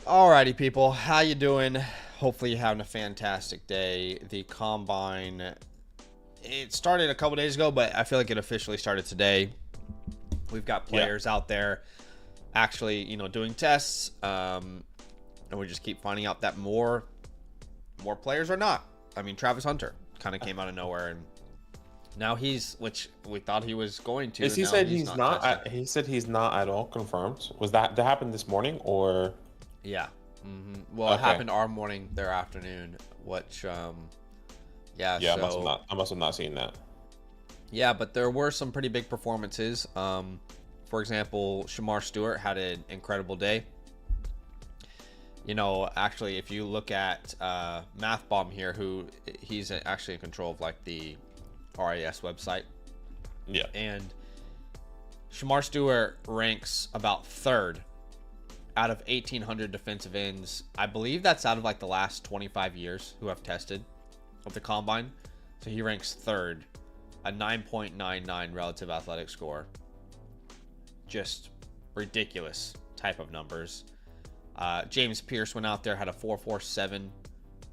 Alrighty, people, how you doing? Hopefully you're having a fantastic day. The combine, it started a couple days ago, but I feel like it officially started today. We've got players out there actually, doing tests, and we just keep finding out that more players are not. I mean, Travis Hunter kind of came out of nowhere, and now which we thought he was going to. Is he now said he's not? testing. He said he's not at all confirmed. Was that happened this morning or? Yeah. Well, it Okay. happened our morning, their afternoon, which, yeah, Yeah, so, I must have not seen that. yeah, but there were some pretty big performances. For example, Shamar Stewart had an incredible day. Actually, if you look at Math Bomb here, he's actually in control of like the RIS website, Yeah. and Shamar Stewart ranks about third out of 1,800 defensive ends. I believe that's out of like the last 25 years who have tested of the combine. So he ranks third, a 9.99 relative athletic score. Just ridiculous type of numbers. James Pierce went out there, had a 4.47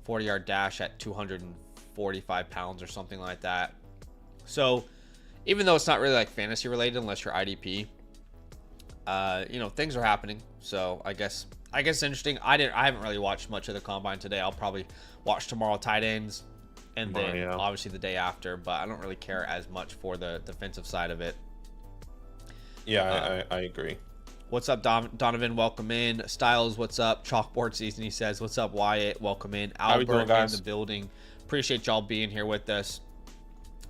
40-yard dash at 245 pounds or something like that. So even though it's not really like fantasy related unless you're IDP, things are happening. So I guess it's interesting. I haven't really watched much of the combine today. I'll probably watch tomorrow tight ends, and then obviously the day after. But I don't really care as much for the defensive side of it. Yeah, I agree. What's up, Donovan? Welcome in. Styles, what's up? Chalkboard season, he says. What's up, Wyatt? Welcome in. How we doing, Albert guys? in the building. Appreciate y'all being here with us.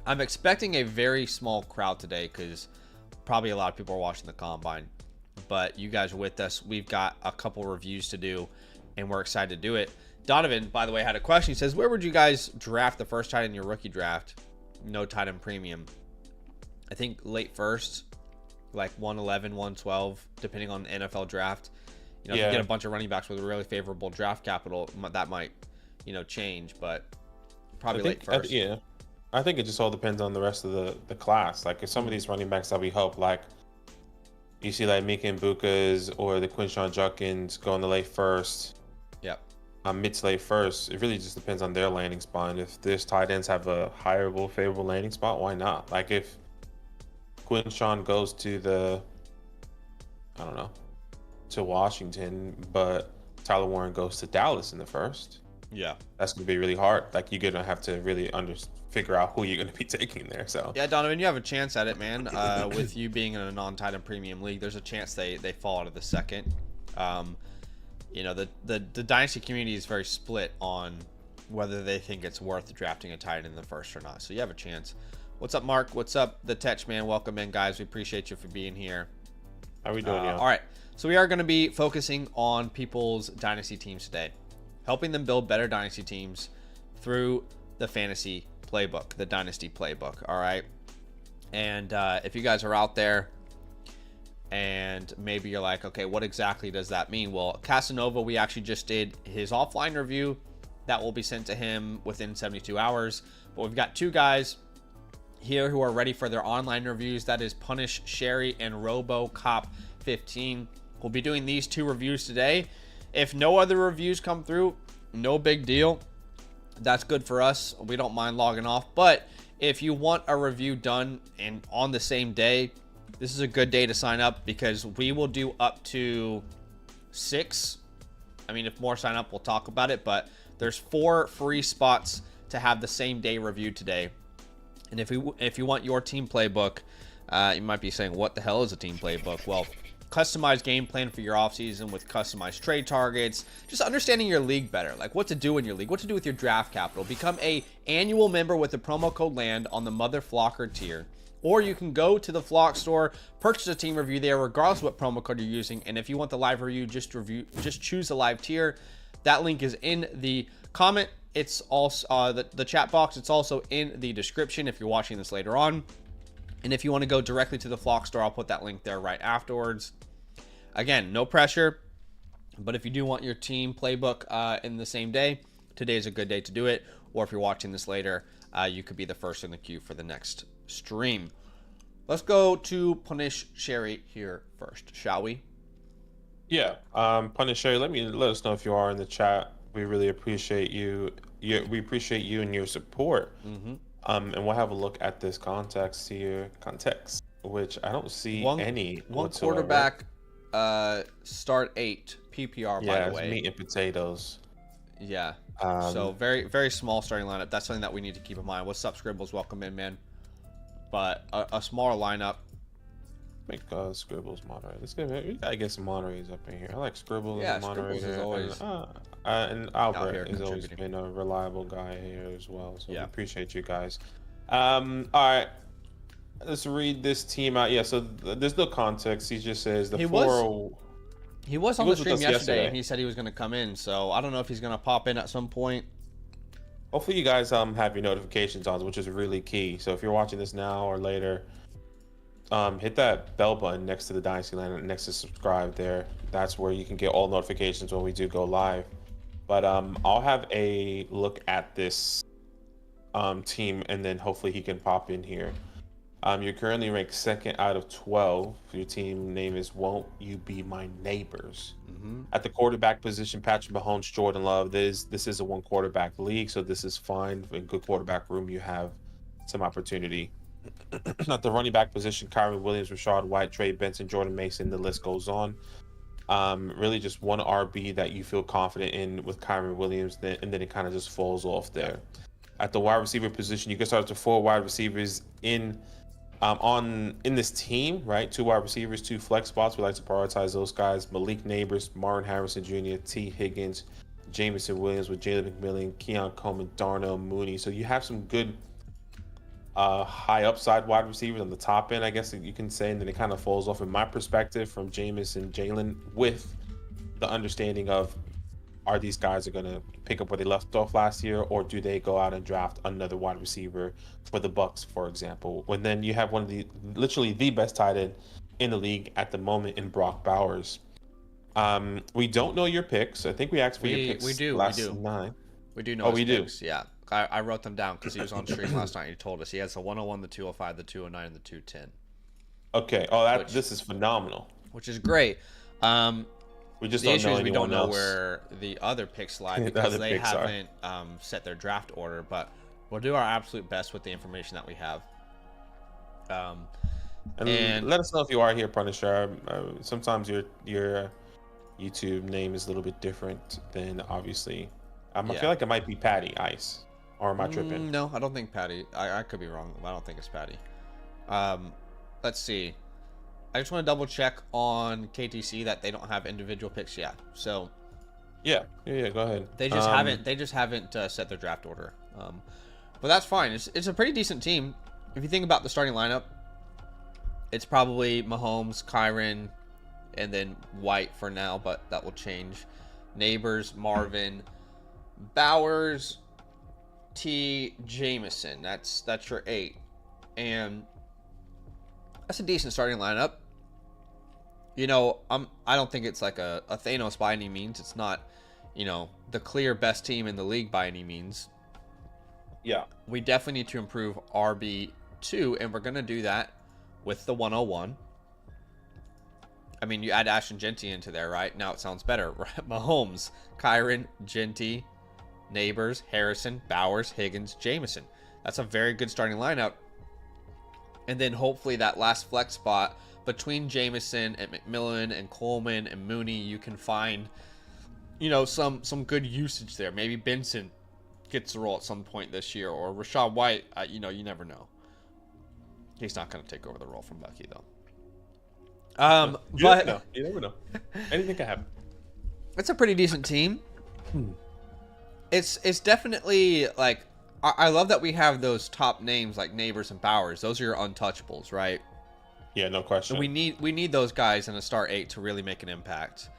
I'm expecting a very small crowd today because probably a lot of people are watching the combine. But you guys are with us. We've got a couple reviews to do, and we're excited to do it. Donovan, by the way, had a question. He says, where would you guys draft the first tight end in your rookie draft? No tight end premium. I think late first, like 111, 112, depending on the NFL draft. If you get a bunch of running backs with a really favorable draft capital, that might, change, but probably late first. I think it just all depends on the rest of the class. Like if some of these running backs that we hope, like you see like Mika Mbukas or the Quinshawn Judkins go in the late first. Yep. Mid to late first. It really just depends on their landing spot. And if this tight ends have a favorable landing spot, why not? Like if Quinshawn goes to to Washington, but Tyler Warren goes to Dallas in the first. Yeah. That's going to be really hard. Like you're going to have to really figure out who you're going to be taking there. So yeah, Donovan, you have a chance at it, man. With you being in a non-tight end premium league, there's a chance they fall out of the second. The Dynasty community is very split on whether they think it's worth drafting a tight end in the first or not. So you have a chance. What's up, Mark? What's up, the Tetch man? Welcome in, guys. We appreciate you for being here. How are we doing? All right. So we are going to be focusing on people's Dynasty teams today, helping them build better Dynasty teams through the fantasy playbook, the Dynasty playbook. All right. And if you guys are out there and maybe you're like, okay, what exactly does that mean? Well, Casanova, we actually just did his offline review that will be sent to him within 72 hours. But we've got two guys here who are ready for their online reviews. That is Punisherxy and RoboCop15. We'll be doing these two reviews today. If no other reviews come through, no big deal. That's good for us. We don't mind logging off. But if you want a review done and on the same day, this is a good day to sign up because we will do up to 6. I mean, if more sign up, we'll talk about it. But there's 4 free spots to have the same day reviewed today. And if you want your team playbook, you might be saying, what the hell is a team playbook? Well, customized game plan for your offseason with customized trade targets, just understanding your league better, like what to do in your league, what to do with your draft capital. Become a annual member with the promo code LAND on the Mother Flocker tier. Or you can go to the Flock store, purchase a team review there, regardless of what promo code you're using. And if you want the live review, just choose the live tier. That link is in the comment. It's also the chat box. It's also in the description if you're watching this later on. And if you want to go directly to the Flock store, I'll put that link there right afterwards. Again, no pressure. But if you do want your team playbook in the same day, today is a good day to do it. Or if you're watching this later, you could be the first in the queue for the next stream. Let's go to Punisherxy here first, shall we? Yeah. Punisher, let us know if you are in the chat. We really appreciate you. We appreciate you and your support. Mm-hmm. And we'll have a look at this context, which I don't see One any one whatsoever. quarterback, start 8 PPR, by Yeah, the it's way. meat and potatoes. Yeah. So Um, very, very small starting lineup. That's something that we need to keep in mind. What's up, Scribbles? Welcome in, man. But a smaller lineup. make Scribbles moderator. We gotta get some moderators up in here. I like Scribble as a Yeah, Scribbles is moderator, always and out here Albert has always contributing. been a reliable guy here as well. So we Yeah. appreciate you guys. All right, let's read this team out. Yeah, so there's no context. He just says the He was 4. he was He on the was with stream us yesterday, and yesterday. he said he was going to come in. So I don't know if he's going to pop in at some point. Hopefully, you guys have your notifications on, which is really key. So if you're watching this now or later, hit that bell button next to the Dynasty Land, next to subscribe there. That's where you can get all notifications when we do go live. But I'll have a look at this team, and then hopefully he can pop in here. You're currently ranked second out of 12. Your team name is Won't You Be My Neighbors. Mm-hmm. At the quarterback position, Patrick Mahomes, Jordan Love. This is a one quarterback league, so this is fine. In good quarterback room, you have some opportunity. At the running back position, Kyron Williams, Rashad White, Trey Benson, Jordan Mason, the list goes on. Really just one RB that you feel confident in with Kyron Williams, and then it kind of just falls off there. At the wide receiver position, you can start to 4 wide receivers in this team, right? 2 wide receivers, 2 flex spots. We like to prioritize those guys: Malik Neighbors, Marlon Harrison Jr., T. Higgins, Jameson Williams with Jalen McMillan, Keon Coleman, Darnell Mooney. So you have some good high upside wide receivers on the top end, I guess you can say, and then it kind of falls off in my perspective from Jameis and Jalen, with the understanding of, are these guys are going to pick up where they left off last year, or do they go out and draft another wide receiver for the Bucks, for example? When then you have one of literally the best tight end in the league at the moment in Brock Bowers. We don't know your picks. I think we asked for your picks We do. night. We do know Oh, his we do. picks. Yeah. I wrote them down because he was on stream last night. He told us he has the 101, the 205, the 209, and the 210. Okay. Oh, this is phenomenal. Which is great. We just The don't issue know is we don't anyone know else. where the other picks lie The because other they picks are. haven't set their draft order. But we'll do our absolute best with the information that we have. And let us know if you are here, Punisher. Sometimes your YouTube name is a little bit different than obviously. I feel like it might be Patty Ice, or am I tripping? No, I don't think Patty. I could be wrong. I don't think it's Patty. Let's see. I just want to double check on KTC that they don't have individual picks yet. So Yeah. Go ahead. they just haven't set their draft order. But that's fine. It's a pretty decent team. If you think about the starting lineup, it's probably Mahomes, Kyron, and then White for now, but that will change. Neighbors, Marvin, Bowers, T. Jameson. That's your 8, and that's a decent starting lineup. You know, I don't think it's like a Thanos by any means. It's not, the clear best team in the league by any means. Yeah. We definitely need to improve RB2, and we're going to do that with the 101. I mean, you add Ashton Genty into there, right? Now it sounds better. Right? Mahomes, Kyron, Genty, Neighbors, Harrison, Bowers, Higgins, Jameson. That's a very good starting lineup. And then hopefully that last flex spot between Jameson and McMillan and Coleman and Mooney, you can find, some good usage there. Maybe Benson gets the role at some point this year, or Rashad White. You never know. He's not going to take over the role from Bucky, though. But you never know. Anything can happen. It's a pretty decent team. It's definitely like, I love that we have those top names like Neighbors and Bowers. Those are your untouchables, right? Yeah, no question. We need those guys in a start 8 to really make an impact.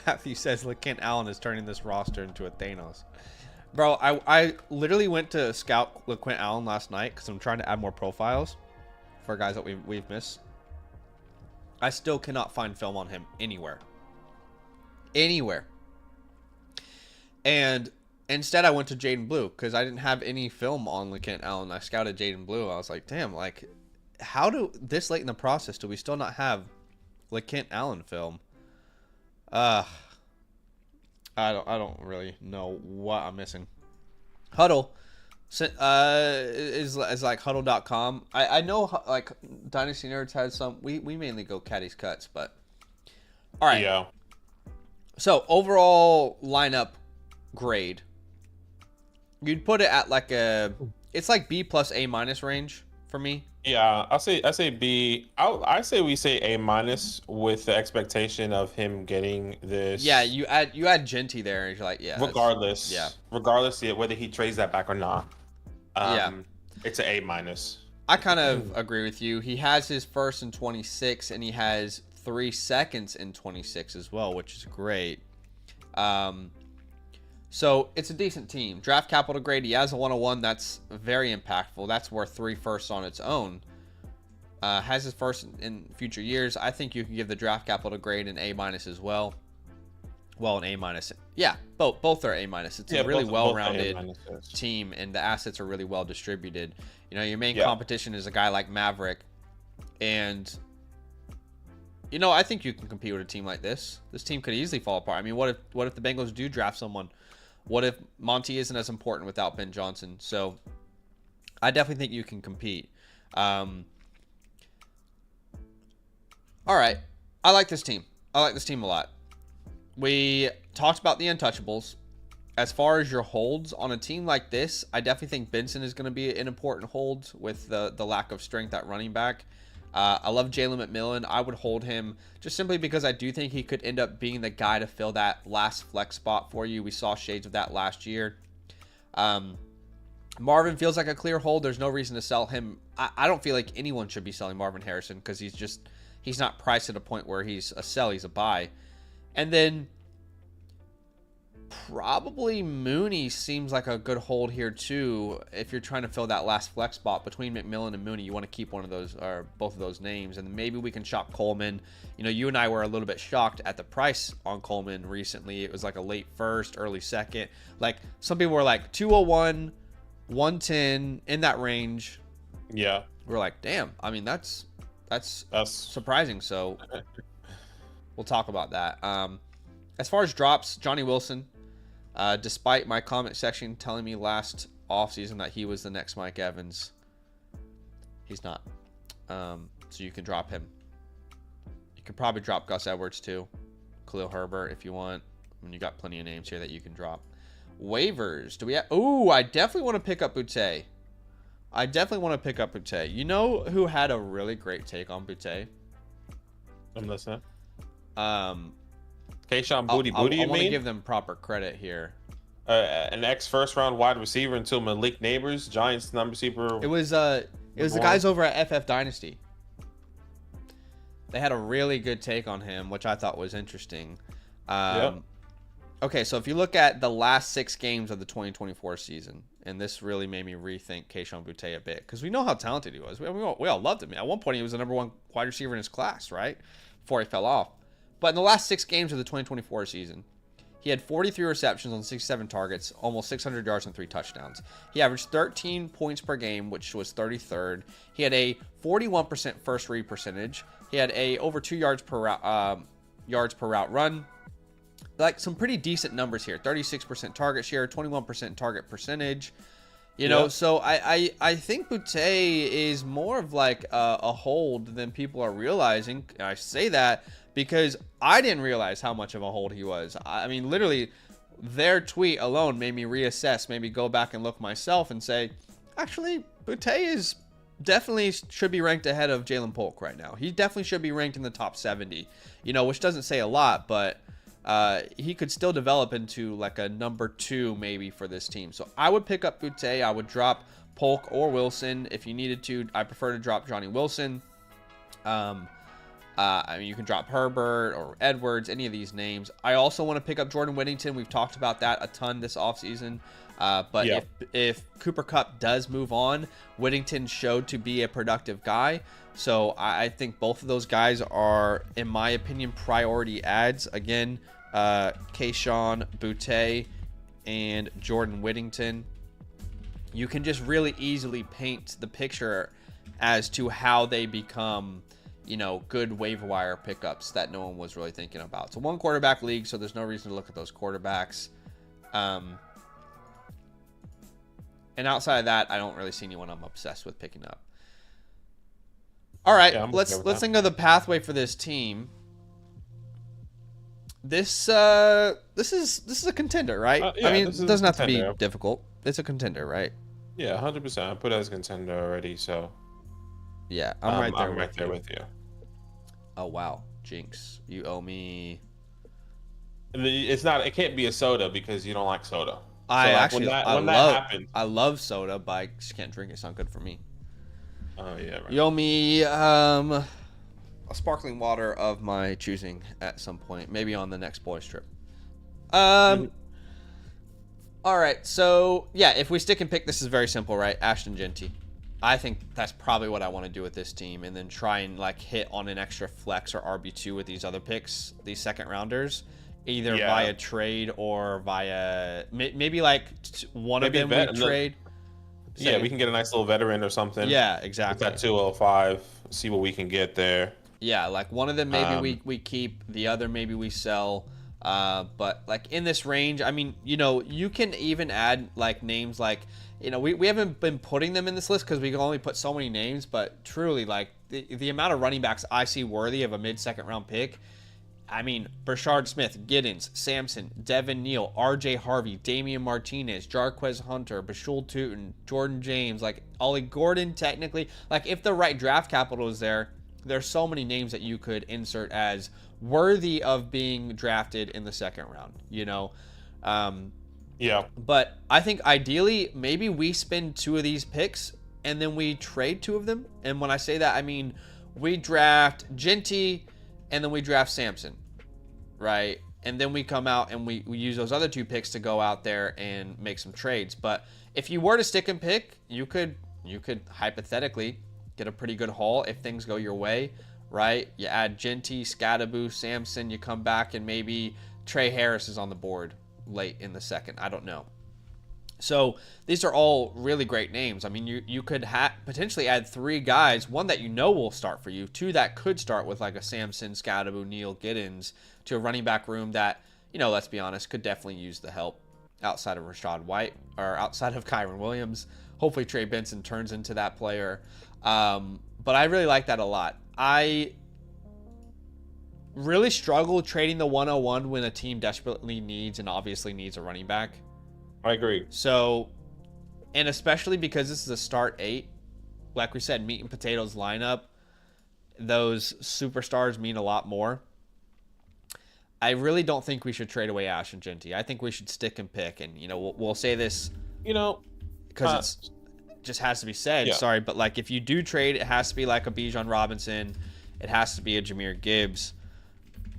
Matthew says LeKent Allen is turning this roster into a Thanos. Bro, I literally went to scout LeQuint Allen last night because I'm trying to add more profiles for guys that we've missed. I still cannot find film on him anywhere. And instead I went to Jaden Blue because I didn't have any film on LeKent Allen. I scouted Jaden Blue. I was like, damn, like, how do this late in the process do we still not have LeKent Allen film. I don't really know what I'm missing. Huddle is like huddle.com. I know like Dynasty Nerds has some. We mainly go Caddy's Cuts, but all right. Yeah. So overall lineup grade, you'd put it at like it's like B plus A minus range for me. Yeah, I say B. I say we say A minus with the expectation of him getting this. Yeah, you add Genty there, and you're like, yeah. Regardless, regardless of whether he trades that back or not. Yeah, it's an A minus. I kind of agree with you. He has his first in 26, and he has 3 seconds in 26 as well, which is great. So it's a decent team. Draft capital grade, he has a 101. That's very impactful. That's worth 3 firsts on its own. Has his first in future years. I think you can give the draft capital grade an A minus as well. Well, an A minus. Yeah, both are A minus. It's a really well-rounded team, and the assets are really well distributed. You know, your main competition is a guy like Maverick, and you know, I think you can compete with a team like this. This team could easily fall apart. I mean, what if the Bengals do draft someone? What if Monty isn't as important without Ben Johnson? So I definitely think you can compete. All right. I like this team. I like this team a lot. We talked about the untouchables. As far as your holds on a team like this, I definitely think Benson is going to be an important hold with the lack of strength at running back. I love Jalen McMillan. I would hold him just simply because I do think he could end up being the guy to fill that last flex spot for you. We saw shades of that last year. Marvin feels like a clear hold. There's no reason to sell him. I don't feel like anyone should be selling Marvin Harrison because he's not priced at a point where he's a sell, he's a buy. And then probably Mooney seems like a good hold here too. If you're trying to fill that last flex spot between McMillan and Mooney, you want to keep one of those or both of those names. And maybe we can shop Coleman. You know, you and I were a little bit shocked at the price on Coleman recently. It was like a late first, early second. Like some people were like 201, 110 in that range. Yeah. We're like, damn. I mean, that's surprising. So we'll talk about that. As far as drops, Johnny Wilson, despite my comment section telling me last offseason that he was the next Mike Evans, he's not. So you can drop him. You can probably drop Gus Edwards too. Khalil Herbert if you want. I mean, you got plenty of names here that you can drop. Waivers. Do we have... Ooh, I definitely want to pick up Boutte. You know who had a really great take on Boutte? I'm listening. Kayshon Booty, you mean? I want to give them proper credit here. An ex-first round wide receiver until Malik Neighbors, Giants number receiver. It was the guys over at FF Dynasty. They had a really good take on him, which I thought was interesting. Okay, so if you look at the last 6 games of the 2024 season, and this really made me rethink Kayshon Boutte a bit, because we know how talented he was. We all loved him. At one point, he was the number 1 wide receiver in his class, right? Before he fell off. But in the last 6 games of the 2024 season, he had 43 receptions on 67 targets, almost 600 yards and 3 touchdowns. He averaged 13 points per game, which was 33rd. He had a 41% first read percentage. He had a over 2 yards per route run. Like some pretty decent numbers here. 36% target share, 21% target percentage. You know, so I think Boutte is more of like a hold than people are realizing. I say that because I didn't realize how much of a hold he was. I mean, literally, their tweet alone made me reassess, maybe go back and look myself and say, actually, Boutte is definitely should be ranked ahead of Jalen Polk right now. He definitely should be ranked in the top 70, you know, which doesn't say a lot, but he could still develop into like a number 2 maybe for this team. So I would pick up Boutte. I would drop Polk or Wilson if you needed to. I prefer to drop Johnny Wilson. I mean, you can drop Herbert or Edwards, any of these names. I also want to pick up Jordan Whittington. We've talked about that a ton this offseason. But if Cooper Kupp does move on, Whittington showed to be a productive guy. So I think both of those guys are, in my opinion, priority adds. Again, Kayshon Boutte and Jordan Whittington. You can just really easily paint the picture as to how they become, good waiver wire pickups that no one was really thinking about. It's a one quarterback league, so there's no reason to look at those quarterbacks. And outside of that, I don't really see anyone I'm obsessed with picking up. All right, Yeah, let's think of the pathway for this team. This is a contender, right? Yeah, I mean, it doesn't have to be contender. difficult. It's a contender, right? Yeah, 100%. I put it as a contender already, so Yeah, I'm right there. I'm right there with you. Oh wow, Jinx, you owe me. It's not. It can't be a soda because you don't like soda. I that happens. I love soda, but I just can't drink it. It's not good for me. Oh yeah, right. You owe me a sparkling water of my choosing at some point, maybe on the next boys trip. All right, so yeah, if we stick and pick, this is very simple, right? Ashton Genty. I think that's probably what I want to do with this team, and then try and like hit on an extra flex or RB2 with these other picks, these second rounders, either via trade or via maybe like one of them we trade. Yeah, we can get a nice little veteran or something. Yeah, exactly. With that 205, see what we can get there. Yeah, like one of them maybe we keep, the other maybe we sell. But like in this range, I mean, you can even add like names like, we haven't been putting them in this list because we can only put so many names, but truly like the amount of running backs I see worthy of a mid-second round pick. I mean, Brashard Smith, Giddens, Sampson, Devin Neal, RJ Harvey, Damian Martinez, Jarquez Hunter, Bashul Tootin, Jordan James, like Ollie Gordon, technically. Like if the right draft capital is there, there's so many names that you could insert as worthy of being drafted in the second round, Yeah. But I think ideally, maybe we spend two of these picks and then we trade two of them. And when I say that, I mean, we draft Genty and then we draft Sampson, right? And then we come out and we use those other two picks to go out there and make some trades. But if you were to stick and pick, you could hypothetically get a pretty good haul if things go your way, right? You add Genty, Scadaboo, Sampson, you come back and maybe Trey Harris is on the board late in the second. I don't know. So these are all really great names. I mean, you could potentially add three guys, one that will start for you, two that could start with like a Sampson, Scadaboo, Neal, Giddens, to a running back room that, let's be honest, could definitely use the help outside of Rashad White or outside of Kyron Williams. Hopefully Trey Benson turns into that player. But I really like that a lot. I really struggle trading the 101 when a team desperately needs and obviously needs a running back. I agree. So, and especially because this is a start 8, like we said, meat and potatoes lineup, those superstars mean a lot more. I really don't think we should trade away Ashton Genty. I think we should stick and pick, and we'll say this, because it's just has to be said. Yeah. Sorry, but like if you do trade, it has to be like a Bijan Robinson, it has to be a Jahmyr Gibbs.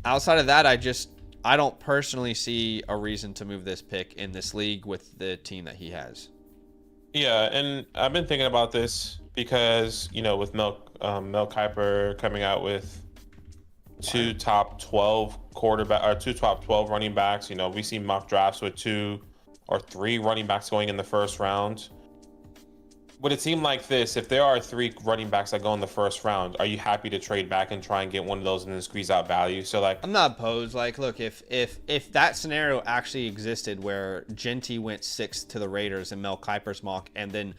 Outside of that, I don't personally see a reason to move this pick in this league with the team that he has. Yeah, and I've been thinking about this because, with Mel Kiper coming out with two top 12 running backs, we see mock drafts with 2 or 3 running backs going in the first round. Would it seem like this, if there are 3 running backs that go in the first round, are you happy to trade back and try and get one of those and then squeeze out value? So like, I'm not opposed. Like, look, if that scenario actually existed where Genty went 6th to the Raiders and Mel Kiper's mock, and then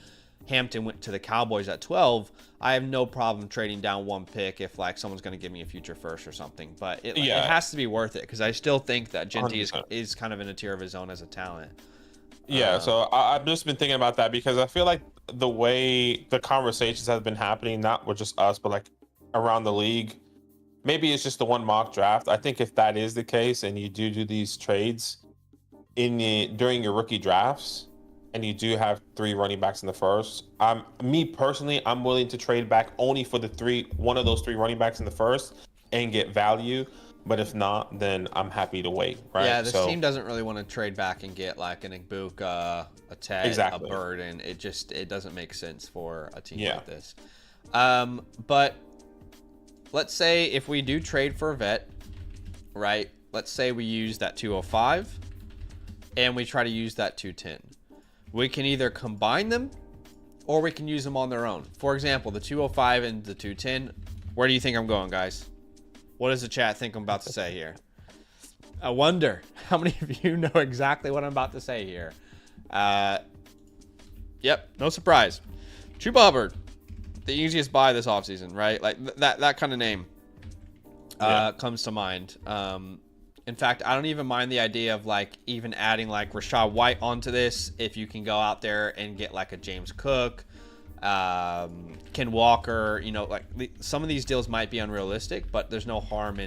Hampton went to the Cowboys at 12, I have no problem trading down one pick if like someone's going to give me a future first or something. But it has to be worth it, because I still think that Genty is kind of in a tier of his own as a talent. Yeah, so I've just been thinking about that because I feel like the way the conversations have been happening, not with just us, but like around the league, maybe it's just the one mock draft. I think if that is the case and you do these trades during your rookie drafts and you do have 3 running backs in the first, me personally, I'm willing to trade back only for one of those 3 running backs in the first and get value. But if not, then I'm happy to wait, right? Yeah, this team doesn't really want to trade back and get like an Igbuka, a Ted, a Bird, and it doesn't make sense for a team like this. But let's say if we do trade for a vet, right? Let's say we use that 205 and we try to use that 210. We can either combine them or we can use them on their own. For example, the 205 and the 210, Where do you think I'm going, guys? What does the chat think I'm about to say here? I wonder how many of you know exactly what I'm about to say here. Yep, no surprise. Chuba Hubbard, the easiest buy this offseason, right? Like that kind of name comes to mind. In fact, I don't even mind the idea of like even adding like Rachaad White onto this if you can go out there and get like a James Cook, Ken Walker. You know, like some of these deals might be unrealistic, but there's no harm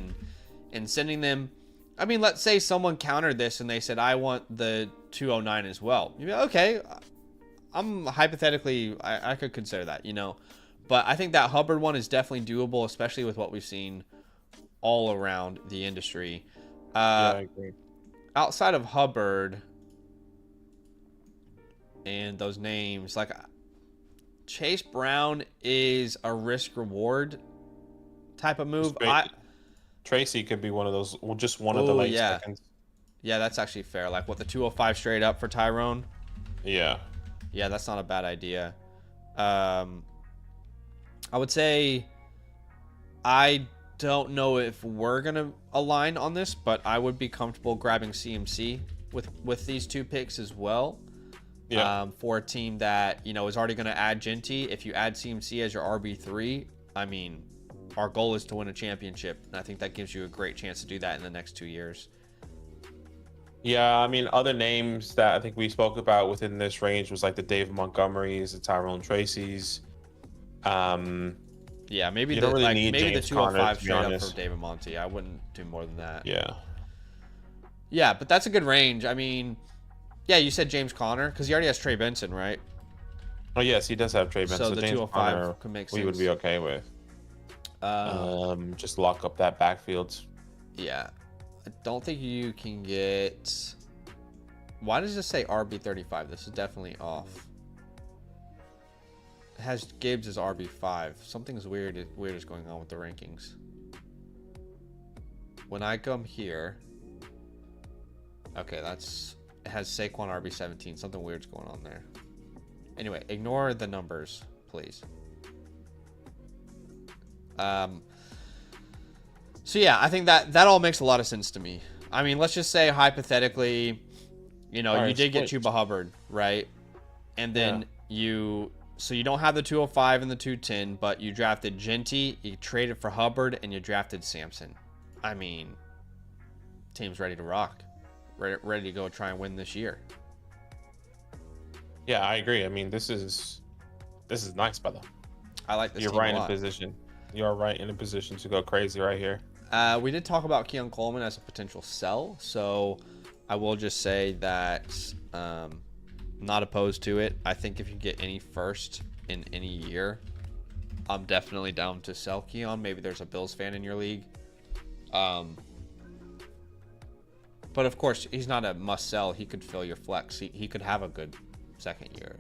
in sending them. I mean, let's say someone countered this and they said, I want the 209 as well. You'd be like, okay, I'm hypothetically, I could consider that, you know. But I think that Hubbard one is definitely doable, especially with what we've seen all around the industry. Yeah, I agree. Outside of Hubbard and those names, like Chase Brown is a risk-reward type of move. Tracy could be one of those, well, just one of the late seconds. Yeah, that's actually fair. Like, what, the 205 straight up for Tyrone? Yeah. Yeah, that's not a bad idea. I would say I don't know if we're going to align on this, but I would be comfortable grabbing CMC with these two picks as well. Yeah. For a team that, you know, is already going to add Genty. If you add CMC as your RB3, I mean, our goal is to win a championship, and I think that gives you a great chance to do that in the next 2 years. Yeah, I mean, other names that I think we spoke about within this range was like the David Montgomerys, the Tyrone Tracys. Yeah, maybe you don't really need maybe James the 205 Conner, to be straight up honest. for David Monty. I wouldn't do more than that. Yeah. Yeah, but that's a good range. I mean, yeah, you said James Conner because he already has Trey Benson, right? Oh yes, he does have Trey Benson. So the James 205 Conner, could make we sense. would be okay with. Just lock up that backfield. Yeah, I don't think you can get. Why does this say RB35? This is definitely off. It has Gibbs as RB5. Something's weird is going on with the rankings. When I come here, okay, it has Saquon RB17. Something weird's going on there. Anyway, ignore the numbers, please. So yeah, I think that all makes a lot of sense to me. I mean, let's just say hypothetically, you know, you did get Chuba Hubbard, right? And then so you don't have the 205 and the 210, but you drafted Genty, you traded for Hubbard, and you drafted Sampson. I mean, team's ready to rock. Ready to go try and win this year. Yeah, I agree. I mean, this is nice, brother. I like this. You're right in a position. You're right in a position to go crazy right here. We did talk about Keon Coleman as a potential sell, so I will just say that not opposed to it. I think if you get any first in any year, I'm definitely down to sell Keon. Maybe there's a Bills fan in your league. But of course, he's not a must sell. He could fill your flex. He could have a good second year.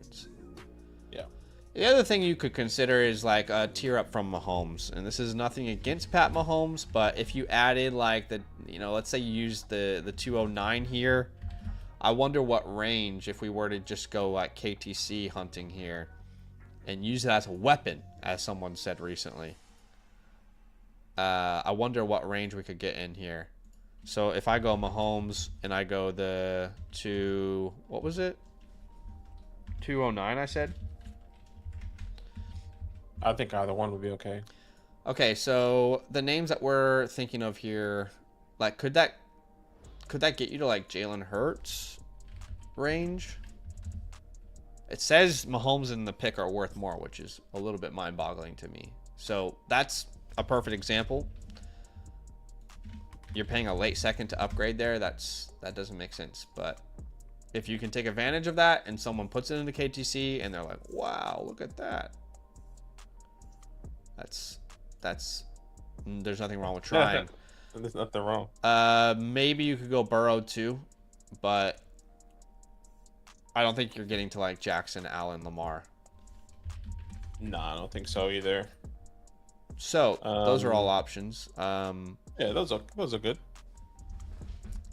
Yeah. The other thing you could consider is like a tier up from Mahomes. And this is nothing against Pat Mahomes, but if you added like let's say you use the 209 here, I wonder what range if we were to just go like KTC hunting here and use it as a weapon, as someone said recently. I wonder what range we could get in here. So if I go Mahomes and I go what was it? 209, I said? I think either one would be okay. Okay, so the names that we're thinking of here, like, could that get you to like Jalen Hurts range? It says Mahomes and the pick are worth more, which is a little bit mind-boggling to me. So that's a perfect example. You're paying a late second to upgrade there. That doesn't make sense. But if you can take advantage of that and someone puts it into KTC and they're like, wow, look at that. There's nothing wrong with trying. There's nothing wrong. Maybe you could go Burrow too, but I don't think you're getting to like Jackson, Allen, Lamar. No, I don't think so either. So those are all options. Yeah, those are good.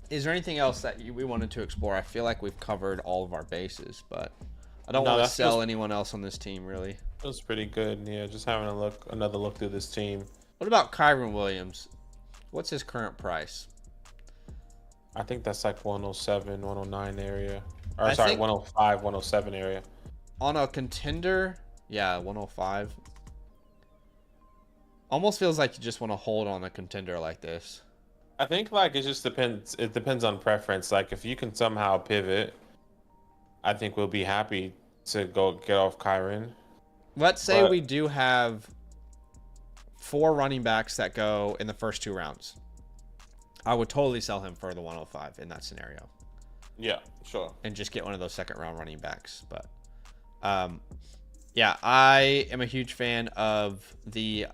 Is there anything else that we wanted to explore? I feel like we've covered all of our bases, but I don't want to sell anyone else on this team, really. It was pretty good. Yeah, just having another look through this team. What about Kyron Williams? What's his current price? I think that's like 107, 109 area. Or I sorry, think 105, 107 area. on a contender, yeah, 105. Almost feels like you just want to hold on a contender like this. I think like it just depends. It depends on preference. Like if you can somehow pivot, I think we'll be happy to go get off Kyron. Let's say But we do have 4 running backs that go in the first 2 rounds. I would totally sell him for the 105 in that scenario. yeah, sure. And just get one of those second round running backs. But yeah, I am a huge fan of the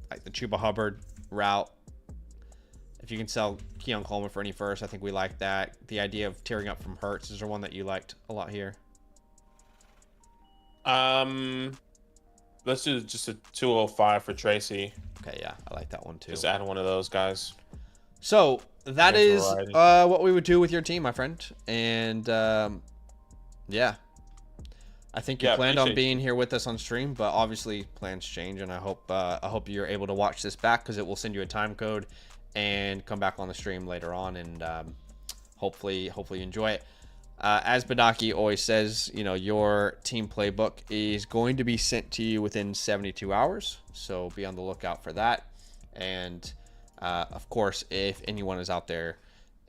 like the Chuba Hubbard route. If you can sell Keon Coleman for any first, I think we like that. The idea of tearing up from Hurts, is there one that you liked a lot here? Let's do just a 205 for Tracy. Okay, yeah, I like that one too. Just add one of those guys. So that Good is variety. what we would do with your team, my friend. And yeah, I think you planned on being here with us on stream, but obviously plans change, and I hope you're able to watch this back, because it will send you a time code and come back on the stream later on, and hopefully you enjoy it. As Badaki always says, you know, your team playbook is going to be sent to you within 72 hours, so be on the lookout for that. And of course, if anyone is out there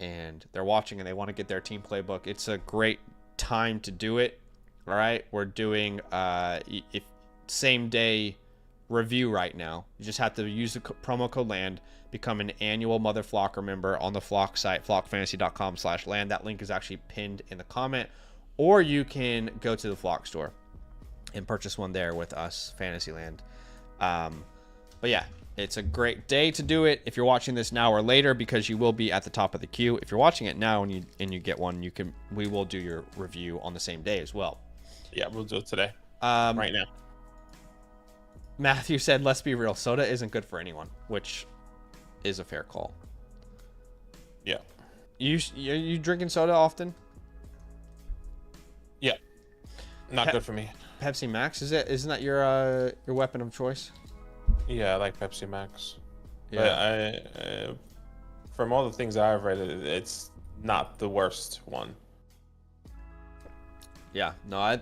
and they're watching and they want to get their team playbook, it's a great time to do it. All right, we're doing if same day review right now. You just have to use the promo code LAND, become an annual Mother Flocker member on the Flock site, flockfantasy.com/land. That link is actually pinned in the comment, or you can go to the Flock store and purchase one there with us, Fantasyland. But yeah, it's a great day to do it. If you're watching this now or later, because you will be at the top of the queue. If you're watching it now and you get one, we will do your review on the same day as well. Yeah, we'll do it today. Right now. Matthew said, "Let's be real, soda isn't good for anyone," which is a fair call. Yeah. You drinking soda often? Yeah. Not good for me. Pepsi Max, isn't that your weapon of choice? Yeah, I like Pepsi Max. Yeah. But I from all the things I've read, it's not the worst one. Yeah. No,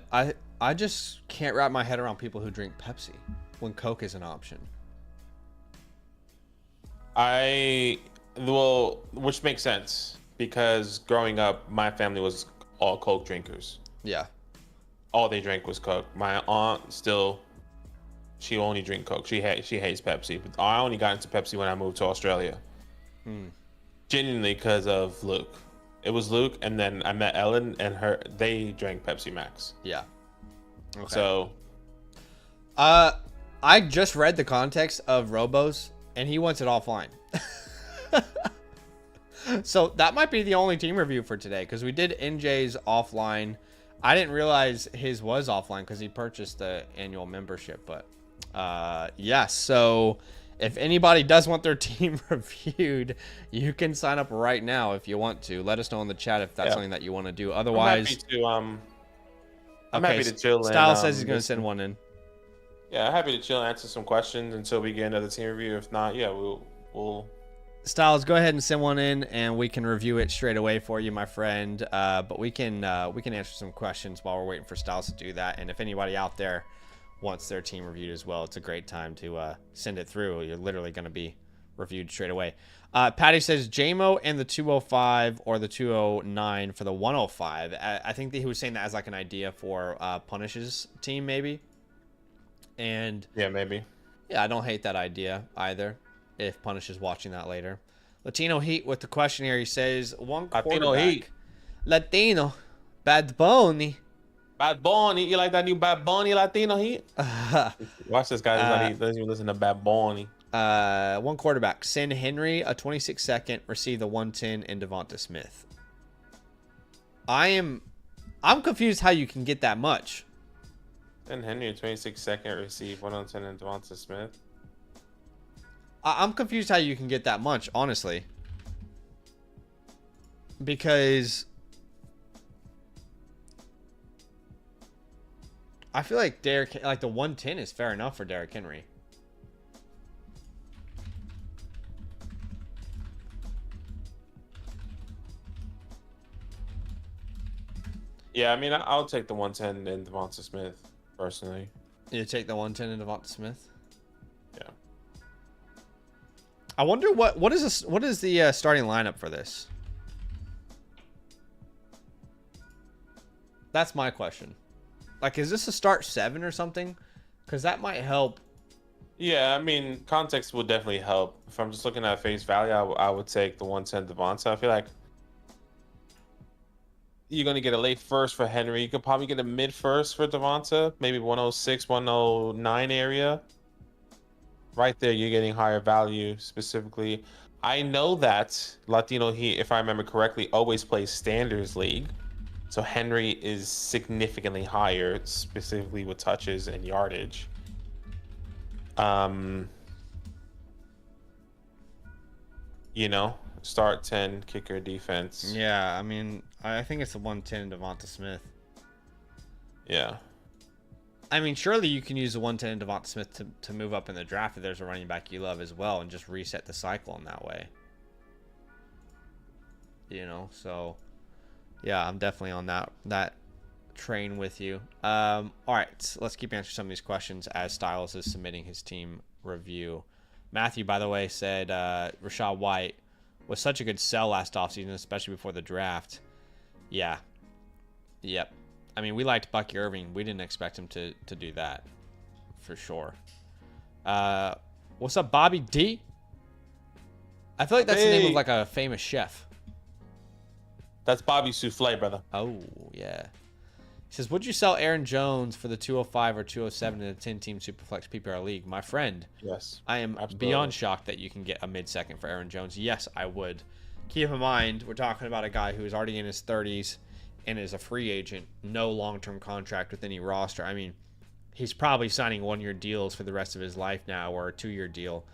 I just can't wrap my head around people who drink Pepsi when Coke is an option. Which makes sense, because growing up, my family was all Coke drinkers. Yeah. All they drank was Coke. My aunt she only drink Coke. She hates Pepsi. But I only got into Pepsi when I moved to Australia. Genuinely because of Luke. It was Luke, and then I met Ellen, and they drank Pepsi Max. Yeah. Okay. So I just read the context of Robo's, and he wants it offline. So that might be the only team review for today, because we did NJ's offline. I didn't realize his was offline because he purchased the annual membership. But yeah, so if anybody does want their team reviewed, you can sign up right now if you want to. Let us know in the chat if that's something that you want to do. Otherwise, I'm happy to chill. Style says he's going to send one in. Yeah, happy to chill and answer some questions until we get another team review. If not, yeah, we'll Styles, go ahead and send one in, and we can review it straight away for you, my friend. But we can answer some questions while we're waiting for Styles to do that. And if anybody out there wants their team reviewed as well, it's a great time to send it through. You're literally going to be reviewed straight away. Patty says JMO and the 205 or the 209 for the 105. I think that he was saying that as like an idea for Punish's team, maybe. And yeah, maybe. Yeah, I don't hate that idea either, if Punish is watching that later. Latino Heat with the question here. He says, one quarterback. Latino Heat. Latino. Bad Bunny. Bad Bunny. You like that new Bad Bunny Latino Heat? Watch this guy. He doesn't even listen to Bad Bunny. One quarterback. Sin Henry, a 26-second, received the 110 in Devonta Smith. I'm confused how you can get that much. Sin Henry, a 26-second, received 110 in Devonta Smith. I'm confused how you can get that much, honestly. Because I feel like the 110 is fair enough for Derrick Henry. Yeah, I mean, I'll take the 110 and Devonta Smith personally. You take the 110 and Devonta Smith. Yeah. I wonder what is the starting lineup for this? That's my question. Like, is this a start 7 or something? Because that might help. Yeah, I mean, context will definitely help. If I'm just looking at face value, I would take the 110 Devonta. I feel like you're going to get a late first for Henry. You could probably get a mid first for Devonta, maybe 106, 109 area. Right there, you're getting higher value specifically. I know that Latino Heat, if I remember correctly, always plays Standards League. So Henry is significantly higher, specifically with touches and yardage. You know, start 10, kicker, defense. Yeah, I mean, I think it's a 110 Devonta Smith. Yeah. I mean, surely you can use the 110 Devonta Smith to move up in the draft if there's a running back you love as well and just reset the cycle in that way. You know, so yeah, I'm definitely on that train with you. All right, so let's keep answering some of these questions as Styles is submitting his team review. Matthew, by the way, said Rachaad White was such a good sell last offseason, especially before the draft. Yeah. Yep. I mean, we liked Bucky Irving. We didn't expect him to do that, for sure. What's up, Bobby D? I feel like that's the name of like a famous chef. That's Bobby Souffle, brother. Oh, yeah. He says, would you sell Aaron Jones for the 205 or 207 in a 10-team Superflex PPR league? My friend, Yes. I am beyond shocked that you can get a mid-second for Aaron Jones. Yes, I would. Keep in mind, we're talking about a guy who is already in his 30s and is a free agent, no long-term contract with any roster. I mean, he's probably signing one-year deals for the rest of his life now, or a 2-year deal.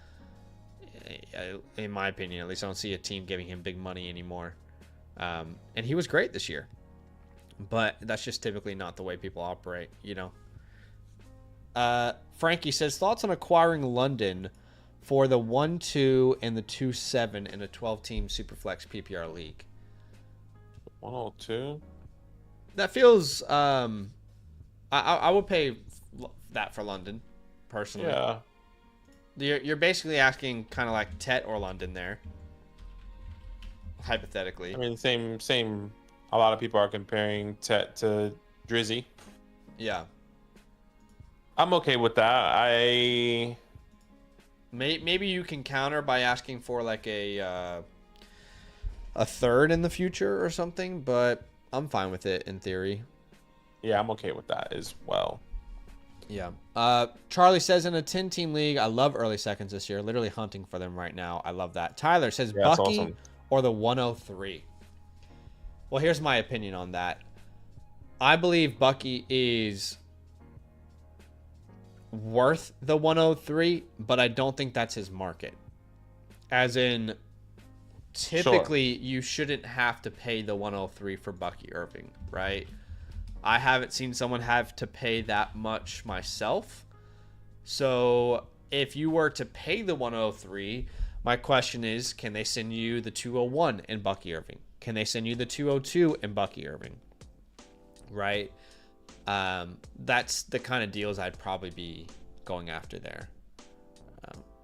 In my opinion, at least I don't see a team giving him big money anymore. And he was great this year, but that's just typically not the way people operate, you know. Frankie says, thoughts on acquiring London for the 1-2 and the 2-7 in a 12-team Superflex PPR league? 102. That feels I would pay that for London personally. Yeah. You're basically asking kind of like Tet or London there, hypothetically. I mean, same. A lot of people are comparing Tet to Drizzy. Yeah. I'm okay with that. Maybe you can counter by asking for like a third in the future or something, but I'm fine with it in theory. Yeah, I'm okay with that as well. Yeah. Charlie says in a 10-team league, I love early seconds this year. Literally hunting for them right now. I love that. Tyler says Bucky awesome. or the 103. Well, here's my opinion on that. I believe Bucky is worth the 103, but I don't think that's his market. As in, typically, you shouldn't have to pay the 103 for Bucky Irving, right? I haven't seen someone have to pay that much myself. So if you were to pay the 103, my question is, can they send you the 201 in Bucky Irving? Can they send you the 202 in Bucky Irving? Right? That's the kind of deals I'd probably be going after there.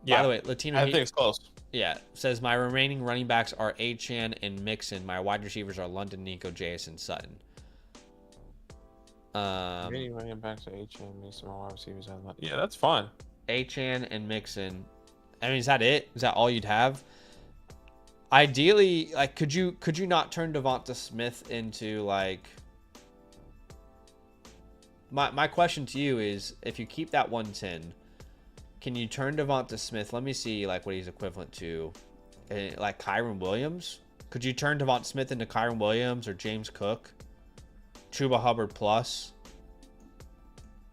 By the way, Latino I think it's close. Yeah, says my remaining running backs are Achane and Mixon. My wide receivers are London, Nico, Jason, Sutton. Remaining running backs are Achane, Mixon, my wide receivers are London. Yeah, that's fine. Achane and Mixon. I mean, is that it? Is that all you'd have? Ideally, like, could you not turn Devonta Smith into like? My question to you is, if you keep that 110, can you turn Devonta Smith? Let me see, like, what he's equivalent to, like Kyron Williams. Could you turn Devonta Smith into Kyron Williams or James Cook, Chuba Hubbard plus,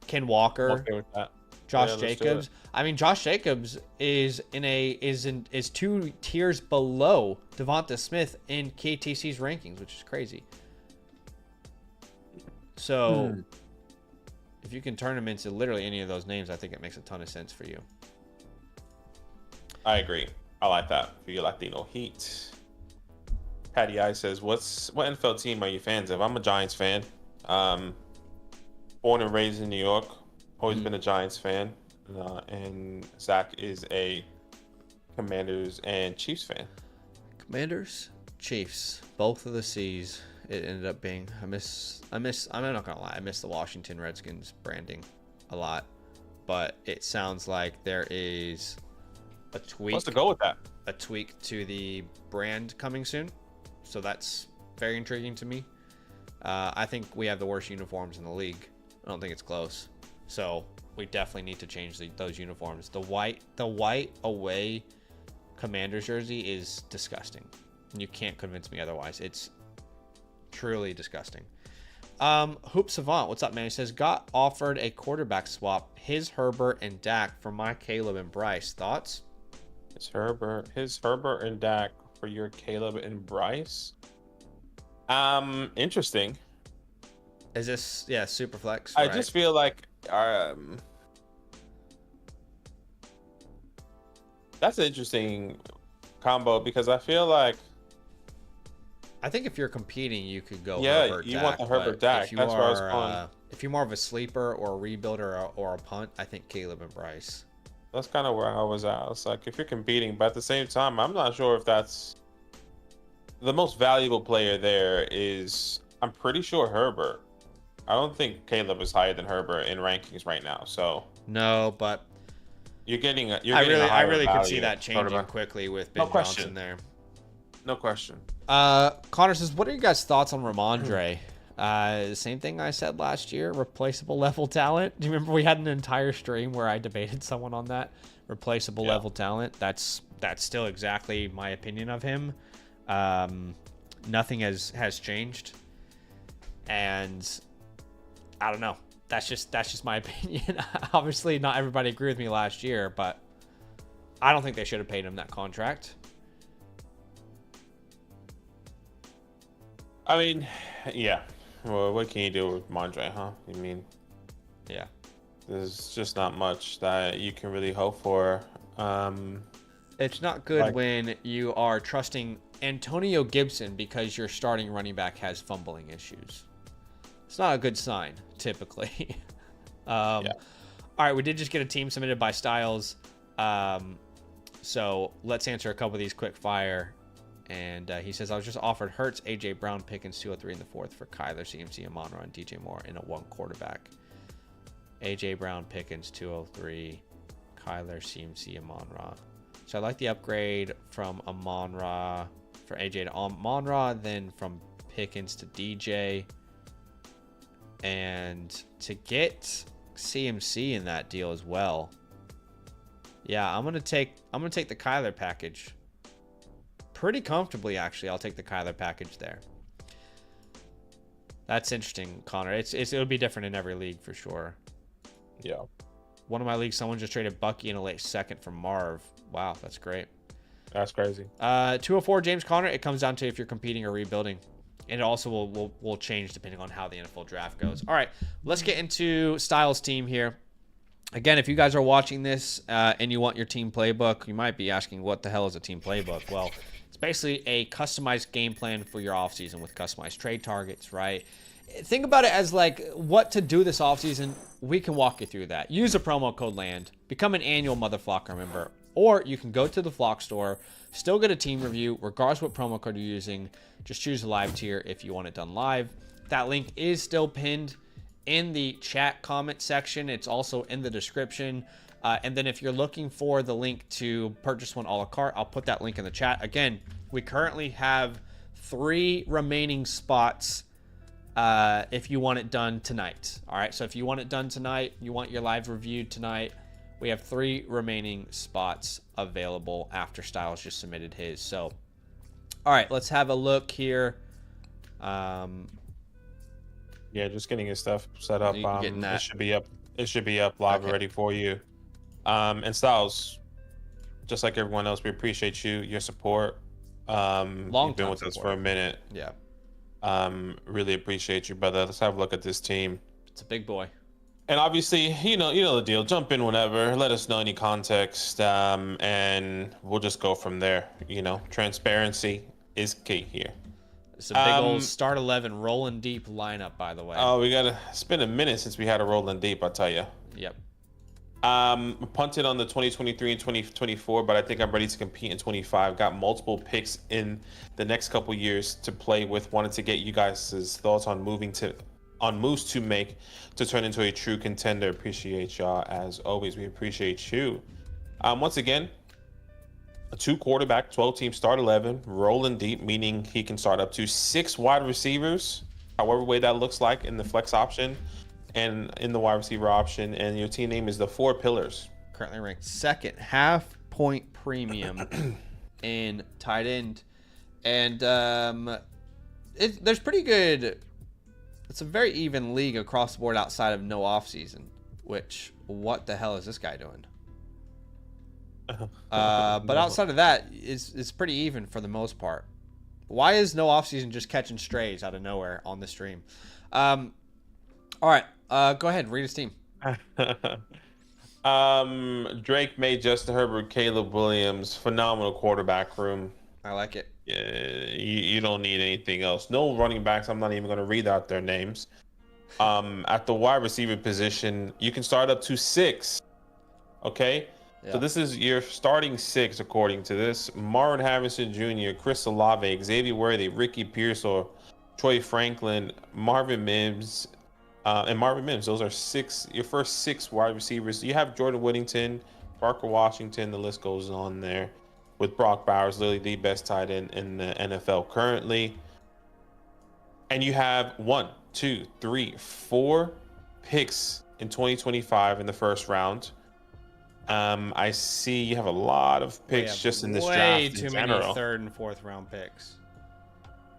Ken Walker, I'm okay with that. Josh Jacobs? I mean, Josh Jacobs is is 2 tiers below Devonta Smith in KTC's rankings, which is crazy. So. If you can turn him into literally any of those names, I think it makes a ton of sense for you. I agree. I like that for your Latino heat. Patty I says, what NFL team are you fans of? I'm a Giants fan. Born and raised in New York. Always been a Giants fan. And Zach is a Commanders and Chiefs fan. Commanders, Chiefs, both of the C's. It ended up being. I'm not gonna lie. I miss the Washington Redskins branding a lot, but it sounds like there is a tweak. What's to go with that? A tweak to the brand coming soon, so that's very intriguing to me. I think we have the worst uniforms in the league. I don't think it's close. So we definitely need to change those uniforms. The white away Commander's jersey is disgusting. You can't convince me otherwise. It's truly disgusting. Hoop Savant, what's up, man? He says, got offered a quarterback swap. His Herbert and Dak for my Caleb and Bryce. Thoughts? His Herbert and Dak for your Caleb and Bryce. Interesting. Is this super flex? I right? just feel like that's an interesting combo because I feel like I think if you're competing, you could go Herbert Dak. Want the Herbert Dak. That's where I was going. If you're more of a sleeper or a rebuilder or a punt, I think Caleb and Bryce. That's kind of where I was at. It's like if you're competing, but at the same time, I'm not sure if that's the most valuable player there is. I'm pretty sure Herbert. I don't think Caleb is higher than Herbert in rankings right now. So no, but you're getting. I really could see that changing quickly with Ben Johnson there. No question. Connor says, what are your guys' thoughts on Ramondre? Same thing I said last year, replaceable level talent. Do you remember we had an entire stream where I debated someone on that? Replaceable level talent. That's still exactly my opinion of him. Nothing has changed. And I don't know. That's just my opinion. Obviously, not everybody agreed with me last year, but I don't think they should have paid him that contract. I mean, yeah. Well, what can you do with Mondre, huh? I mean, yeah. There's just not much that you can really hope for. It's not good when you are trusting Antonio Gibson because your starting running back has fumbling issues. It's not a good sign, typically. All right, we did just get a team submitted by Styles. So let's answer a couple of these quick fire. And he says, I was just offered Hurts, A.J. Brown, Pickens, 203 in the fourth for Kyler, CMC, Amon-Ra, and DJ Moore in a one quarterback. A.J. Brown, Pickens, 203, Kyler, CMC, Amon-Ra. So I like the upgrade from Amon-Ra for A.J. to Amon-Ra, then from Pickens to DJ. And to get CMC in that deal as well. Yeah, I'm gonna take the Kyler package. Pretty comfortably, actually. I'll take the Kyler package there. That's interesting, Connor. It'll be different in every league for sure. Yeah. One of my leagues, someone just traded Bucky in a late second from Marv. Wow, that's great. That's crazy. 204, James Conner. It comes down to if you're competing or rebuilding. And it also will change depending on how the NFL draft goes. All right, let's get into Styles' team here. Again, if you guys are watching this and you want your team playbook, you might be asking, what the hell is a team playbook? Well, it's basically a customized game plan for your offseason with customized trade targets, right? Think about it as like what to do this offseason. We can walk you through that. Use a promo code LAND. Become an annual Motherflocker member. Or you can go to the Flock store, still get a team review, regardless what promo code you're using. Just choose the live tier if you want it done live. That link is still pinned in the chat comment section. It's also in the description. And then if you're looking for the link to purchase one a la carte, I'll put that link in the chat. Again, we currently have 3 remaining spots if you want it done tonight. All right, so if you want it done tonight, you want your live reviewed tonight, we have 3 remaining spots available after Styles just submitted his. So, all right, let's have a look here. Yeah, just getting his stuff set up. It should be up. It should be up live already for you. And Styles, just like everyone else, we appreciate your support. You've been with us for a minute. Yeah. Really appreciate you, brother. Let's have a look at this team. It's a big boy. And obviously, you know the deal. Jump in whenever. Let us know any context, and we'll just go from there. Transparency is key here. It's a big old start 11 rolling deep lineup, by the way. Oh, it's been a minute since we had a rolling deep, I'll tell you. Yep. Punted on the 2023 and 2024, but I think I'm ready to compete in 25. Got multiple picks in the next couple years to play with. Wanted to get you guys' thoughts on moves to make to turn into a true contender. Appreciate y'all as always. We appreciate you. Once again, a 2-quarterback, 12-team start 11, rolling deep, meaning he can start up to 6 wide receivers, however way that looks like in the flex option and in the wide receiver option. And your team name is the 4 Pillars. Currently ranked second, half-point premium in tight end. And there's pretty good. It's a very even league across the board outside of no offseason, which, what the hell is this guy doing? But outside of that, it's pretty even for the most part. Why is no offseason just catching strays out of nowhere on the stream? All right, go ahead, read his team. Drake, May, Justin Herbert, Caleb Williams, phenomenal quarterback room. I like it. Yeah, you don't need anything else. No running backs. I'm not even going to read out their names. At the wide receiver position, you can start up to 6. Okay. Yeah. So this is your starting 6 according to this: Marvin Harrison Jr., Chris Olave, Xavier Worthy, Ricky Pearsall, Troy Franklin, Marvin Mims, and Marvin Mims. Those are your first 6 wide receivers. You have Jordan Whittington, Parker Washington. The list goes on there. With Brock Bowers, literally the best tight end in the NFL currently. And you have 1, 2, 3, 4 picks in 2025 in the first round. I see you have a lot of picks just in this draft in general. Way too many 3rd and 4th round picks,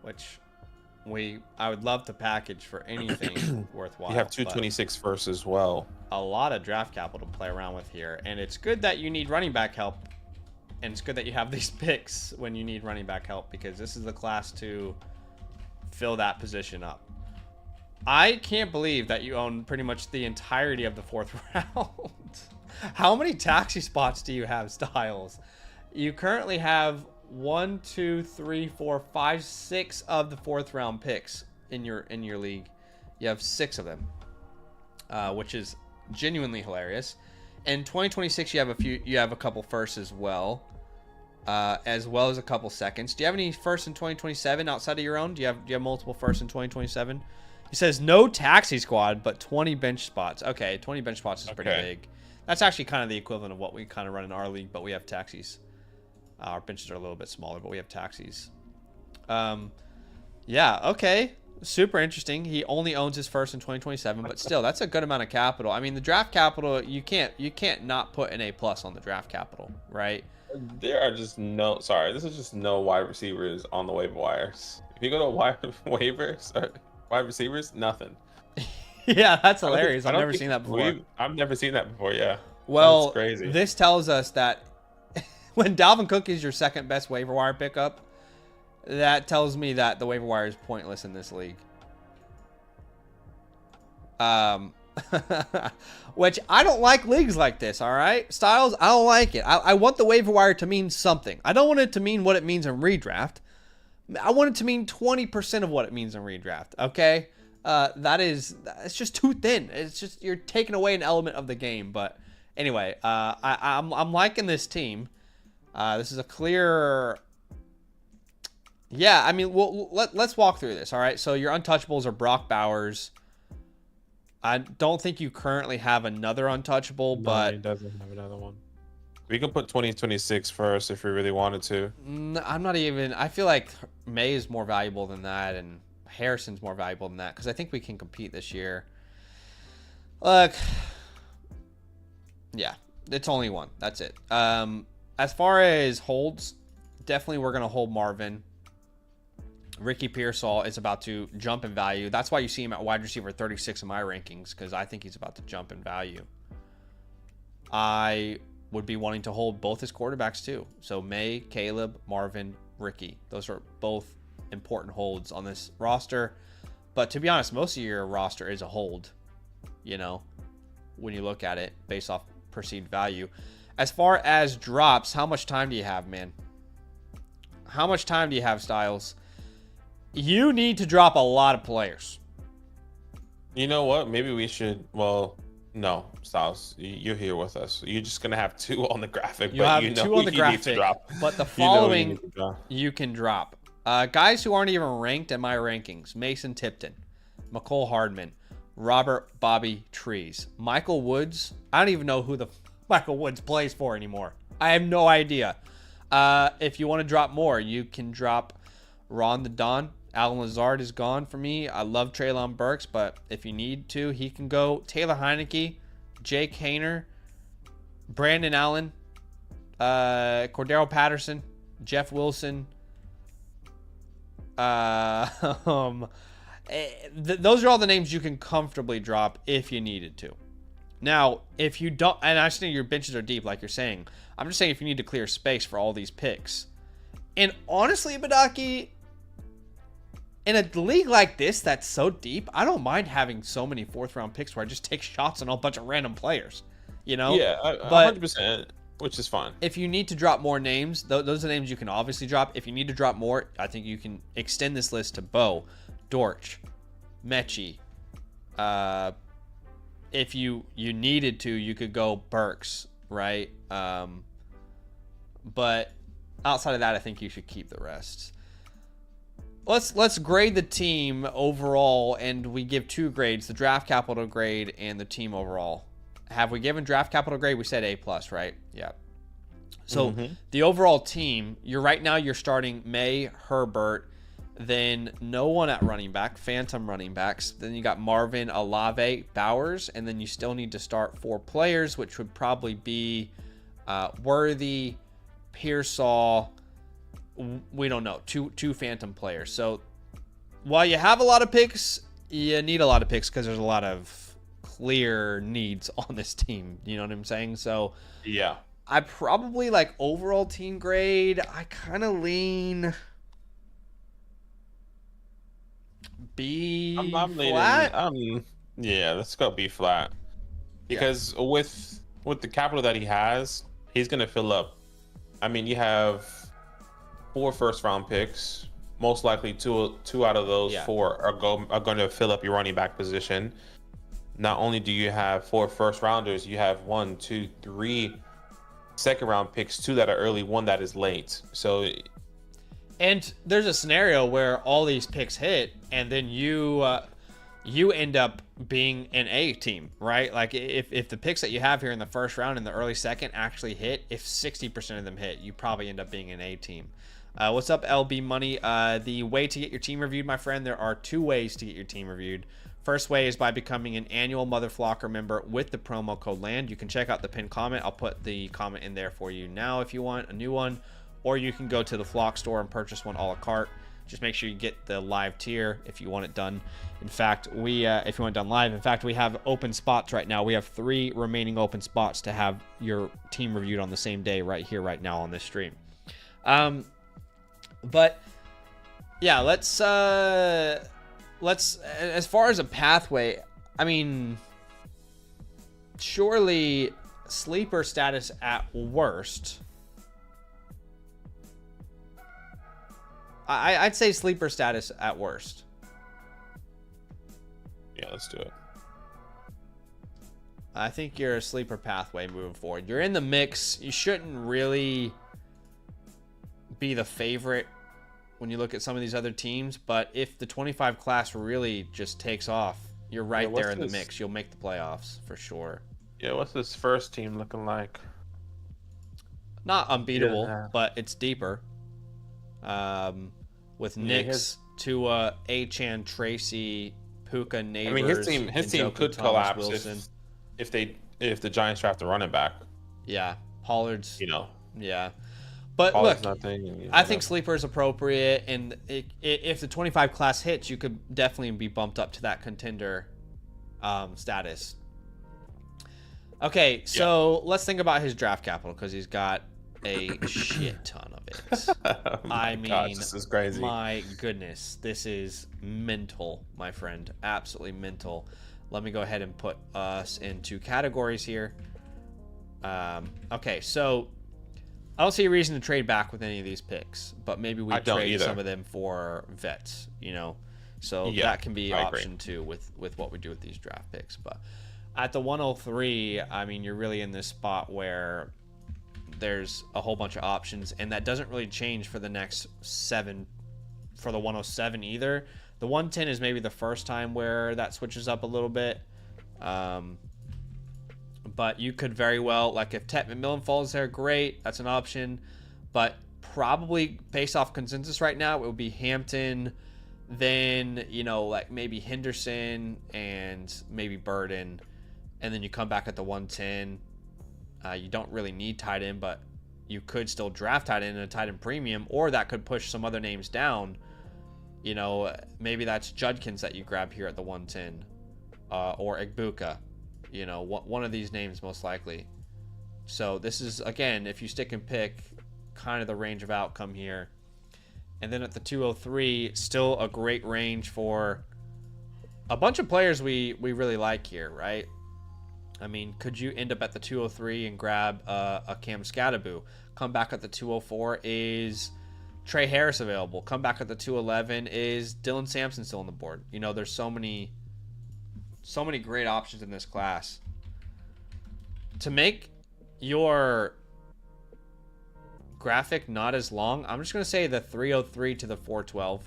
which I would love to package for anything worthwhile. You have 226 first as well. A lot of draft capital to play around with here, and it's good that you need running back help. And it's good that you have these picks when you need running back help, because this is the class to fill that position up. I can't believe that you own pretty much the entirety of the 4th round. How many taxi spots do you have, Styles? You currently have 1, 2, 3, 4, 5, 6 of the 4th round picks in your league. You have 6 of them, which is genuinely hilarious. In 2026, you have a couple firsts as well as a couple seconds. Do you have any firsts in 2027 outside of your own? Do you have multiple firsts in 2027? He says no taxi squad, but 20 bench spots. Okay, 20 bench spots is pretty big. That's actually kind of the equivalent of what we kind of run in our league, but we have taxis. Our benches are a little bit smaller, but we have taxis. Yeah, okay. Super interesting. He only owns his first in 2027, but still, that's a good amount of capital. I mean, the draft capital, you can't not put an A+ on the draft capital, right? There are just this is just no wide receivers on the waiver wires. If you go to wide receivers, nothing. Yeah, that's hilarious. I've never seen that before. I've never seen that before, yeah. Well, that's crazy. This tells us that when Dalvin Cook is your second best waiver wire pickup, that tells me that the waiver wire is pointless in this league. Which I don't like leagues like this, all right? Styles, I don't like it. I want the waiver wire to mean something. I don't want it to mean what it means in redraft. I want it to mean 20% of what it means in redraft, okay? It's just too thin. It's just, you're taking away an element of the game. But anyway, I'm liking this team. This is a clear... Yeah, I mean, let's walk through this, all right? So your untouchables are Brock Bowers. I don't think you currently have another untouchable, but... he doesn't have another one. We can put 2026 first if we really wanted to. I'm not even... I feel like May is more valuable than that, and Harrison's more valuable than that, because I think we can compete this year. Look, yeah, it's only one. That's it. As far as holds, definitely we're going to hold Marvin. Ricky Pearsall is about to jump in value. That's why you see him at wide receiver 36 in my rankings, because I think he's about to jump in value. I would be wanting to hold both his quarterbacks too. So May, Caleb, Marvin, Ricky. Those are both important holds on this roster. But to be honest, most of your roster is a hold, you know. when you look at it based off perceived value. As far as drops, how much time do you have, man? How much time do you have, Styles? You need to drop a lot of players. You know what? Maybe we should. Well, no, Styles, you're here with us. You're just gonna have 2 on the graphic. You have 2 on the graphic, but the following you can drop. Guys who aren't even ranked in my rankings: Mason Tipton, McCole Hardman, Robert Bobby Trees, Michael Woods. I don't even know who the Michael Woods plays for anymore. I have no idea. If you want to drop more, you can drop Ron the Don. Alan Lazard is gone for me. I love Treylon Burks, but if you need to, he can go. Taylor Heineke, Jake Hayner, Brandon Allen, Cordero Patterson, Jeff Wilson. Those are all the names you can comfortably drop if you needed to. Now, if you don't, and I just think your benches are deep, like you're saying. I'm just saying if you need to clear space for all these picks. And honestly, Badaki, in a league like this that's so deep, I don't mind having so many 4th-round picks where I just take shots on a bunch of random players. You know? Yeah, but 100%, which is fine. If you need to drop more names, those are the names you can obviously drop. If you need to drop more, I think you can extend this list to Bo, Dortch, Mechie. If you needed to, you could go Burks, right? But outside of that, I think you should keep the rest. Let's grade the team overall, and we give 2 grades: the draft capital grade and the team overall. Have we given draft capital grade? We said A+, right? Yeah. So the overall team, you're starting May, Herbert, then no one at running back, phantom running backs. Then you got Marvin, Olave, Bowers, and then you still need to start 4 players, which would probably be Worthy, Pearsall. We don't know. Two phantom players. So while you have a lot of picks, you need a lot of picks because there's a lot of clear needs on this team. You know what I'm saying? So yeah, I probably like overall team grade. I kind of lean B flat. Yeah, let's go B flat because with the capital that he has, he's gonna fill up. I mean, you have 4 first-round picks. Most likely, two out of those 4 are going to fill up your running back position. Not only do you have 4 first-rounders, you have 1, 2, 3 second-round picks, 2 that are early, 1 that is late. So, and there's a scenario where all these picks hit, and then you end up being an A team, right? Like if the picks that you have here in the first round and the early second actually hit, if 60% of them hit, you probably end up being an A team. What's up, LB Money? The way to get your team reviewed, my friend, there are 2 ways to get your team reviewed. First way is by becoming an annual Mother Flocker member with the promo code LAND. You can check out the pinned comment. I'll put the comment in there for you now if you want a new one, or you can go to the Flock store and purchase one a la carte. Just make sure you get the live tier if you want it done. In fact, if you want it done live, in fact, we have open spots right now. We have 3 remaining open spots to have your team reviewed on the same day right here, right now on this stream. But yeah, let's as far as a pathway, I mean, surely sleeper status at worst. I'd say sleeper status at worst. Yeah, let's do it. I think you're a sleeper pathway moving forward. You're in the mix. You shouldn't really be the favorite when you look at some of these other teams, but if the 25 class really just takes off, you're right there in the mix. You'll make the playoffs for sure. Yeah, what's this first team looking like? Not unbeatable, but it's deeper. With Knicks, Tua, Achan, Tracy, Puka, Neighbors. I mean, his team could collapse if the Giants draft a running back. Yeah, Pollard's. Yeah. But Pollard's look, I think sleeper is appropriate, and if the 25 class hits, you could definitely be bumped up to that contender status. Okay, so let's think about his draft capital because he's got a shit ton of it. I mean, gosh, this is crazy. My goodness, this is mental, my friend. Absolutely mental. let me go ahead and put us into categories here. Okay, so I don't see a reason to trade back with any of these picks, but maybe we trade some of them for vets, you know. So that can be an option too with what we do with these draft picks. But at the 103, I mean, you're really in this spot where there's a whole bunch of options, and that doesn't really change for the next 7 for the 107 either. The 110 is maybe the first time where that switches up a little bit. But you could very well, like if Tet McMillan falls there, great, that's an option. But probably based off consensus right now, it would be Hampton, then, you know, like maybe Henderson and maybe Burden. And then you come back at the 110. You don't really need tight end, but you could still draft tight end in a tight end premium, or that could push some other names down. You know, maybe that's Judkins that you grab here at the 110, or Egbuka. You know, one of these names most likely. So this is, again, if you stick and pick, kind of the range of outcome here. And then at the 203, still a great range for a bunch of players we really like here, right? I mean, could you end up at the 203 and grab a Cam Scadaboo? Come back at the 204, is Trey Harris available? Come back at the 211, is Dylan Sampson still on the board? You know, there's so many great options in this class. To make your graphic not as long, I'm just going to say the 303 to the 412.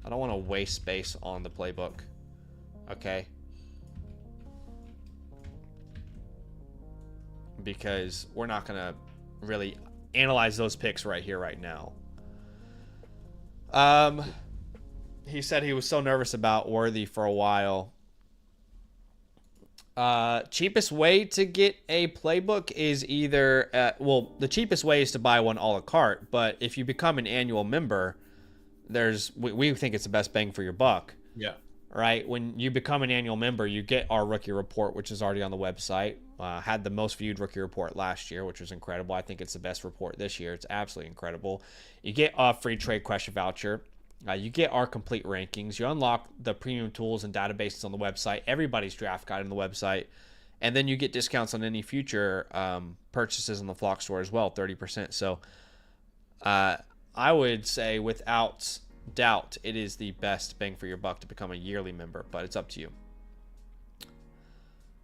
I don't want to waste space on the playbook. Okay. Because we're not going to really analyze those picks right here, right now. He said he was so nervous about Worthy for a while. Cheapest way to get a playbook is either, the cheapest way is to buy one a la carte, but if you become an annual member, we think it's the best bang for your buck. Yeah. Right? When you become an annual member, you get our rookie report, which is already on the website. Had the most viewed rookie report last year, which was incredible. I think it's the best report this year. It's absolutely incredible. You get a free trade question voucher. You get our complete rankings. You unlock the premium tools and databases on the website, everybody's draft guide on the website, and then you get discounts on any future purchases in the Flock store as well, 30%. So I would say without doubt it is the best bang for your buck to become a yearly member, but it's up to you.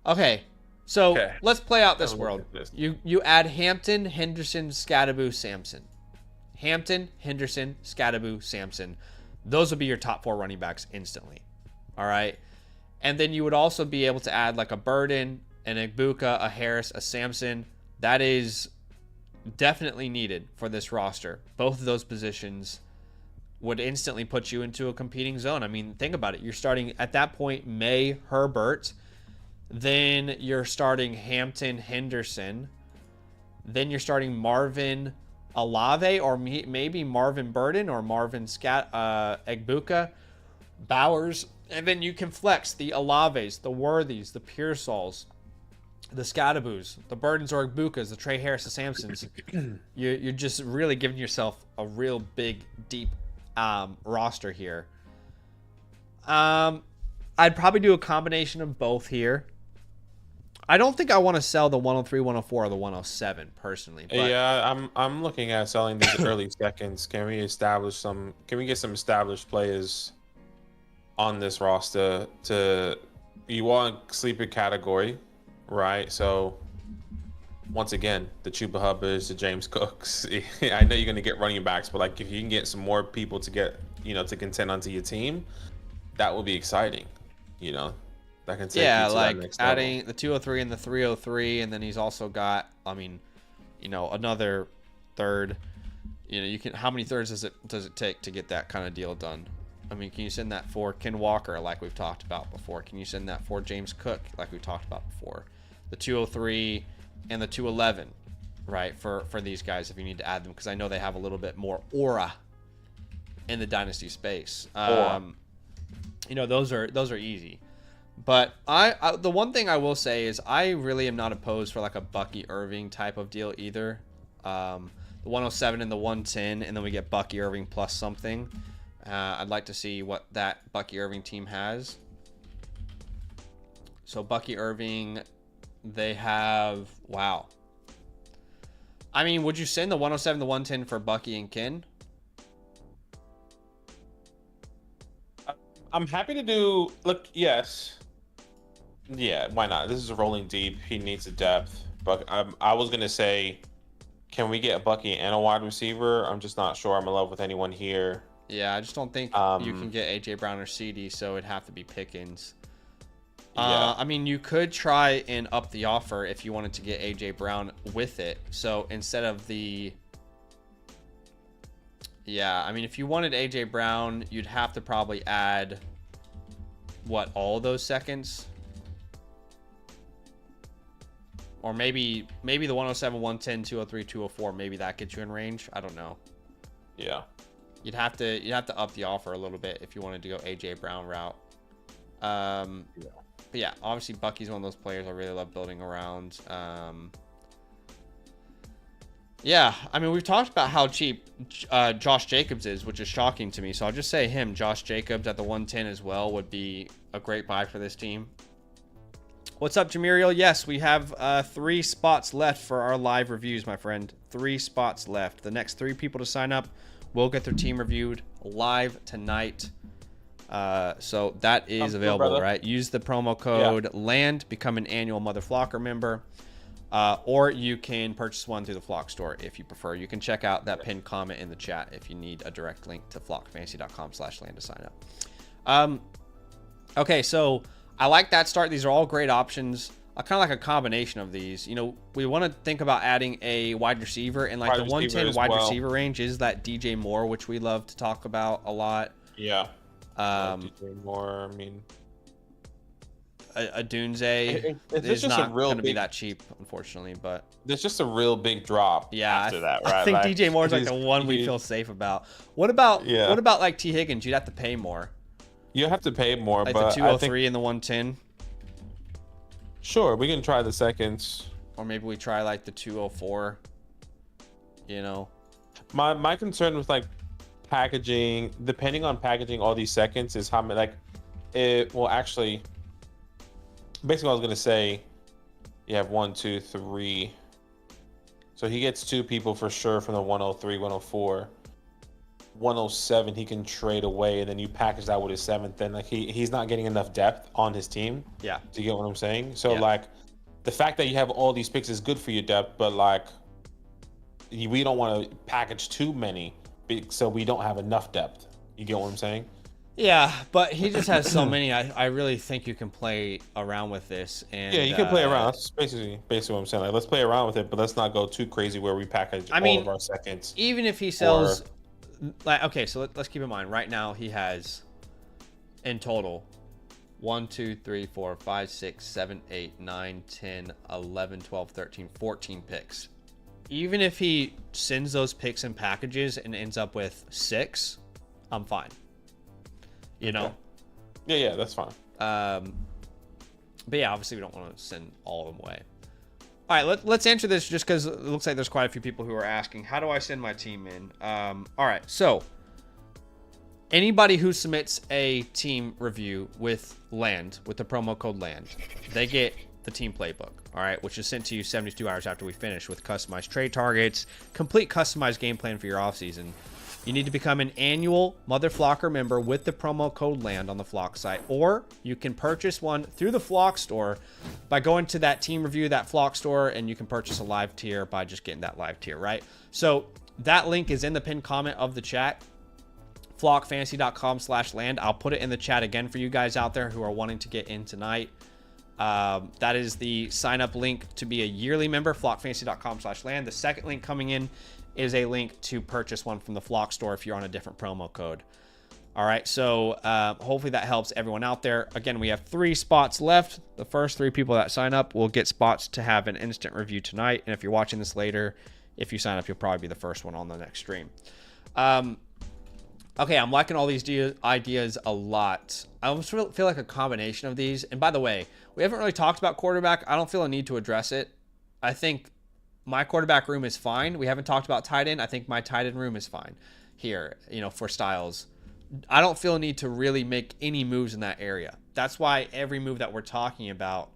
Okay, so let's play out this world. You add Hampton, Henderson, Scadaboo, Sampson. Hampton, Henderson, Scadaboo, Sampson. Those would be your top 4 running backs instantly. All right. And then you would also be able to add like a Burden, an Egbuka, a Harris, a Sampson. That is definitely needed for this roster. Both of those positions would instantly put you into a competing zone. I mean, think about it. You're starting at that point, May, Herbert. Then you're starting Hampton, Henderson. Then you're starting Marvin, Olave, or maybe Marvin Burden or Marvin Egbuka, Bowers, and then you can flex the Olaves, the Worthies, the Pearsalls, the Scadaboos, the Burdens or Egbukas, the Trey Harris, the Sampsons. You're just really giving yourself a real big, deep roster here. I'd probably do a combination of both here. I don't think I want to sell the 103, 104, or the 107 personally. But yeah, I'm looking at selling these early seconds. Can we get some established players on this roster? You want sleeper category, right? So once again, the Chuba Hubbards, the James Cooks. I know you're gonna get running backs, but like if you can get some more people to get, to contend onto your team, that will be exciting. That can take you to like that next adding level. the 203 and the 303, and then he's also got, another third. You can. How many thirds does it take to get that kind of deal done? I mean, can you send that for Ken Walker like we've talked about before? Can you send that for James Cook like we talked about before? The 203 and the 211, right? For these guys, if you need to add them, because I know they have a little bit more aura in the dynasty space. Those are easy. But the one thing I will say is I really am not opposed for like a Bucky Irving type of deal either. The 107 and the 110, and then we get Bucky Irving plus something. I'd like to see what that Bucky Irving team has. So Bucky Irving, they have, wow. I mean, would you send the 107 to 110 for Bucky and Ken? I'm happy to do. Look, yes. Yeah, why not? This is a rolling deep. He needs a depth. But I was gonna say, can we get a Bucky and a wide receiver? I'm just not sure I'm in love with anyone here. Yeah, I just don't think you can get AJ Brown or CD, so it'd have to be Pickens. Yeah. I mean, you could try and up the offer if you wanted to get AJ Brown with it. So instead of the, yeah, I mean, if you wanted AJ Brown, you'd have to probably add what, all of those seconds, or maybe the 107, 110, 203, 204. Maybe that gets you in range. I don't know. Yeah. You'd have to up the offer a little bit if you wanted to go AJ Brown route. Yeah. But yeah, obviously Bucky's one of those players I really love building around. Yeah, I mean, we've talked about how cheap Josh Jacobs is, which is shocking to me. So I'll just say him, Josh Jacobs at the 110 as well would be a great buy for this team. What's up, Jamiriel? Yes, we have 3 spots left for our live reviews, my friend. 3 spots left. The next 3 people to sign up will get their team reviewed live tonight. So that is available, right? Use the promo code LAND, become an annual Mother Flocker member. Or you can purchase one through the Flock store if you prefer. You can check out that pinned comment in the chat if you need a direct link to flockfantasy.com/land to sign up. Okay, so I like that start. These are all great options. I kind of like a combination of these. You know, we want to think about adding a wide receiver, and like the 110 wide receiver range is that DJ Moore, which we love to talk about a lot. Yeah. DJ Moore, I mean, a Dunze is not going to be that cheap, unfortunately, but there's just a real big drop. Yeah, after that, right? I think like, DJ Moore is like the one we feel safe about. What about like T Higgins? You'd have to pay more. You have to pay more, like but the 203 and the 110. Sure, we can try the seconds, or maybe we try like the 204. You know, my concern with like packaging, depending on packaging all these seconds, is how many like it will actually. Basically, I was gonna say, you have 1, 2, 3. So he gets 2 people for sure from the 103, 104, 107. He can trade away, and then you package that with his 7th. Then like he's not getting enough depth on his team. Yeah. Do you get what I'm saying? So like, the fact that you have all these picks is good for your depth, but like, we don't want to package too many, so we don't have enough depth. You get what I'm saying? Yeah, but he just has so many. I really think you can play around with this. And yeah, you can play around. That's basically what I'm saying. Like, let's play around with it, but let's not go too crazy where we package all of our seconds. Even if he sells, like, okay, so let's keep in mind. Right now, he has in total 1, 2, 3, 4, 5, 6, 7, 8, 9, 10, 11, 12, 13, 14 picks. Even if he sends those picks in packages and ends up with 6, I'm fine. You know? Yeah, that's fine. But yeah, obviously we don't want to send all of them away. All right, let's answer this just because it looks like there's quite a few people who are asking, how do I send my team in? All right, so anybody who submits a team review with LAND, with the promo code LAND, they get the team playbook, all right, which is sent to you 72 hours after we finish with customized trade targets, complete customized game plan for your offseason. You need to become an annual Mother Flocker member with the promo code LAND on the Flock site, or you can purchase one through the Flock store by going to that team review, that Flock store, and you can purchase a live tier by just getting that live tier, right? So that link is in the pinned comment of the chat, flockfantasy.com/land. I'll put it in the chat again for you guys out there who are wanting to get in tonight. That is the sign up link to be a yearly member, flockfantasy.com/land. The second link coming in is a link to purchase one from the Flock store if you're on a different promo code. All right, so hopefully that helps everyone out there. Again, we have 3 spots left. The first 3 people that sign up will get spots to have an instant review tonight. And if you're watching this later, if you sign up, you'll probably be the first one on the next stream. Okay, I'm liking all these ideas a lot. I almost feel like a combination of these. And by the way, we haven't really talked about quarterback. I don't feel a need to address it. I think my quarterback room is fine. We haven't talked about tight end. I think my tight end room is fine here, you know, for Styles. I don't feel a need to really make any moves in that area. That's why every move that we're talking about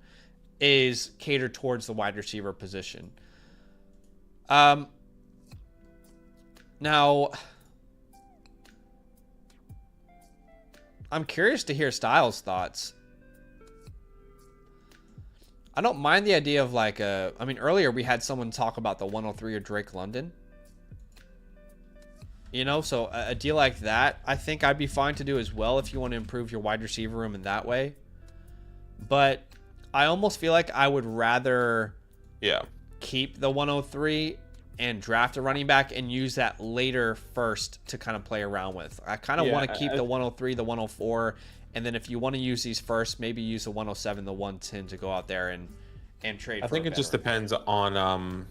is catered towards the wide receiver position. Now, I'm curious to hear Styles' thoughts. I don't mind the idea of like I mean, earlier we had someone talk about the 103 or Drake London. You know, so a deal like that, I think I'd be fine to do as well if you want to improve your wide receiver room in that way. But I almost feel like I would rather keep the 103 and draft a running back and use that later first to kind of play around with. I kind of want to keep the 103, the 104, and then if you want to use these first, maybe use the 107, the 110 to go out there and trade. I think it just depends on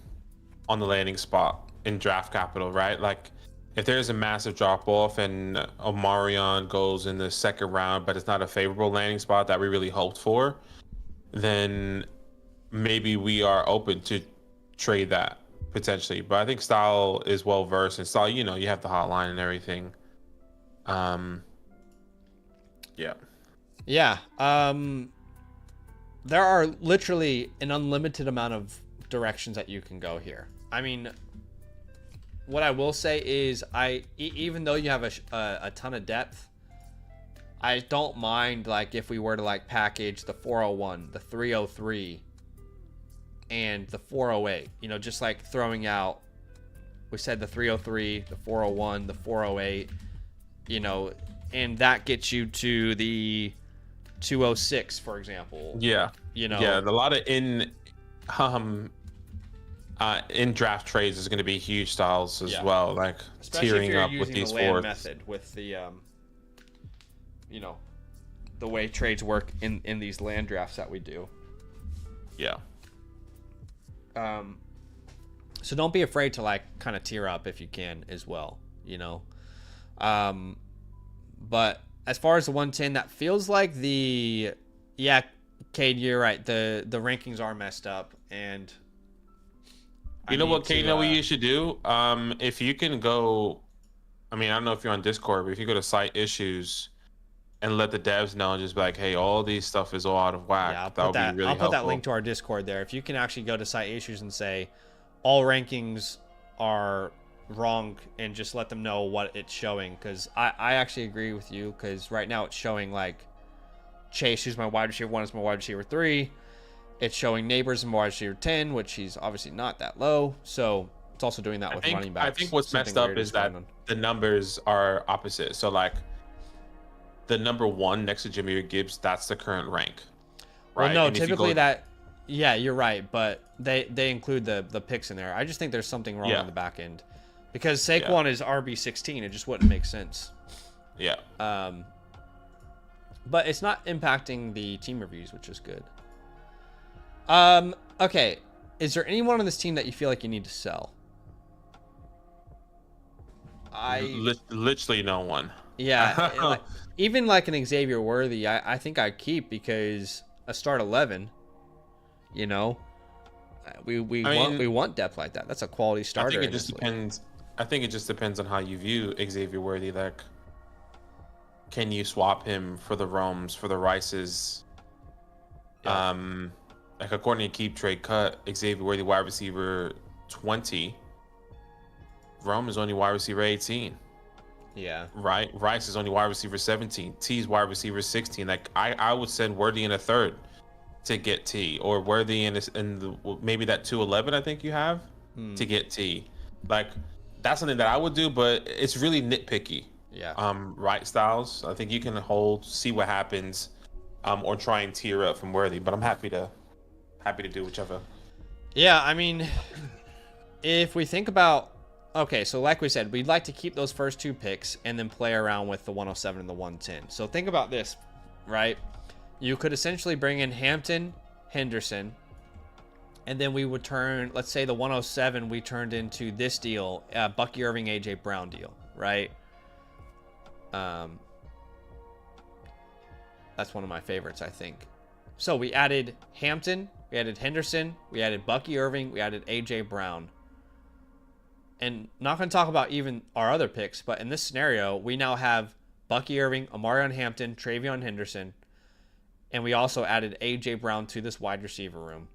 the landing spot in draft capital, right? Like, if there's a massive drop off and Omarion goes in the second round, but it's not a favorable landing spot that we really hoped for, then maybe we are open to trade that potentially. But I think Style is well versed, and Style, you know, you have the hotline and everything. Yeah. There are literally an unlimited amount of directions that you can go here. I mean, what I will say is even though you have a ton of depth, I don't mind like if we were to like package the 401, the 303, and the 408. You know, just like throwing out, we said the 303, the 401, the 408. You know, and that gets you to the 206, for example. Yeah. You know. Yeah, a lot of in draft trades is going to be huge Styles as well, like especially tearing up with these the land fours. method with the you know, the way trades work in these land drafts that we do. Yeah. So don't be afraid to like kind of tier up if you can as well, you know. But as far as the 110, that feels like Cade, you're right. The rankings are messed up, and you know what, Cade, what you should do? If you can go, I mean, I don't know if you're on Discord, but if you go to site issues and let the devs know and just be like, hey, all these stuff is all out of whack. Yeah, I'll put that link to our Discord there. If you can actually go to site issues and say all rankings are wrong and just let them know what it's showing, because I actually agree with you, because right now it's showing like Chase, who's my wide receiver 1, is my wide receiver 3. It's showing Neighbors in wide receiver 10, which he's obviously not that low. So it's also doing that with running backs. I think what's messed up is that the numbers are opposite. So like the number 1 next to Jahmyr Gibbs, that's the current rank. Right? Well, no, typically that, yeah, you're right, but they include the picks in there. I just think there's something wrong on the back end, because Saquon is RB16. It just wouldn't make sense. Yeah. But it's not impacting the team reviews, which is good. Okay. Is there anyone on this team that you feel like you need to sell? Literally no one. Yeah. Even like an Xavier Worthy, I think I'd keep, because a start 11, you know, we want depth like that. That's a quality starter. I think it just depends. I think it just depends on how you view Xavier Worthy. Like, can you swap him for the Romes, for the Rices? Yeah. Like according to Keep Trade Cut, Xavier Worthy wide receiver 20. Rome is only wide receiver 18. Yeah. Right. Rice is only wide receiver 17. T's wide receiver 16. Like I would send Worthy in a third to get T, or Worthy in maybe that 211 I think you have to get T. Like that's something that I would do, but it's really nitpicky. Yeah. Right, Styles. I think you can hold, see what happens, or try and tier up from Worthy. But I'm happy to do whichever. Yeah, I mean, if we think about, okay, so like we said, we'd like to keep those first 2 picks and then play around with the 107 and the 110. So think about this, right? You could essentially bring in Hampton, Henderson, and then we would turn, let's say the 107 we turned into this deal, Bucky Irving, AJ Brown deal, right? That's one of my favorites, I think. So we added Hampton, we added Henderson, we added Bucky Irving, we added AJ Brown. And not going to talk about even our other picks, but in this scenario, we now have Bucky Irving, Amarion Hampton, Travion Henderson, and we also added A.J. Brown to this wide receiver room.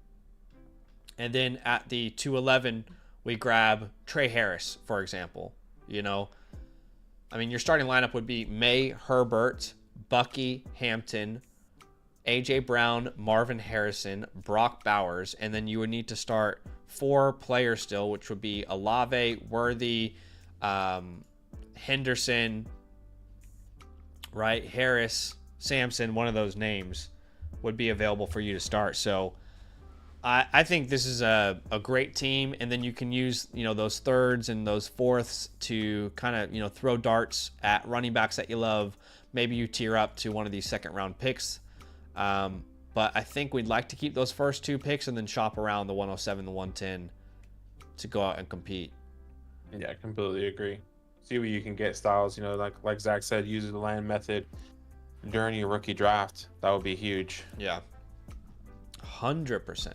And then at the 211, we grab Trey Harris, for example. You know, I mean, your starting lineup would be May, Herbert, Bucky, Hampton, A.J. Brown, Marvin Harrison, Brock Bowers, and then you would need to start 4 players still, which would be Olave, Worthy, Henderson, right? Harris, Sampson, one of those names would be available for you to start. So I think this is a great team, and then you can use, you know, those thirds and those fourths to kind of, you know, throw darts at running backs that you love. Maybe you tier up to one of these second-round picks. But I think we'd like to keep those first 2 picks and then shop around the 107, the 110 to go out and compete. Yeah, I completely agree. See what you can get, Styles. You know, like Zach said, use the land method during your rookie draft. That would be huge. Yeah. 100%.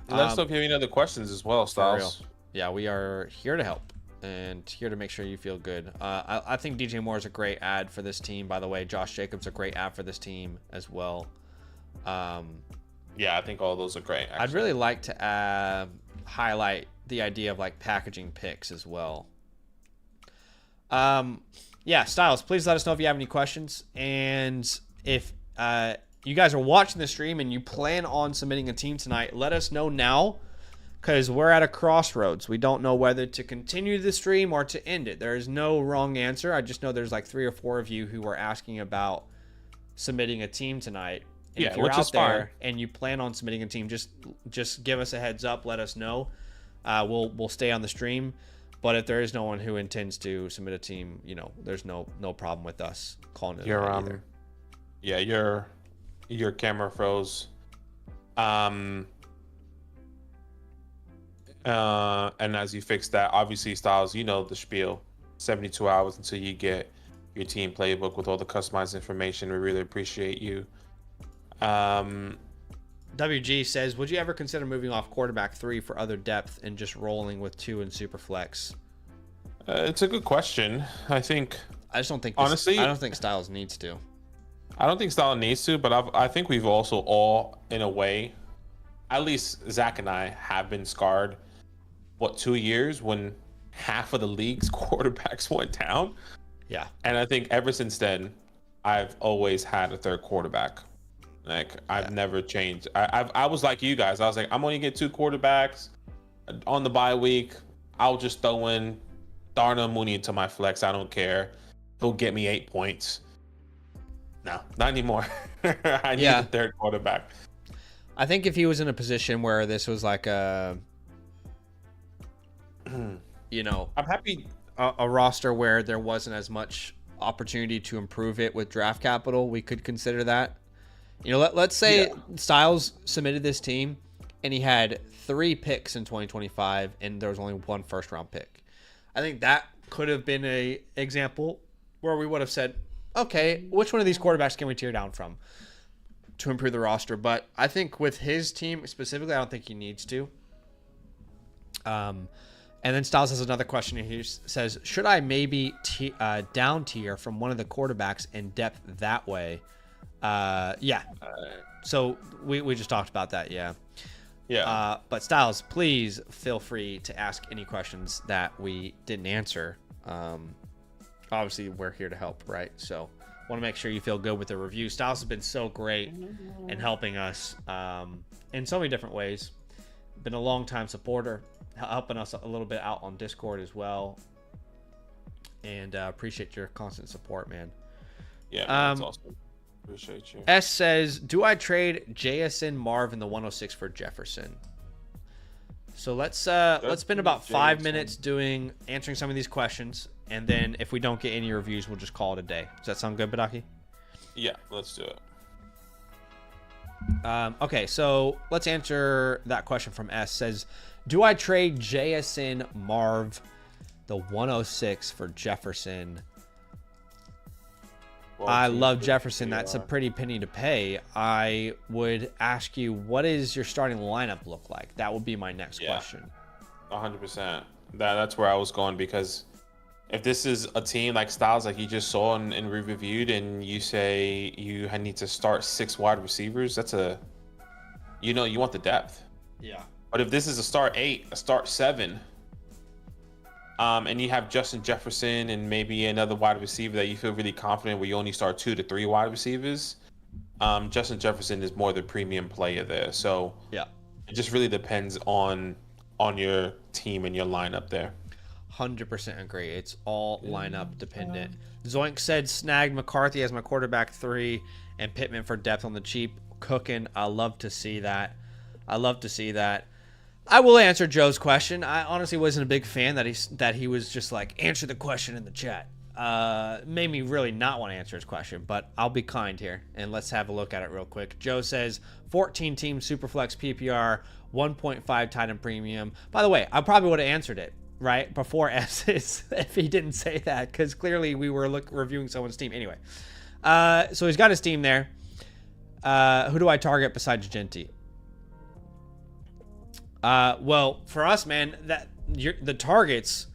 Let us know if you have any other questions as well, Styles. Yeah, we are here to help and here to make sure you feel good. I think DJ Moore is a great ad for this team, by the way. Josh Jacobs a great ad for this team as well. Yeah, I think all those are great, actually. I'd really like to highlight the idea of like packaging picks as well. Yeah, Styles, please let us know if you have any questions. And if you guys are watching the stream and you plan on submitting a team tonight, let us know now, because we're at a crossroads. We don't know whether to continue the stream or to end it. There is no wrong answer. I just know there's like 3 or 4 of you who are asking about submitting a team tonight. And if you're out there and you plan on submitting a team, just give us a heads up. Let us know. We'll stay on the stream. But if there is no one who intends to submit a team, you know, there's no problem with us calling it either. Yeah, your camera froze. And as you fix that, obviously, Styles, you know the spiel. 72 hours until you get your team playbook with all the customized information. We really appreciate you. WG says, would you ever consider moving off quarterback 3 for other depth and just rolling with 2 in Superflex? It's a good question. I just don't think honestly, I don't think Styles needs to. I don't think Styles needs to, but I think we've also all, in a way, at least Zach and I have been scarred. 2 years when half of the league's quarterbacks went down? Yeah. And I think ever since then, I've always had a third quarterback. Like, I've never changed. I was like you guys. I was like, I'm only get 2 quarterbacks on the bye week. I'll just throw in Darnell Mooney into my flex. I don't care. He'll get me 8 points. No, not anymore. I need a third quarterback. I think if he was in a position where this was like you know, I'm happy a roster where there wasn't as much opportunity to improve it with draft capital, we could consider that. You know, let's say Styles submitted this team and he had 3 picks in 2025 and there was only 1 first-round pick. I think that could have been a example where we would have said, okay, which one of these quarterbacks can we tear down from to improve the roster? But I think with his team specifically, I don't think he needs to. And then Styles has another question here. He says, should I maybe down tier from one of the quarterbacks in depth that way? Yeah. So we just talked about that. Yeah. Yeah. But Styles, please feel free to ask any questions that we didn't answer. Obviously, we're here to help, right? So want to make sure you feel good with the review. Styles has been so great in helping us in so many different ways. Been a long-time supporter, helping us a little bit out on Discord as well. And appreciate your constant support, man. Yeah, man, that's awesome. Appreciate you. S says, do I trade JSN Marv in the 106 for Jefferson? So let's spend about 5 minutes answering some of these questions, and then if we don't get any reviews, we'll just call it a day. Does that sound good, Badaki? Yeah, let's do it. Okay, so let's answer that question from S. Says, do I trade JSN Marv the 106 for Jefferson? I love Jefferson. That's a pretty penny to pay. I would ask you, what does your starting lineup look like? That would be my next question. 100%. That's where I was going, because if this is a team like Styles, like you just saw and reviewed, and you say you need to start 6 wide receivers, that's you want the depth. Yeah. But if this is a start 8, a start 7, and you have Justin Jefferson and maybe another wide receiver that you feel really confident where you only start 2 to 3 wide receivers, Justin Jefferson is more the premium player there. So Yeah. it just really depends on your team and your lineup there. 100% agree. It's all lineup dependent. Zoink said snagged McCarthy as my quarterback 3 and Pittman for depth on the cheap. Cooking. I love to see that. I will answer Joe's question. I honestly wasn't a big fan that he was just like, answer the question in the chat. Made me really not want to answer his question, but I'll be kind here and let's have a look at it real quick. Joe says 14 team Superflex PPR, 1.5 tight end premium. By the way, I probably would have answered it right before S's if he didn't say that, because clearly we were reviewing someone's team anyway. So he's got his team there. Who do I target besides Genty? Well, for us, man, the targets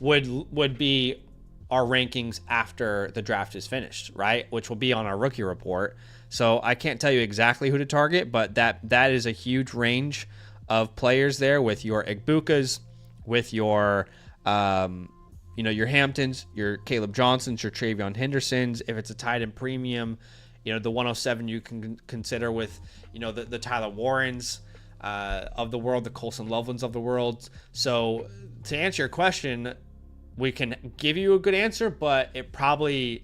would be our rankings after the draft is finished, right? Which will be on our rookie report. So I can't tell you exactly who to target, but that is a huge range of players there with your Igbukas, with your your Hamptons, your Caleb Johnsons, your Travion Hendersons. If it's a tight end premium, the 107 you can consider with the Tyler Warrens of the world, the Colson Lovelands of the world. So to answer your question, we can give you a good answer, but it probably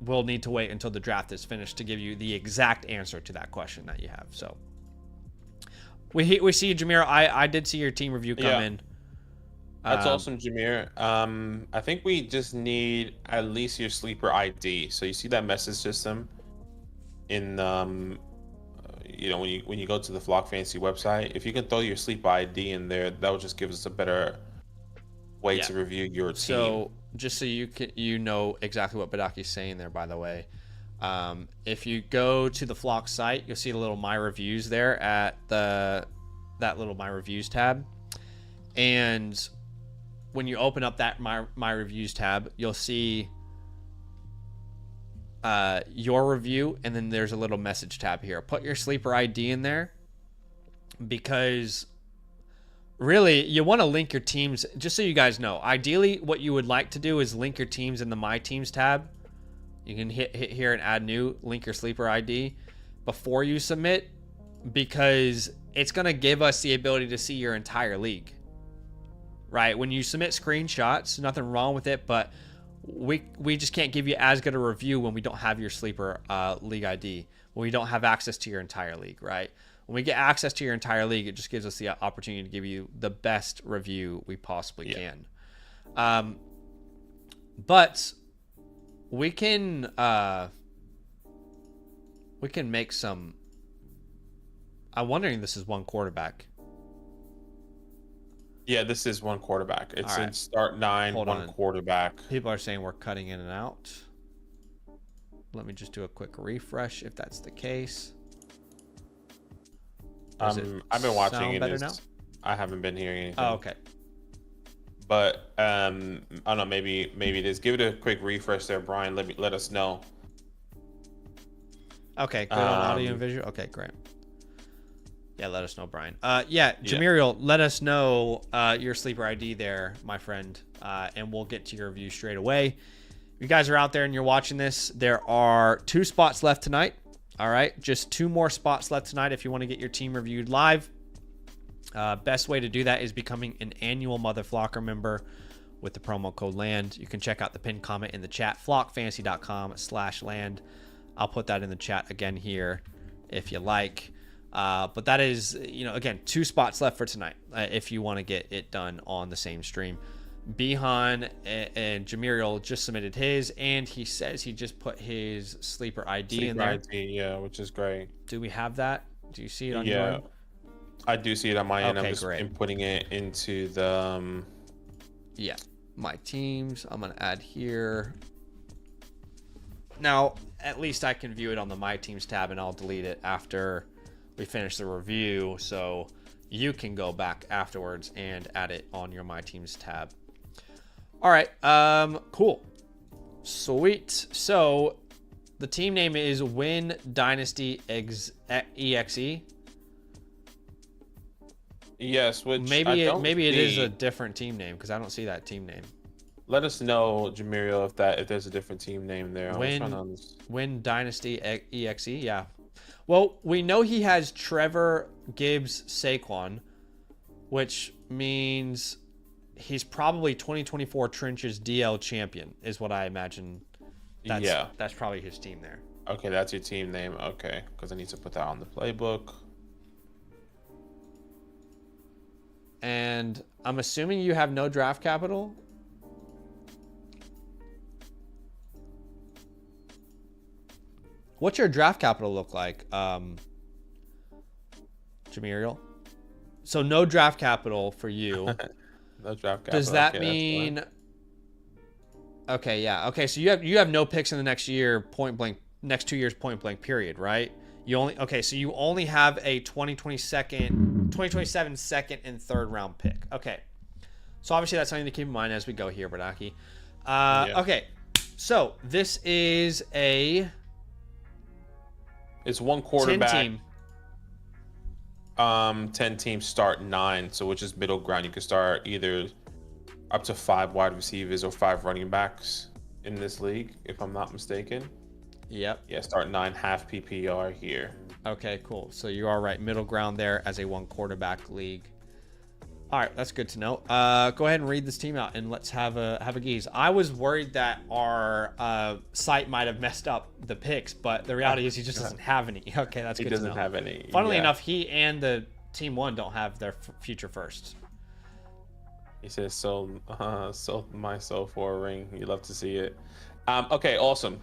will need to wait until the draft is finished to give you the exact answer to that question that you have. So we see you, Jameer. I did see your team review come in. That's awesome, Jameer. I think we just need at least your sleeper ID. So you see that message system in when you go to the Flock Fantasy website. If you can throw your sleeper ID in there, that will just give us a better way to review your team. So just so you know exactly what Badaki's saying there, by the way, if you go to the Flock site, you'll see the little My Reviews there at that little My Reviews tab, and when you open up that My Reviews tab, you'll see your review, and then there's a little message tab here. Put your sleeper ID in there, because really you want to link your teams. Just so you guys know, ideally what you would like to do is link your teams in the My Teams tab. You can hit here and add new, link your sleeper ID before you submit, because it's going to give us the ability to see your entire league. Right? When you submit screenshots, nothing wrong with it, but we just can't give you as good a review when we don't have your sleeper league ID, when we don't have access to your entire league, right? When we get access to your entire league, it just gives us the opportunity to give you the best review we possibly can. But we can make some. I'm wondering if this is one quarterback. Yeah, this is one quarterback. It's right. in start 9, Hold one on. quarterback. People are saying we're cutting in and out. Let me just do a quick refresh if that's the case. I've been watching it. Better now? I haven't been hearing anything. Oh, okay. But I don't know. Maybe it is. Give it a quick refresh there, Brian. Let us know. Okay, good on audio and visual. Okay, great. Yeah, let us know, Brian. Jamiriel, let us know your sleeper ID there, my friend, and we'll get to your review straight away. If you guys are out there and you're watching this, there are 2 spots left tonight. All right, just 2 more spots left tonight if you want to get your team reviewed live. Best way to do that is becoming an annual Mother Flocker member with the promo code LAND. You can check out the pinned comment in the chat, flockfantasy.com/land. I'll put that in the chat again here if you like. But that is, again, 2 spots left for tonight if you want to get it done on the same stream. Bihan and Jamiriel just submitted his, and he says he just put his sleeper ID in there. ID, yeah, which is great. Do we have that? Do you see it on your end? I do see it on my end. Okay, I'm just great. inputting it into the... my teams. I'm going to add here. Now, at least I can view it on the My Teams tab, and I'll delete it after we finish the review, so you can go back afterwards and add it on your My Teams tab. All right. Cool. Sweet. So the team name is Win Dynasty EXE. Yes, which Maybe it is a see. different team name because I don't see that team name. Let us know, Jamirio, if there's a different team name there. I was trying to Win Dynasty EXE. Yeah. Well, we know he has Trevor, Gibbs, Saquon, which means he's probably 2024 Trenches DL champion, is what I imagine. That's probably his team there. Okay, that's your team name. Okay, because I need to put that on the playbook. And I'm assuming you have no draft capital. What's your draft capital look like, Jamiriel? So no draft capital for you. No draft capital. Does that mean? Okay, yeah. Okay, so you have no picks in the next year, point blank. Next 2 years, point blank. Period. Right? So you only have a 2027 second and third round pick. Okay. So obviously that's something to keep in mind as we go here, Bradaki. Okay. So this is it's one quarterback. 10 team. 10 teams start 9, so which is middle ground. You can start either up to 5 wide receivers or 5 running backs in this league, if I'm not mistaken. Yep. Yeah, start 9, half PPR here. Okay, cool. So you are right, middle ground there as a 1 quarterback league. All right, that's good to know. Go ahead and read this team out, and let's have a geese. I was worried that our site might have messed up the picks, but the reality is he just doesn't have any. Okay, that's good to know. He doesn't have any. Funnily enough, he and the team 1 don't have their future firsts. He says, sold my soul for a ring. You love to see it. Okay, awesome.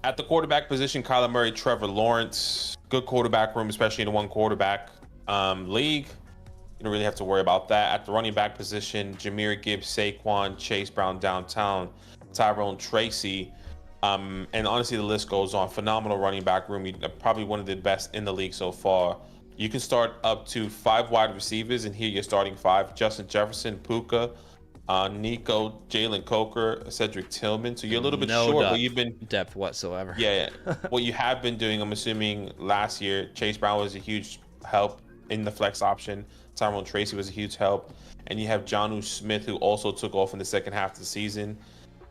At the quarterback position, Kyler Murray, Trevor Lawrence. Good quarterback room, especially in a 1 quarterback league. You don't really have to worry about that. At the running back position, Jahmyr Gibbs, Saquon, Chase Brown downtown, Tyrone Tracy. And honestly, the list goes on. Phenomenal running back room. Probably one of the best in the league so far. You can start up to 5 wide receivers, and here you're starting 5. Justin Jefferson, Puka, Nico, Jalen Coker, Cedric Tillman. So you're a little bit short, but you've been depth whatsoever. Yeah. What you have been doing, I'm assuming last year, Chase Brown was a huge help in the flex option. Tyrone Tracy was a huge help. And you have Jonnu Smith, who also took off in the second half of the season.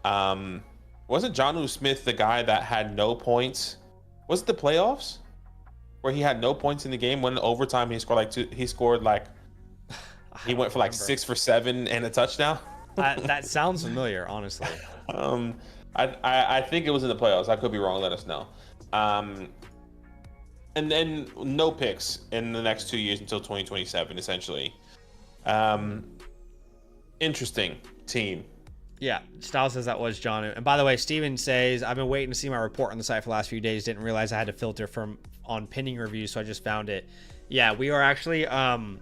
Wasn't Jonnu Smith the guy that had no points? Was it the playoffs where he had no points in the game? When overtime he scored he went for like 6 for 7 and a touchdown. That sounds familiar, honestly. I think it was in the playoffs. I could be wrong. Let us know. And then no picks in the next 2 years until 2027, essentially. Interesting team. Yeah, Styles says that was John. And by the way, Steven says, I've been waiting to see my report on the site for the last few days. Didn't realize I had to filter on pending reviews, so I just found it. Yeah, we are actually,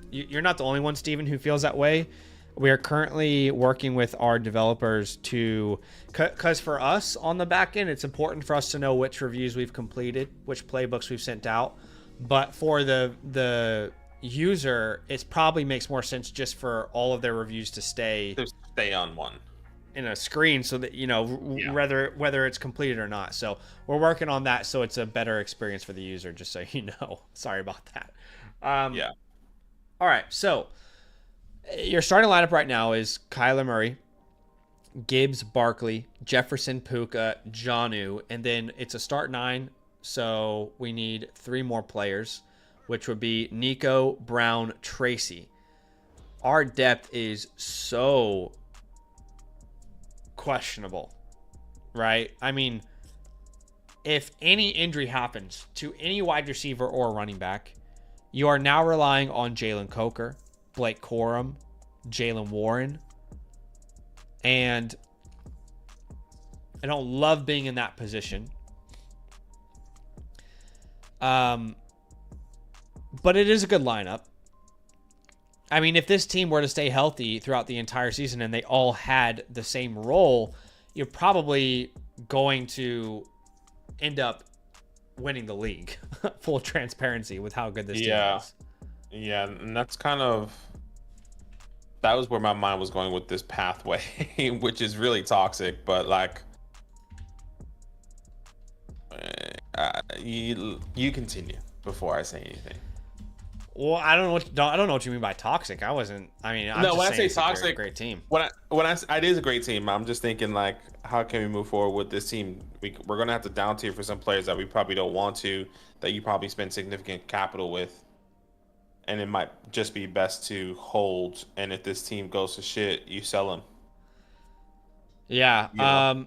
you're not the only one, Steven, who feels that way. We are currently working with our developers because for us on the back end, it's important for us to know which reviews we've completed, which playbooks we've sent out. But for the user, it probably makes more sense just for all of their reviews to stay on one in a screen, so that whether it's completed or not. So we're working on that, so it's a better experience for the user. Just so you know, sorry about that. All right, so your starting lineup right now is Kyler Murray, Gibbs, Barkley, Jefferson, Puka, Jonnu, and then it's a start 9. So we need 3 more players, which would be Nico, Brown, Tracy. Our depth is so questionable, right? I mean, if any injury happens to any wide receiver or running back, you are now relying on Jalen Coker, Blake Corum, Jalen Warren, and I don't love being in that position. But it is a good lineup. I mean, if this team were to stay healthy throughout the entire season and they all had the same role, you're probably going to end up winning the league. Full transparency with how good this team is. Yeah, and that's kind of that was where my mind was going with this pathway, which is really toxic. But like, you continue before I say anything. Well, I don't know what you mean by toxic. I wasn't. I mean, I'm No, just when I saying say toxic, great team. It is a great team. I'm just thinking like, how can we move forward with this team? We're gonna have to down tier for some players that we probably don't want to, that you probably spend significant capital with, and it might just be best to hold. And if this team goes to shit, you sell them. Yeah. You know?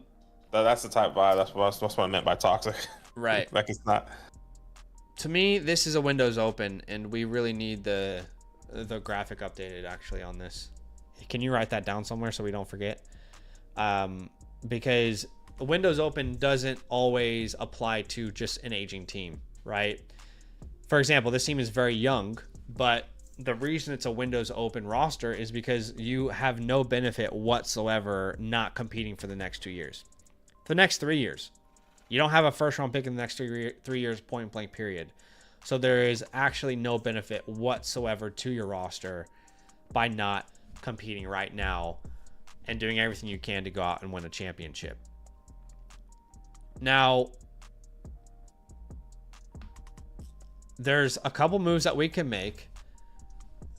That's the type vibe. That's what I meant by toxic. Right. Like it's not. To me, this is a Windows open, and we really need the graphic updated actually on this. Can you write that down somewhere so we don't forget? Because the Windows open doesn't always apply to just an aging team, right? For example, this team is very young, but the reason it's a Windows open roster is because you have no benefit whatsoever not competing for the next 2 years. For the next 3 years. You don't have a first round pick in the next 3 years, point blank period. So there is actually no benefit whatsoever to your roster by not competing right now and doing everything you can to go out and win a championship. Now, there's a couple moves that we can make.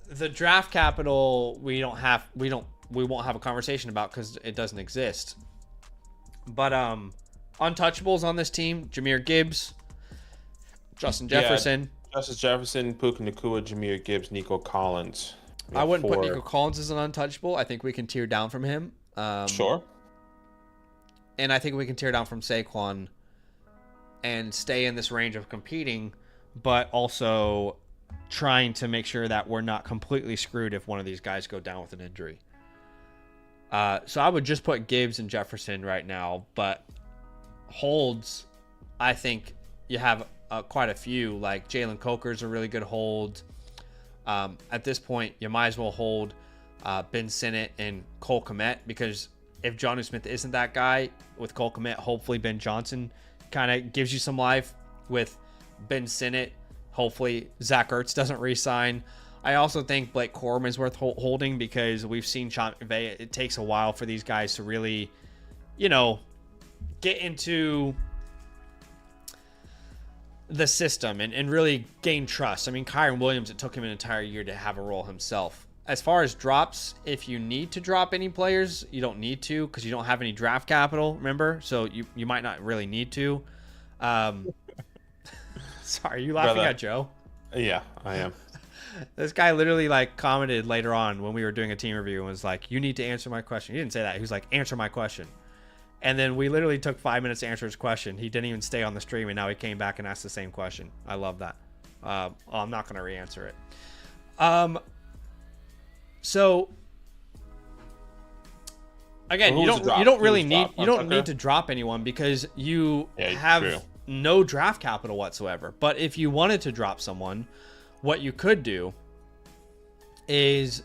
The draft capital we won't have a conversation about because it doesn't exist. But untouchables on this team: Jahmyr Gibbs, Justin Jefferson. Yeah, Justin Jefferson, Puka Nacua, Jahmyr Gibbs, Nico Collins. I wouldn't put Nico Collins as an untouchable. I think we can tear down from him. Sure. And I think we can tear down from Saquon and stay in this range of competing, but also trying to make sure that we're not completely screwed if one of these guys go down with an injury. So I would just put Gibbs and Jefferson right now, but holds, I think you have quite a few. Like Jalen Coker's a really good hold. At this point, you might as well hold Ben Sinnott and Cole Kmet, because if Jonnu Smith isn't that guy with Cole Kmet, hopefully Ben Johnson kind of gives you some life with Ben Sinnott. Hopefully Zach Ertz doesn't re-sign. I also think Blake Corum is worth holding because we've seen Sean McVay. It takes a while for these guys to really, get into the system and really gain trust. I mean, Kyron Williams, it took him an entire year to have a role himself. As far as drops, if you need to drop any players, you don't need to because you don't have any draft capital, remember? So you might not really need to. Sorry, are you laughing at Joe? Yeah, I am. This guy literally commented later on when we were doing a team review and was like, "You need to answer my question." He didn't say that. He was like, "Answer my question." And then we literally took 5 minutes to answer his question. He didn't even stay on the stream, and now he came back and asked the same question. I love that. I'm not going to re-answer it. So again, you don't really need to drop anyone because you have no draft capital whatsoever. But if you wanted to drop someone, what you could do is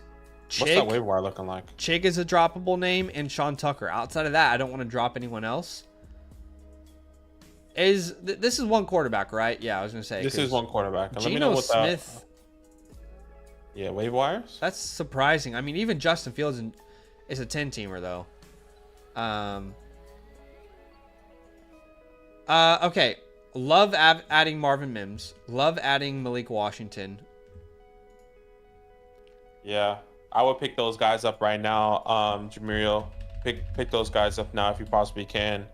Chig. What's that waiver wire looking like? Chig is a droppable name, and Sean Tucker. Outside of that, I don't want to drop anyone else. This is one quarterback, right? Yeah, I was gonna say this is one quarterback. Geno Let me know what Smith. Yeah, waiver wires. That's surprising. I mean, even Justin Fields is a 10-teamer though. Okay. Love adding Marvin Mims. Love adding Malik Washington. Yeah, I would pick those guys up right now. Jamiriel, pick those guys up now if you possibly can,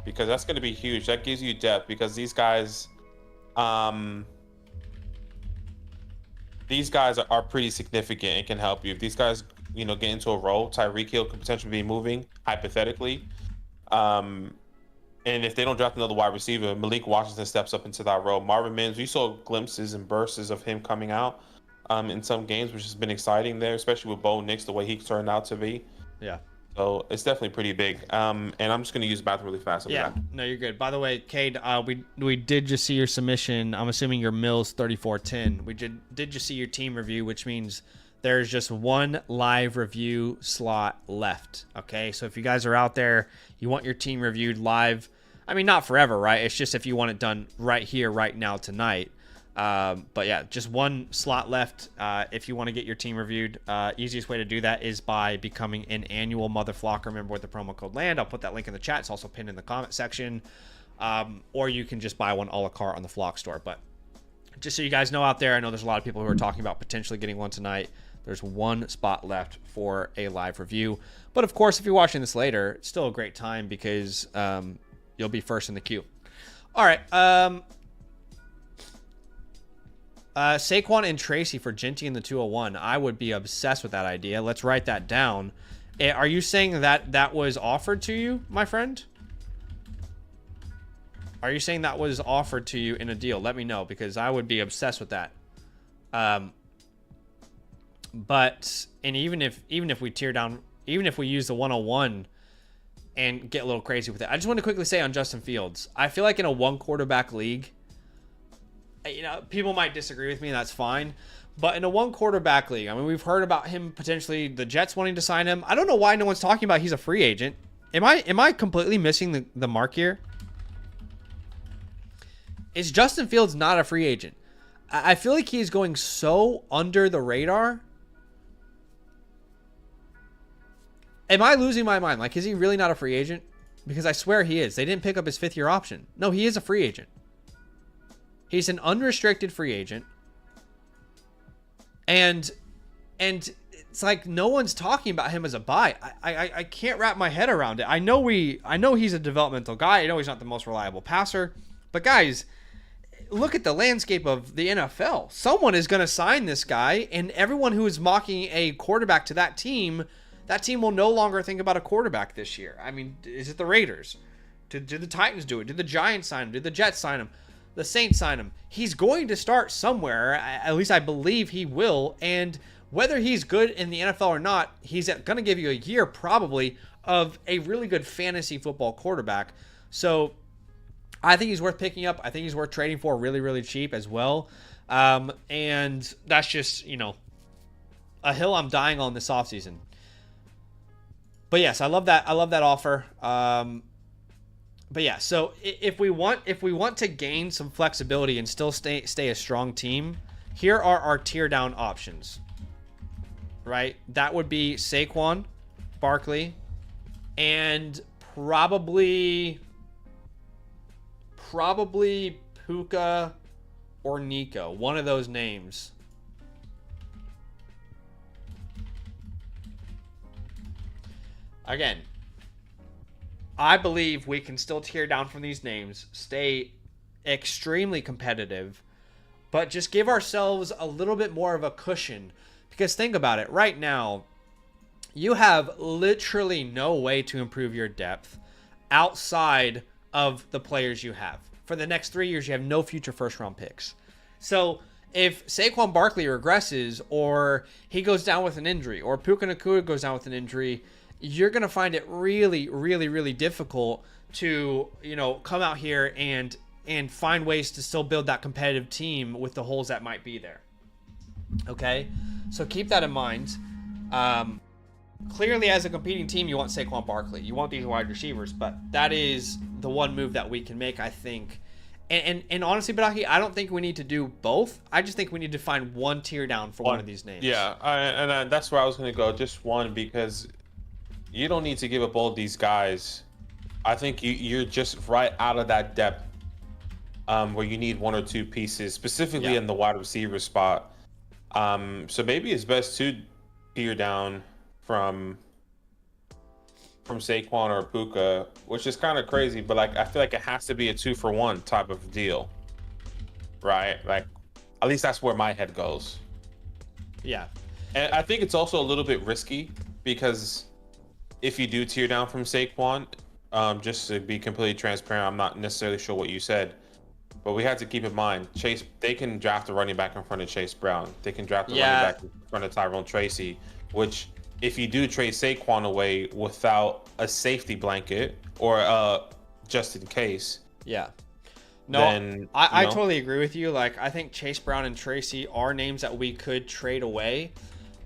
because that's going to be huge. That gives you depth because these guys are pretty significant and can help you. If these guys, get into a role, Tyreek Hill could potentially be moving hypothetically. And if they don't draft another wide receiver, Malik Washington steps up into that role. Marvin Mims, we saw glimpses and bursts of him coming out in some games, which has been exciting there, especially with Bo Nix, the way he turned out to be. Yeah. So it's definitely pretty big. And I'm just going to use the bathroom really fast. Yeah, no, you're good. By the way, Cade, we did just see your submission. I'm assuming your Mills 3410. We did just see your team review, which means there's just one live review slot left. Okay, so if you guys are out there, you want your team reviewed live. I mean, not forever, right? It's just if you want it done right here, right now, tonight. But yeah, just one slot left. If you want to get your team reviewed, easiest way to do that is by becoming an annual Mother Flocker member with the promo code LAND. I'll put that link in the chat. It's also pinned in the comment section. Or you can just buy one a la carte on the Flock store. But just so you guys know out there, I know there's a lot of people who are talking about potentially getting one tonight. There's one spot left for a live review. But of course, if you're watching this later, it's still a great time because you'll be first in the queue. All right. Saquon and Tracy for Ginty in the 201. I would be obsessed with that idea. Let's write that down. Are you saying that that was offered to you, my friend? Are you saying that was offered to you in a deal? Let me know, because I would be obsessed with that. But even if we tear down, even if we use the 101 and get a little crazy with it, I just want to quickly say on Justin Fields, I feel like in a one quarterback league, you know, people might disagree with me, and that's fine. But in a one quarterback league, I mean, we've heard about him potentially, the Jets wanting to sign him. I don't know why no one's talking about he's a free agent. Am I completely missing the mark here? Is Justin Fields not a free agent? I feel like he's going so under the radar. Am I losing my mind? Like, is he really not a free agent? Because I swear he is. They didn't pick up his fifth-year option. No, he is a free agent. He's an unrestricted free agent. And it's like no one's talking about him as a buy. I can't wrap my head around it. I know he's a developmental guy. I know he's not the most reliable passer. But guys, look at the landscape of the NFL. Someone is going to sign this guy, and everyone who is mocking a quarterback to that team will no longer think about a quarterback this year. I mean, is it the Raiders? Did the Titans do it? Did the Giants sign him? Did the Jets sign him? The Saints sign him? He's going to start somewhere. At least I believe he will. And whether he's good in the NFL or not, he's going to give you a year probably of a really good fantasy football quarterback. So I think he's worth picking up. I think he's worth trading for really, really cheap as well. And that's just, you know, a hill I'm dying on this offseason. But yes, I love that. I love that offer. But yeah, so if we want to gain some flexibility and still stay a strong team, here are our tier down options. Right? That would be Saquon, Barkley, and probably Puka or Nico. One of those names. Again, I believe we can still tear down from these names, stay extremely competitive, but just give ourselves a little bit more of a cushion. Because think about it, right now, you have literally no way to improve your depth outside of the players you have. For the next 3 years, you have no future first-round picks. So if Saquon Barkley regresses, or he goes down with an injury, or Puka Nacua goes down with an injury, you're going to find it really, really, really difficult to, you know, come out here and find ways to still build that competitive team with the holes that might be there. Okay? So keep that in mind. Clearly, as a competing team, you want Saquon Barkley. You want these wide receivers, but that is the one move that we can make, I think. And honestly, Badaki, I don't think we need to do both. I just think we need to find one tier down for one of these names. Yeah, and that's where I was going to go. Just one, because you don't need to give up all these guys. I think you're just right out of that depth where you need one or two pieces, specifically in the wide receiver spot. So maybe it's best to tier down from Saquon or Puka, which is kind of crazy, but like I feel like it has to be a 2-for-1 type of deal, right? Like at least that's where my head goes. Yeah, and I think it's also a little bit risky because if you do tear down from Saquon, just to be completely transparent, I'm not necessarily sure what you said, but we have to keep in mind, they can draft a running back in front of Chase Brown. They can draft a running back in front of Tyrone Tracy, which if you do trade Saquon away without a safety blanket or just in case. Yeah. No, then, I totally agree with you. Like, I think Chase Brown and Tracy are names that we could trade away.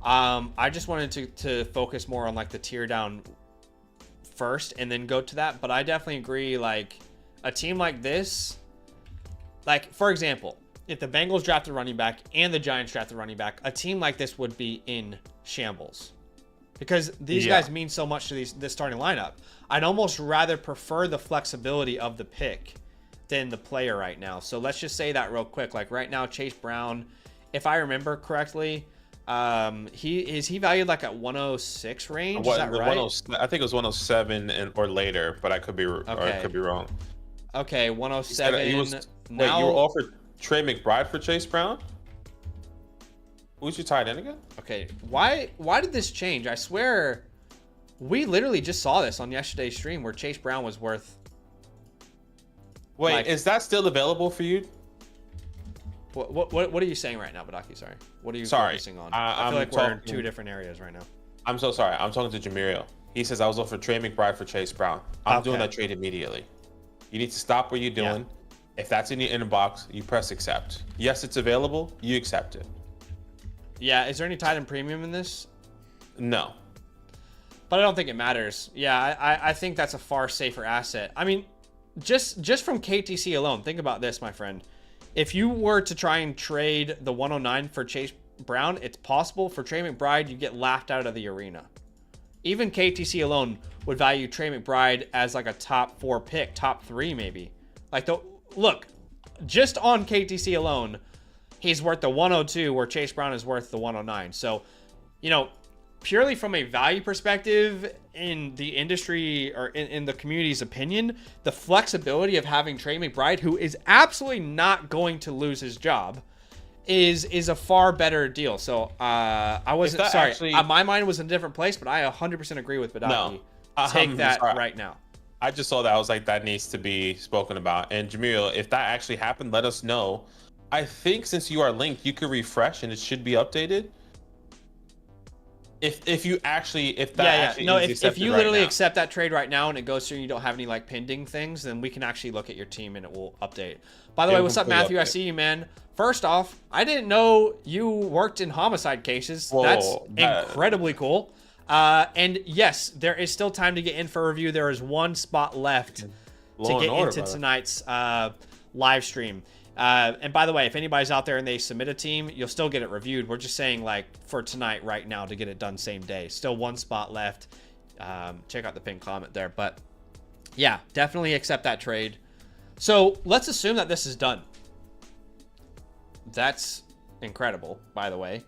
I just wanted to focus more on like the tier down first and then go to that. But I definitely agree. Like a team like this, like for example, if the Bengals drafted running back and the Giants drafted running back, a team like this would be in shambles. Because these guys mean so much to this starting lineup. I'd almost rather prefer the flexibility of the pick than the player right now. So let's just say that real quick. Like right now, Chase Brown, if I remember correctly, he valued like at 106 range. Is that right? I think it was 107 or later, but I could be or I could be wrong. Okay, 107. Wait, you were offered Trey McBride for Chase Brown? Who's your tight end again? Okay, why did this change? I swear, we literally just saw this on yesterday's stream where Chase Brown was worth. Wait, like, is that still available for you? What are you saying right now, Badaki? Sorry, what are you focusing on? I feel like we're in two different areas right now. I'm so sorry. I'm talking to Jamiriel. He says I was offered Trey McBride for Chase Brown. I'm doing that trade immediately. You need to stop what you're doing. If that's in your inbox, you press accept. Yes, it's available. You accept it. Yeah, is there any tight end premium in this? No. But I don't think it matters. Yeah, I think that's a far safer asset. I mean, just from KTC alone, think about this, my friend. If you were to try and trade the 109 for Chase Brown, it's possible. For Trey McBride, you get laughed out of the arena. Even KTC alone would value Trey McBride as like a top 4 pick, top 3 maybe. Like, look, just on KTC alone, he's worth the 102 where Chase Brown is worth the 109. So, you know, purely from a value perspective in the industry or in the community's opinion, the flexibility of having Trey McBride, who is absolutely not going to lose his job, is a far better deal. So I wasn't sorry. My mind was in a different place, but I 100% agree with Badaki. Take that right now. I just saw that. I was like, that needs to be spoken about. And Jamil, if that actually happened, let us know. I think since you are linked, you could refresh and it should be updated. If you actually, if you literally accept that trade right now and it goes through and you don't have any like pending things, then we can actually look at your team and it will update. By the way, what's up, Matthew? I see you, man. First off, I didn't know you worked in homicide cases. Whoa, that's incredibly cool. And yes, there is still time to get in for review. There is one spot left to get into tonight's live stream. And by the way, if anybody's out there and they submit a team, you'll still get it reviewed. We're just saying like for tonight right now to get it done same day. Still one spot left. Check out the pinned comment there. But yeah, definitely accept that trade. So let's assume that this is done. That's incredible, by the way.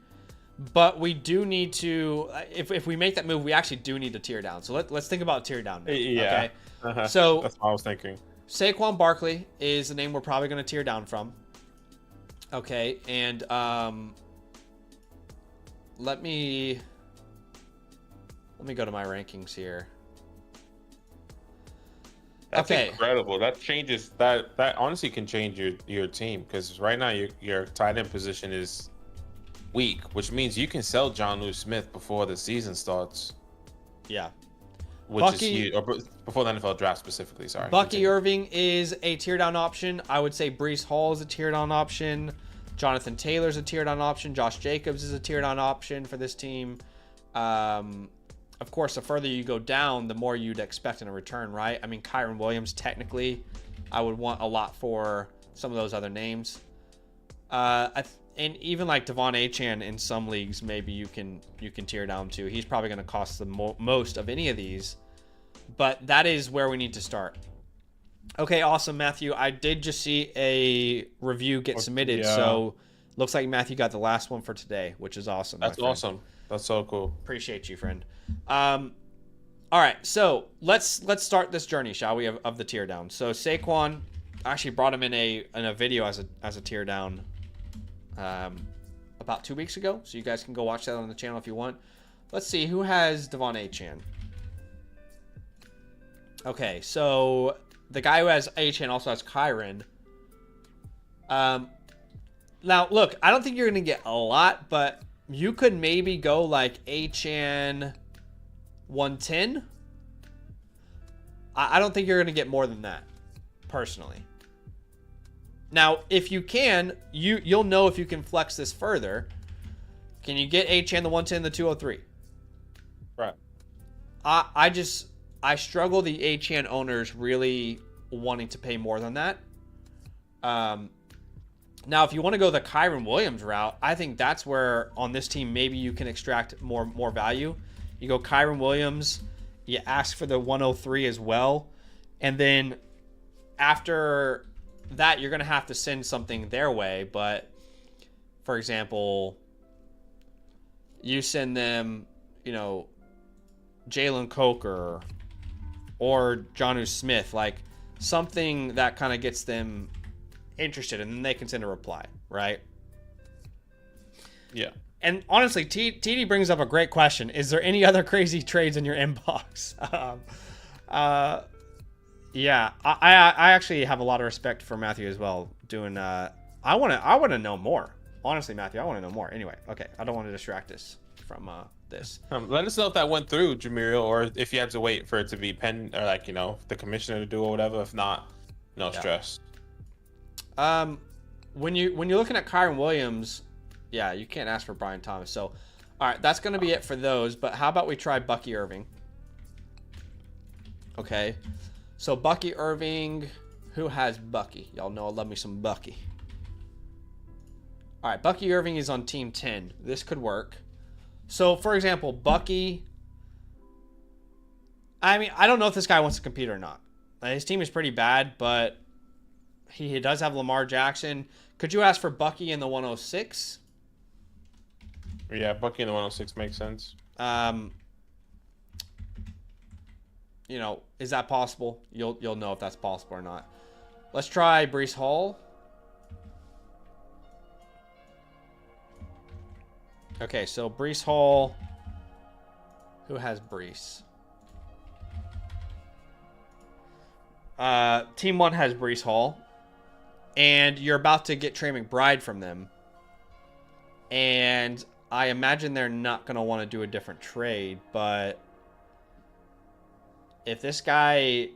But we do need to, if we make that move, we actually do need to tear down. So let's think about tear down now. Yeah. Okay? So that's what I was thinking. Saquon Barkley is the name we're probably going to tear down from. Okay, and let me go to my rankings here. That's incredible. That changes that honestly can change your team, because right now your tight end position is weak, which means you can sell John Lewis Smith before the season starts. Yeah. Which is huge, or before the NFL draft specifically, sorry. Bucky Irving is a tear down option. I would say Breece Hall is a tear down option. Jonathan Taylor is a tear down option. Josh Jacobs is a tear down option for this team. Of course, the further you go down, the more you'd expect in a return, right? I mean, Kyron Williams, technically, I would want a lot for some of those other names. And even like Devon Achane in some leagues, maybe you can tear down to. He's probably going to cost the most of any of these, but that is where we need to start. Okay, awesome, Matthew. I did just see a review get submitted, so looks like Matthew got the last one for today, which is awesome. That's awesome. That's so cool. Appreciate you, friend. All right, so let's start this journey, shall we, of the tear down. So Saquon, I actually brought him in a video as a tear down about 2 weeks ago, so you guys can go watch that on the channel if you want. Let's see who has Devon Achane. Okay, so the guy who has Achane also has Kyron. Now look, I don't think you're gonna get a lot, but you could maybe go like Achane 110. I don't think you're gonna get more than that, personally. Now, if you can, you'll know if you can flex this further. Can you get Achane the 110, the 203? Right. I struggle the Achane owners really wanting to pay more than that. Now, if you want to go the Kyron Williams route, I think that's where on this team maybe you can extract more value. You go Kyron Williams, you ask for the 103 as well, and then after that, you're going to have to send something their way. But, for example, you send them, Jalen Coker or Jonnu Smith, like something that kind of gets them interested, and then they can send a reply, right? Yeah. And honestly, TD brings up a great question. Is there any other crazy trades in your inbox? Yeah, I actually have a lot of respect for Matthew as well. Doing, I want to know more. Honestly, Matthew, I want to know more. Anyway, okay, I don't want to distract us from this. Let us know if that went through, Jamiriel, or if you have to wait for it to be penned, or the commissioner to do or whatever. If not, no stress. When you're looking at Kyron Williams, yeah, you can't ask for Brian Thomas. So, all right, that's gonna be it for those. But how about we try Bucky Irving? Okay, so Bucky Irving, who has Bucky? Y'all know I love me some Bucky. All right, Bucky Irving is on Team 10. This could work. So, for example, Bucky. I mean, I don't know if this guy wants to compete or not. His team is pretty bad, but he does have Lamar Jackson. Could you ask for Bucky in the 106? Yeah, Bucky in the 106 makes sense. Is that possible? You'll know if that's possible or not. Let's try Breece Hall. Okay, so Breece Hall. Who has Breece? Team 1 has Breece Hall. And you're about to get Trey McBride from them. And I imagine they're not going to want to do a different trade. But if this guy...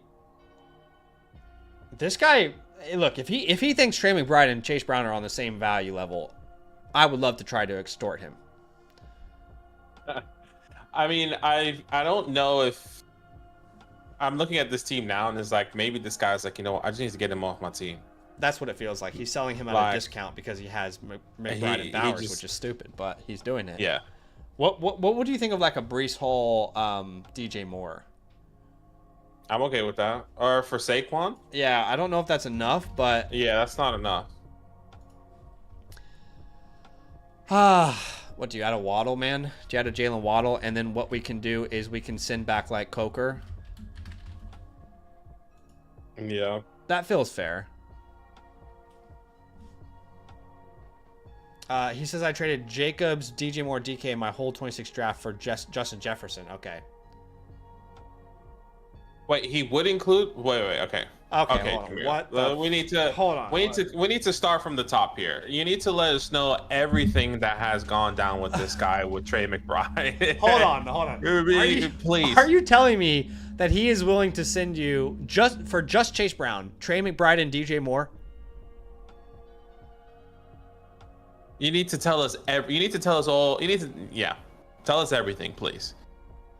Look, if he thinks Trey McBride and Chase Brown are on the same value level, I would love to try to extort him. I mean, I don't know if... I'm looking at this team now, and it's like, maybe this guy's like, I just need to get him off my team. That's what it feels like. He's selling him at a discount because he has McBride and Bowers, which is stupid, but he's doing it. Yeah. What would you think of like a Breece Hall, DJ Moore? I'm okay with that. Or for Saquon? Yeah, I don't know if that's enough, but... Yeah, that's not enough. What do you add a Waddle, man? Do you add a Jalen Waddle? And then what we can do is we can send back like Coker. Yeah. That feels fair. He says I traded Jacobs, DJ Moore, DK in my whole 26 draft for Justin Jefferson. Okay. Wait, he would include... Wait, okay. Okay, hold on. What? We need to... Hold on. We need to start from the top here. You need to let us know everything that has gone down with this guy, with Trey McBride. Hold on. Please. Are you telling me that he is willing to send you just Chase Brown, Trey McBride, and DJ Moore? You need to tell us you need to tell us all. You need to, tell us everything, please.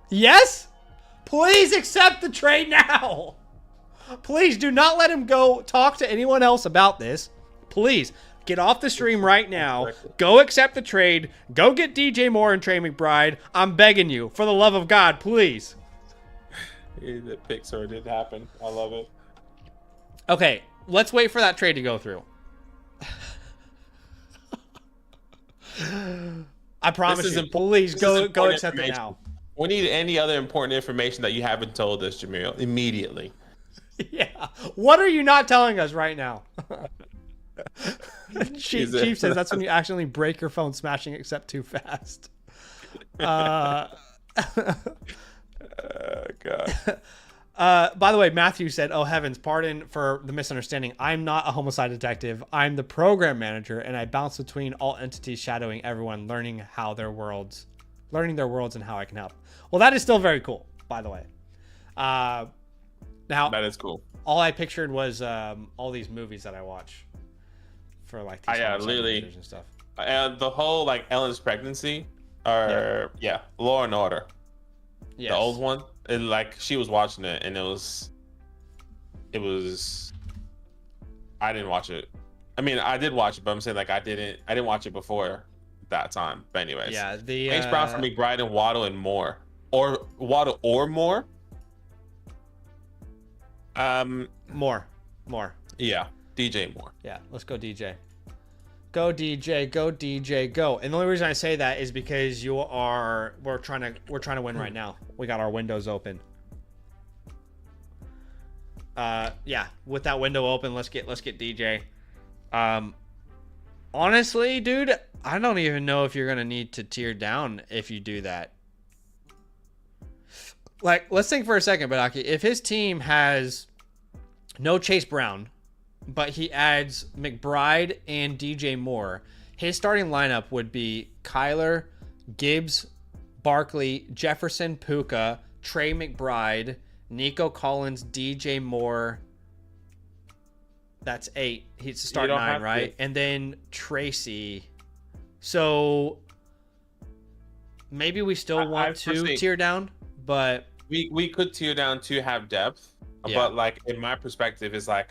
Yes? Please accept the trade now. Please do not let him go talk to anyone else about this. Please get off the stream right now. Go accept the trade. Go get DJ Moore and Trey McBride. I'm begging you, for the love of God, please. The Pixar did happen. I love it. Okay, let's wait for that trade to go through. I promise you. Please go accept it now. We need any other important information that you haven't told us, Jamil, immediately. Yeah. What are you not telling us right now? Chief says that's when you accidentally break your phone smashing accept too fast. God. By the way, Matthew said, "Oh heavens, pardon for the misunderstanding. I'm not a homicide detective. I'm the program manager, and I bounce between all entities, shadowing everyone, learning their worlds, and how I can help." Well, that is still very cool, by the way. Now that is cool. All I pictured was all these movies that I watch for like these literally and stuff. And the whole like Ellen's pregnancy, or Law and Order, the old one. She was watching it, and it was. I didn't watch it. I mean, I did watch it, but I'm saying like I didn't watch it before that time. But anyways, Yeah, the Chase Brown for McBride and Waddle and Moore, or Waddle or Moore. More. Yeah, DJ Moore. Yeah, let's go DJ. Go DJ, go DJ, go. And the only reason I say that is because we're trying to win right now. We got our windows open. Yeah, with that window open, let's get DJ. Honestly, dude, I don't even know if you're gonna need to tier down if you do that. Like, let's think for a second, Badaki. If his team has no Chase Brown, but he adds McBride and DJ Moore, his starting lineup would be Kyler, Gibbs, Barkley, Jefferson, Puka, Trey McBride, Nico Collins, DJ Moore. That's 8. He's start 9, right? And then Tracy. So maybe we still want to tier down, but we could tier down to have depth. Yeah. But like in my perspective, is like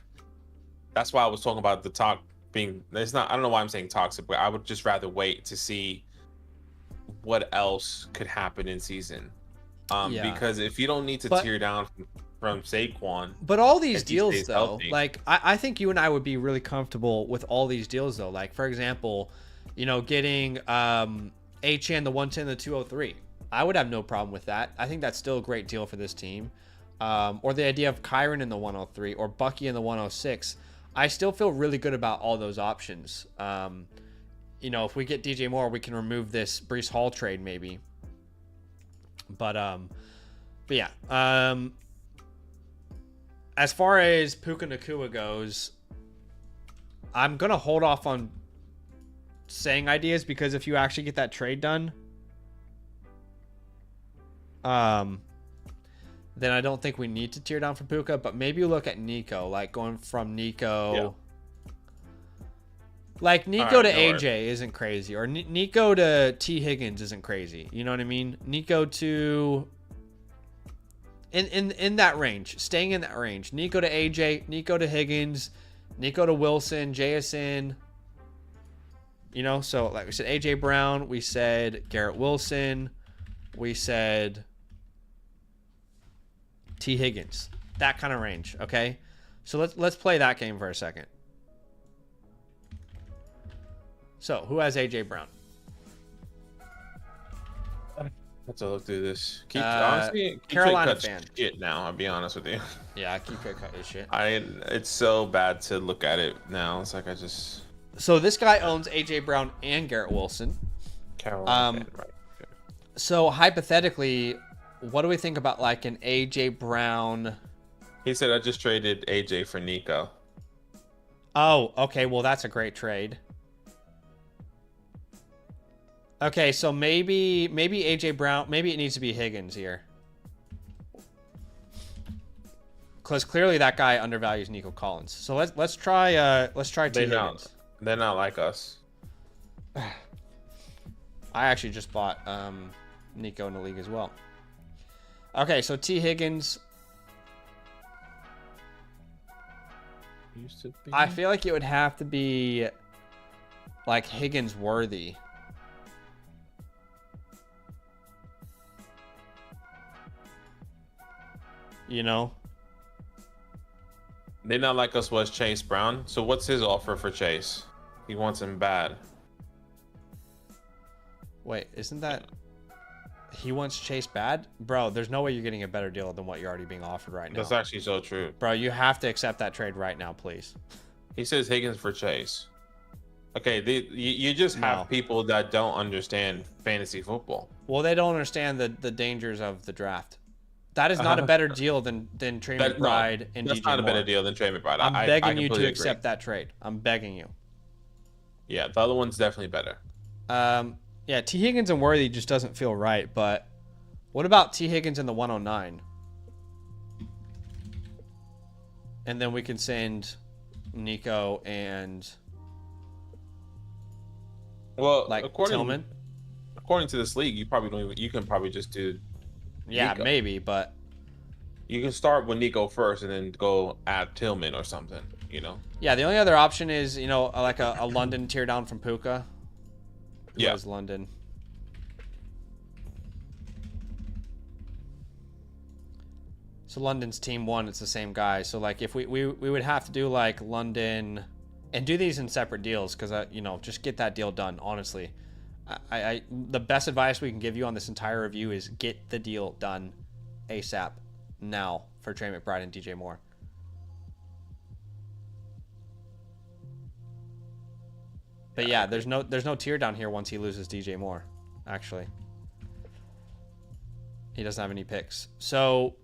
that's why I was talking about the talk being. It's not. I don't know why I'm saying toxic, but I would just rather wait to see what else could happen in season. Because if you don't need to tier down from Saquon, but all these deals though, healthy, like I think you and I would be really comfortable with all these deals though. Like for example, getting HN the 110, the 203. I would have no problem with that. I think that's still a great deal for this team. Or the idea of Kyron in the 103 or Bucky in the 106. I still feel really good about all those options. If we get DJ Moore, we can remove this Breece Hall trade maybe. But yeah. As far as Puka Nacua goes, I'm gonna hold off on saying ideas because if you actually get that trade done, then I don't think we need to tear down for Puka, but maybe you look at Nico, like going from Nico. Yeah. Like Nico to AJ isn't crazy, or Nico to T Higgins isn't crazy. You know what I mean? Nico to in that range, staying in that range. Nico to AJ, Nico to Higgins, Nico to Wilson, JSN. So like we said, AJ Brown, we said Garrett Wilson, we said T Higgins, that kind of range. Okay, so let's play that game for a second. So who has AJ Brown? Let's look through this. Honestly, Carolina fan. Shit now, I'll be honest with you. Yeah, keep cut his shit. It's so bad to look at it now. It's like I just. So this guy owns AJ Brown and Garrett Wilson. Carolina fan, right? Okay. So hypothetically, what do we think about like an AJ Brown? He said I just traded AJ for Nico. Oh, okay. Well, that's a great trade. Okay, so maybe AJ Brown, maybe it needs to be Higgins here. Because clearly that guy undervalues Nico Collins. So let's try T Higgins. They're not like us. I actually just bought Nico in the league as well. Okay, so T Higgins. I feel like it would have to be like Higgins worthy. They not like us was Chase Brown. So what's his offer for Chase? He wants him bad. Wait, isn't that he wants Chase bad? Bro, there's no way you're getting a better deal than what you're already being offered right now. That's actually so true. Bro, you have to accept that trade right now, please. He says Higgins for Chase. Okay, you just have people that don't understand fantasy football. Well, they don't understand the dangers of the draft. That is not a better deal than Trey McBride and DJ Moore. That's not a better deal than Trey McBride. I'm begging you to accept that trade. I'm begging you. Yeah, the other one's definitely better. Yeah, T. Higgins and Worthy just doesn't feel right, but what about T. Higgins in the 109? And then we can send Nico and like Tillman. According to this league, you can probably just do Nico. Maybe, but you can start with Nico first and then go add Tillman or something. you know. Yeah, the only other option is, like a London tear down from Puka. Who Yeah. has London? So London's team 1, it's the same guy. So like if we would have to do like London and do these in separate deals because just get that deal done. Honestly, I the best advice we can give you on this entire review is get the deal done ASAP now for Trey McBride and DJ Moore. But yeah, there's no tier down here once he loses DJ Moore. Actually, he doesn't have any picks. So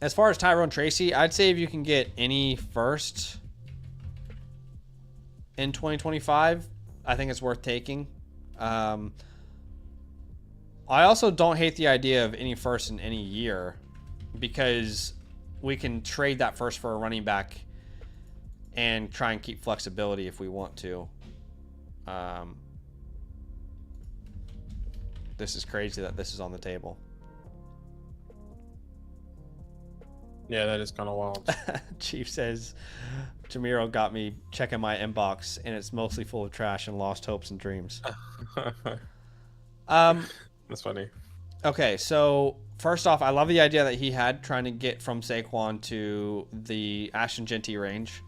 as far as Tyrone Tracy, I'd say if you can get any first in 2025, I think it's worth taking. I also don't hate the idea of any first in any year because we can trade that first for a running back and try and keep flexibility if we want to. This is crazy that this is on the table. Yeah, that is kind of wild. Chief says, Jamiro got me checking my inbox, and it's mostly full of trash and lost hopes and dreams. That's funny. Okay, so first off, I love the idea that he had trying to get from Saquon to the Ashton Genty range.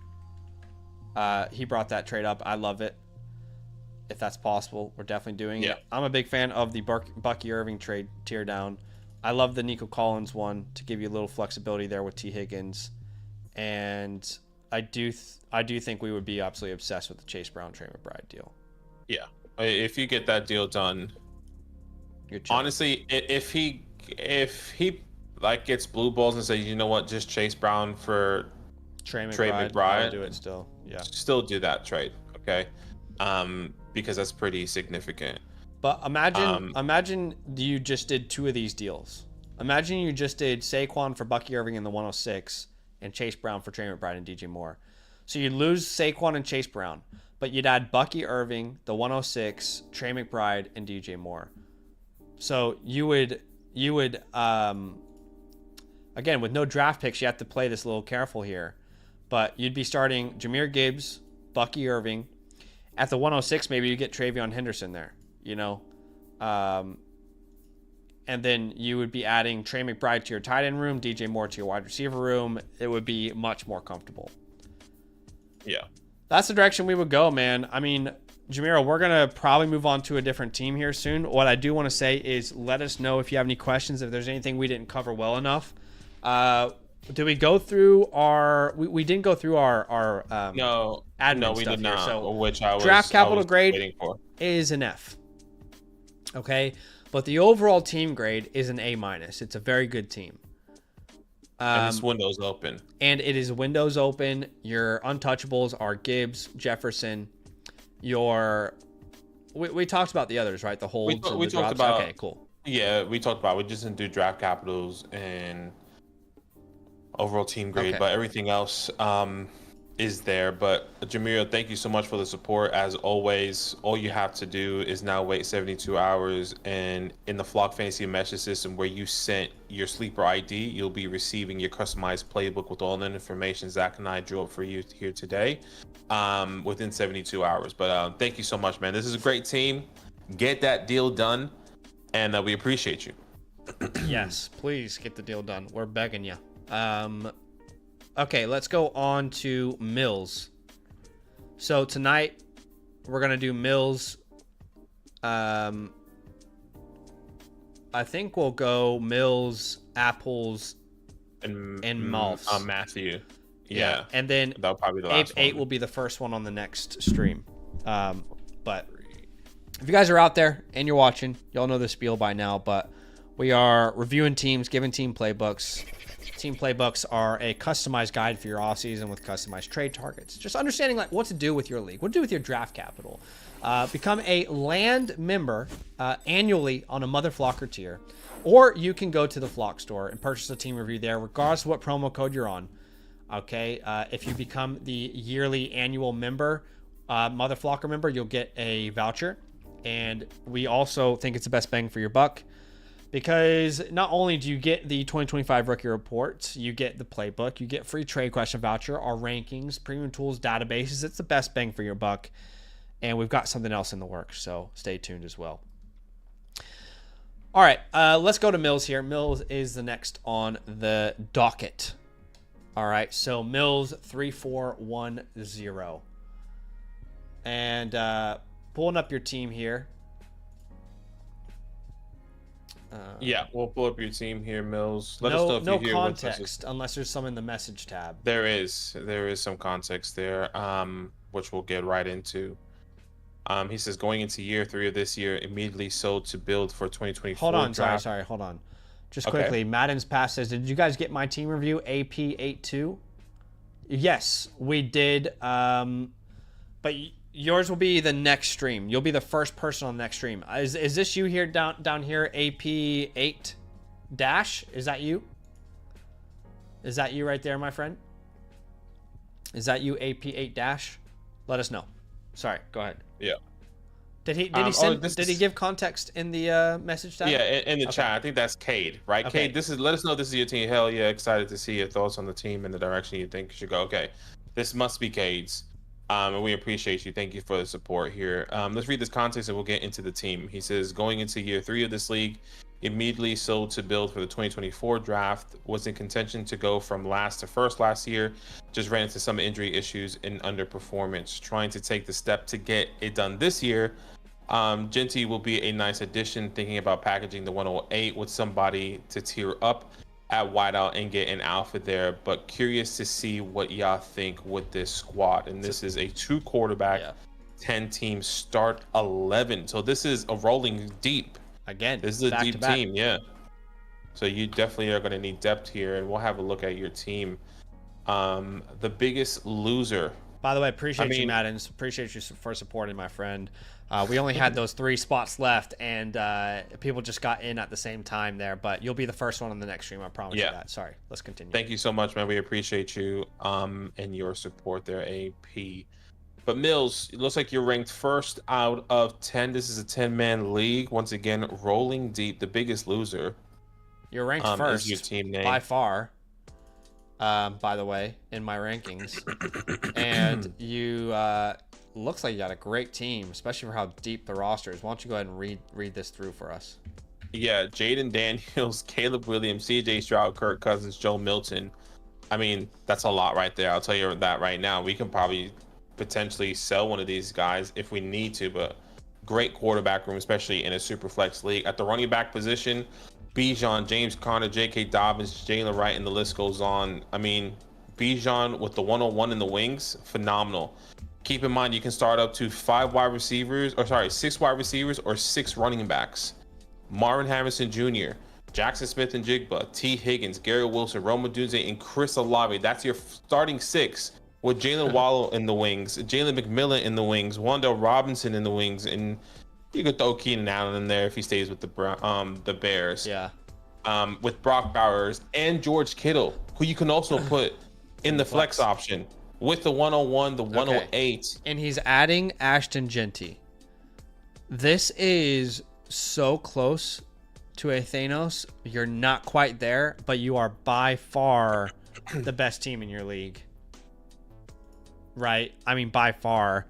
He brought that trade up. I love it. If that's possible, we're definitely doing it. I'm a big fan of the Bucky Irving trade tear down. I love the Nico Collins one to give you a little flexibility there with T. Higgins. And I do think we would be absolutely obsessed with the Chase Brown, Trey McBride deal. Yeah. If you get that deal done, honestly, if he like gets blue balls and says, you know what, just Chase Brown for Trey McBride, I'll do it still. Yeah. Still do that trade. Okay. Because that's pretty significant. But imagine you just did 2 of these deals. Imagine you just did Saquon for Bucky Irving in the 106 and Chase Brown for Trey McBride and DJ Moore. So you'd lose Saquon and Chase Brown, but you'd add Bucky Irving, the 106, Trey McBride, and DJ Moore. So you would again, with no draft picks, you have to play this a little careful here. But you'd be starting Jahmyr Gibbs, Bucky Irving. At the 106, maybe you get Travion Henderson there. And then you would be adding Trey McBride to your tight end room, DJ Moore to your wide receiver room. It would be much more comfortable. Yeah. That's the direction we would go, man. I mean, Jamiro, we're going to probably move on to a different team here soon. What I do want to say is let us know if you have any questions, if there's anything we didn't cover well enough. Did we go through our... We didn't go through our no, admin we stuff did not, here. So which I was draft capital grade waiting for. is an F. Okay? But the overall team grade is an A-. It's a very good team. And this window's open. And it is windows open. Your untouchables are Gibbs, Jefferson. We talked about the others, right? The holds and the drops. About, okay, cool. Yeah, we talked about. We just didn't do draft capitals and overall team grade, but everything else is there. But Jamiro, thank you so much for the support. As always, all you have to do is now wait 72 hours, and in the Flock Fantasy message system where you sent your sleeper ID, you'll be receiving your customized playbook with all the information Zach and I drew up for you here today within 72 hours. But thank you so much, man. This is a great team. Get that deal done, and we appreciate you. Yes, please get the deal done. We're begging you. Okay, let's go on to Mills. So tonight we're gonna do Mills. I think we'll go Mills, Apples, and Malfs. Matthew. Yeah. And then that'll probably be the last 8 will be the first one on the next stream. But if you guys are out there and you're watching, y'all know the spiel by now, but we are reviewing teams, giving team playbooks. Team playbooks are a customized guide for your offseason with customized trade targets. Just understanding like what to do with your league, what to do with your draft capital. Become a land member annually on a Mother Flocker tier, or you can go to the Flock store and purchase a team review there, regardless of what promo code you're on. Okay, if you become the yearly annual member, Mother Flocker member, you'll get a voucher, and we also think it's the best bang for your buck, Because not only do you get the 2025 rookie reports, you get the playbook, you get free trade question voucher, our rankings, premium tools, databases. It's the best bang for your buck. And we've got something else in the works, so stay tuned as well. All right, let's go to Mills here. Mills is the next on the docket. All right, so Mills 3410. And pulling up your team here. Yeah, we'll pull up your team here, Mills. Let us know if no you hear context unless there's some in the message tab. There is some context there, which we'll get right into. He says going into year 3 of this year, immediately sold to build for 2024. Hold on, draft. sorry, hold on. Just quickly, Madden's Pass says, did you guys get my team review, AP82? Yes, we did. But yours will be the next stream. You'll be the first person on the next stream. Is this you here down here, AP8 dash? Is that you? Is that you right there, my friend? Is that you, AP8 dash? Let us know. Sorry, go ahead. Yeah. Did he give context in the message tab? Yeah, in the chat. I think that's Cade, right? Okay. Cade, let us know this is your team. Hell yeah, excited to see your thoughts on the team and the direction you think you should go. Okay, this must be Cade's. And we appreciate you. Thank you for the support here. Let's read this context and we'll get into the team. He says, going into year 3 of this league, immediately sold to build for the 2024 draft, was in contention to go from last to first last year, just ran into some injury issues and underperformance, trying to take the step to get it done this year. Genty will be a nice addition, thinking about packaging the 108 with somebody to tier up at wideout and get an alpha there, but curious to see what y'all think with this squad. And this is a 2 quarterback, 10 team start 11. So this is a rolling deep. Again, this is a deep team, yeah. So you definitely are going to need depth here, and we'll have a look at your team. The biggest loser. By the way, appreciate you, Madden. Appreciate you for supporting my friend. We only had those 3 spots left, and people just got in at the same time there. But you'll be the first one on the next stream. I promise you that. Sorry, let's continue. Thank you so much, man. We appreciate you and your support there, AP. But Mills, it looks like you're ranked first out of 10. This is a 10-man league. Once again, rolling deep. The biggest loser. You're ranked first is your team name. by far. By the way, in my rankings, and you looks like you got a great team, especially for how deep the roster is. Why don't you go ahead and read this through for us? Yeah, Jaden Daniels, Caleb Williams, CJ Stroud, Kirk Cousins, Joe Milton. I mean, that's a lot right there. I'll tell you that right now. We can probably potentially sell one of these guys if we need to, but great quarterback room, especially in a super flex league. At the running back position, Bijan, James Conner, J.K. Dobbins, Jalen Wright, and the list goes on. I mean, Bijan with the 101 in the wings, phenomenal. Keep in mind, you can start up to 6 wide receivers or 6 running backs. Marvin Harrison Jr., Jackson Smith and Jigba, T. Higgins, Gary Wilson, Roma Dunze, and Chris Olave. That's your starting 6 with Jalen Waddle in the wings, Jalen McMillan in the wings, Wan'Dale Robinson in the wings, and you could throw Keenan Allen in there if he stays with the Bears. Yeah. With Brock Bowers and George Kittle, who you can also put in the flex option with the 101, the 108. And he's adding Ashton Genty. This is so close to a Thanos. You're not quite there, but you are by far the best team in your league. Right? I mean, by far.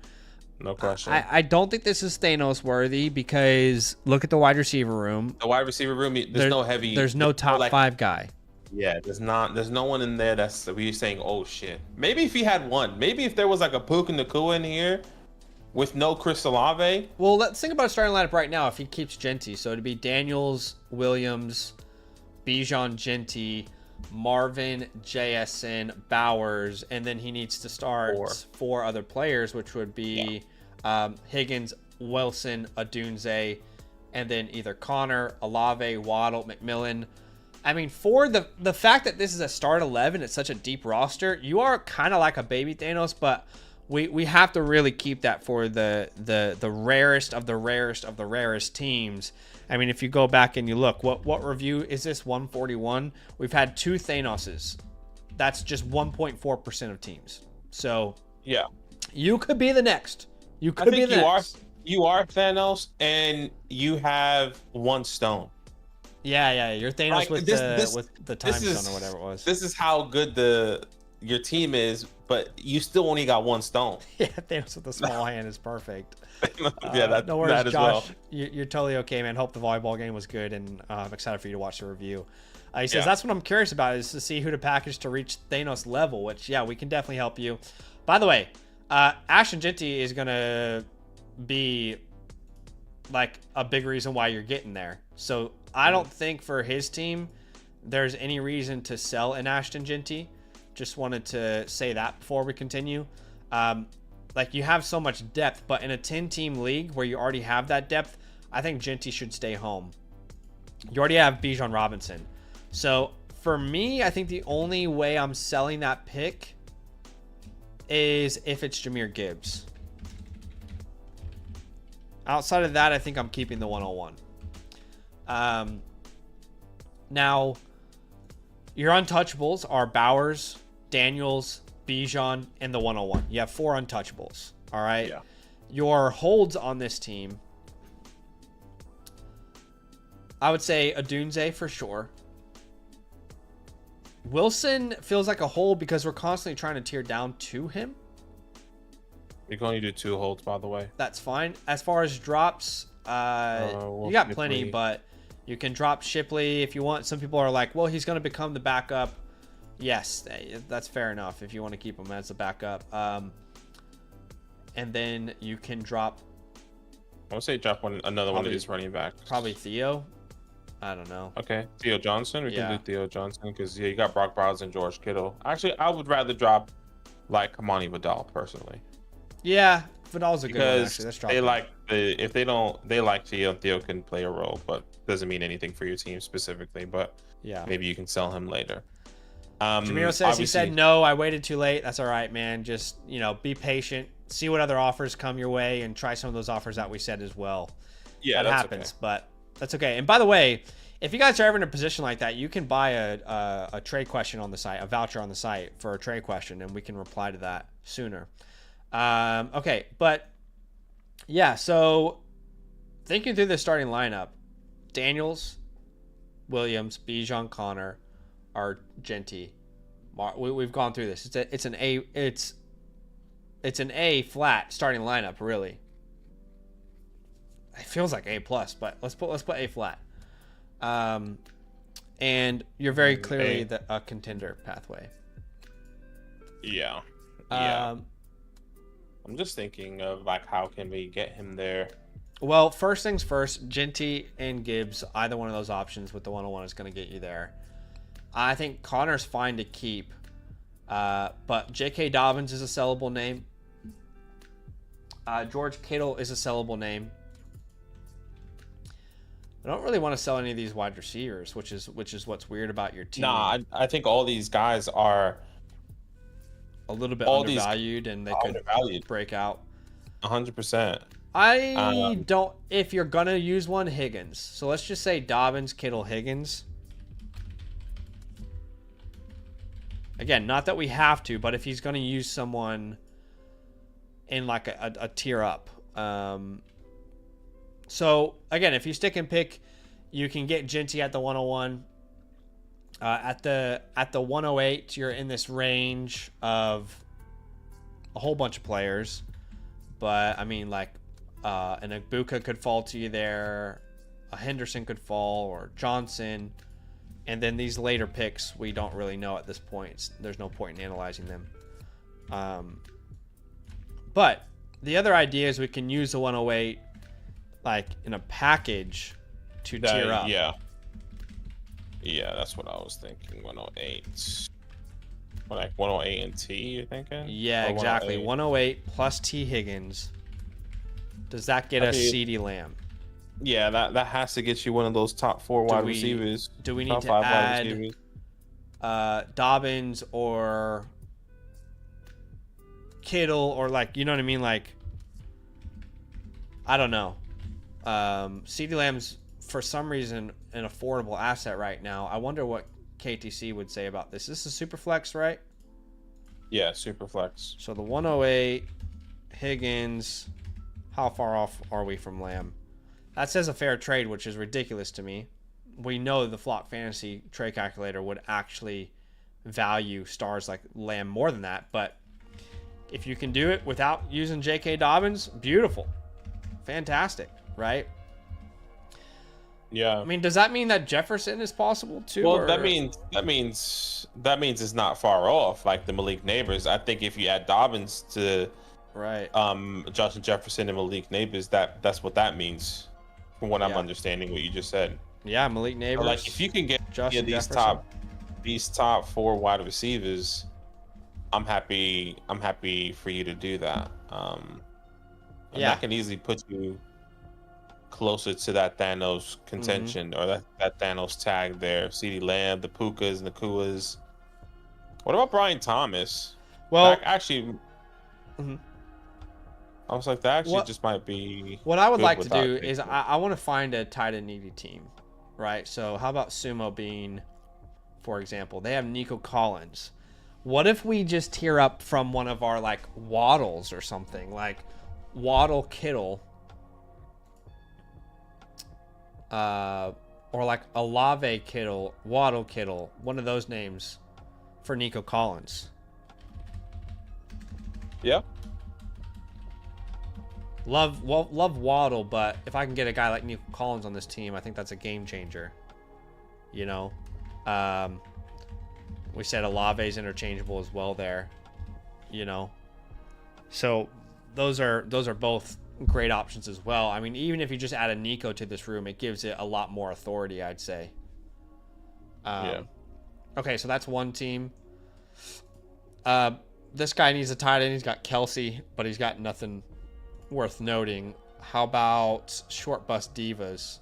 No question. I don't think this is Thanos worthy because look at the wide receiver room. The wide receiver room, there's no heavy. There's no top 5 guy. Yeah, there's no one in there that's we're saying, oh shit. Maybe if he had one. Maybe if there was like a Puka Nacua in here with no Chris Olave. Well, let's think about starting lineup right now if he keeps Genty. So it'd be Daniels, Williams, Bijan, Genty, Marvin, JSN, Bowers, and then he needs to start 4 other players, which would be Higgins, Wilson, Adunze, and then either Connor, Olave, Waddle, McMillan. I mean, for the fact that this is a start 11, it's such a deep roster, you are kind of like a baby Thanos, but we have to really keep that for the rarest of the rarest of the rarest teams. I mean, if you go back and you look, what review is this? 141. We've had 2 Thanoses. That's just 1.4% of teams. So yeah, you could be the next. You could be the next. You are Thanos, and you have 1 stone. Yeah. Your Thanos Like with the time stone or whatever it was. This is how good your team is, but you still only got one stone. Yeah, Thanos with the small hand is perfect. Yeah, no worries, that as Josh. well. You're totally okay, man. Hope the volleyball game was good, and I'm excited for you to watch the review. He says Yeah. that's what I'm curious about is to see who to package to reach Thanos level. Which we can definitely help you. By the way, Ashton Genty is gonna be like a big reason why you're getting there. So I don't think for his team there's any reason to sell an Ashton Genty. Just wanted to say that before we continue. Like you have so much depth, but in a 10-team league where you already have that depth, I think Genty should stay home. You already have Bijan Robinson. So for me, I think the only way I'm selling that pick is if it's Jahmyr Gibbs. Outside of that, I think I'm keeping the 101. Now, your untouchables are Bowers, Daniels, Bijan, and the 101. You have 4 untouchables. All right. Yeah. Your holds on this team, I would say Adunze for sure. Wilson feels like a hold because we're constantly trying to tear down to him. You can only do 2 holds, by the way. That's fine. As far as drops, you got plenty, but you can drop Shipley if you want. Some people are like, well, he's going to become the backup. Yes, that's fair enough if you want to keep him as the backup. And then you can drop. I would say drop another one of these running backs. Probably Theo. I don't know. Okay, Theo Johnson. We can do Theo Johnson because you got Brock Bowers and George Kittle. Actually, I would rather drop like Kamani Vidal personally. Yeah, Vidal's a good one. Actually, let's drop they him. like if they don't, they like Theo. Theo can play a role, but doesn't mean anything for your team specifically. But maybe you can sell him later. Jamiro says he said no. I waited too late. That's all right, man. Just be patient. See what other offers come your way, and try some of those offers that we said as well. Yeah, that happens, but that's okay. And by the way, if you guys are ever in a position like that, you can buy a trade question on the site, a voucher on the site for a trade question, and we can reply to that sooner. Okay, but yeah, so thinking through the starting lineup, Daniels, Williams, Bijan, Connor, are Genty. We've gone through this. It's an A flat starting lineup, really. It feels like A plus, but let's put A flat. And you're very clearly a contender pathway. Yeah. I'm just thinking of like how can we get him there. Well, first things first, Genty and Gibbs, either one of those options with the 101 is going to get you there. I think Connor's fine to keep, but J.K. Dobbins is a sellable name. George Kittle is a sellable name. I don't really want to sell any of these wide receivers, which is what's weird about your team. Nah, I think all these guys are a little bit undervalued, and they could break out. 100%. I don't. If you're gonna use one, Higgins. So let's just say Dobbins, Kittle, Higgins. Again, not that we have to, but if he's gonna use someone in like a tier up. So again, if you stick and pick, you can get Genty at the 101. At the 108, you're in this range of a whole bunch of players, but I mean, like an Ibuka could fall to you there, a Henderson could fall, or Johnson, and then these later picks we don't really know at this point. There's no point in analyzing them. But the other idea is we can use the 108 like in a package to tier up. Yeah, that's what I was thinking. 108. Like 108 and T, you thinking? Yeah, exactly. 108 plus T Higgins. Does that get us CeeDee Lamb? Yeah, that has to get you one of those top 4 wide receivers. Do we need to add Dobbins or Kittle or like, you know what I mean? Like, I don't know. CeeDee Lamb's for some reason an affordable asset right now. I wonder what KTC would say about this. This is super flex, right? Yeah, super flex. So the 108 Higgins, how far off are we from Lamb? That says a fair trade, which is ridiculous to me. we know the Flock Fantasy trade calculator would actually value stars like Lamb more than that. But if you can do it without using J.K. Dobbins, beautiful. Fantastic, right? Yeah. I mean, does that mean that Jefferson is possible too? Well, or... that means it's not far off. Like the Malik Neighbors, I think if you add Dobbins to right, Justin Jefferson and Malik Neighbors, that's what that means, from what I'm understanding what you just said. Yeah, Malik Neighbors. So like if you can get these top 4 wide receivers, I'm happy for you to do that. And that can easily put you closer to that Thanos contention or that Thanos tag there. CeeDee Lamb, the Pukas and the Kuas. What about Brian Thomas? Well, that actually, I was like, that actually just might be. What I would like to do is I want to find a tight end needy team, right? So how about Sumo being, for example, they have Nico Collins. What if we just tear up from one of our like Waddles or something, like Waddle Kittle, or like Olave Kittle, Waddle Kittle, one of those names for Nico Collins. Yeah. Love Waddle, but if I can get a guy like Nico Collins on this team, I think that's a game changer. You know, we said Olave's interchangeable as well there. You know, so those are both great options as well. I mean, even if you just add a Nico to this room, it gives it a lot more authority, I'd say. Yeah. Okay, so that's one team. This guy needs a tight end. He's got Kelsey, but he's got nothing worth noting. How about Short Bus Divas,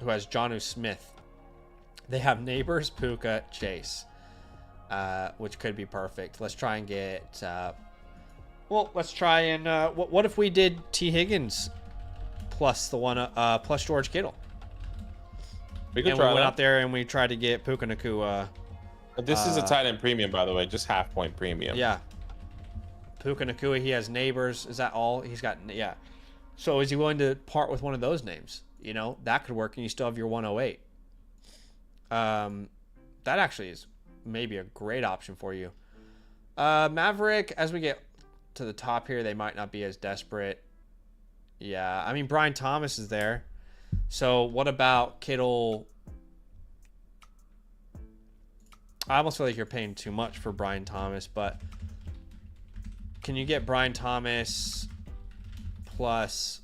who has Jonnu Smith? They have Neighbors, Puka, Chase, which could be perfect. Let's try and get... let's try and... what if we did T. Higgins plus the one plus George Kittle? We could and try we went that. out there and we tried to get Puka Nacua. This is a tight end premium, by the way, just half point premium. Yeah. Puka Nacua, he has Neighbors. Is that all? He's got, yeah. So is he willing to part with one of those names? You know, that could work and you still have your 108. That actually is maybe a great option for you. Maverick, as we get to the top here, they might not be as desperate. Yeah, I mean, Brian Thomas is there. So what about Kittle? I almost feel like you're paying too much for Brian Thomas, but can you get Brian Thomas plus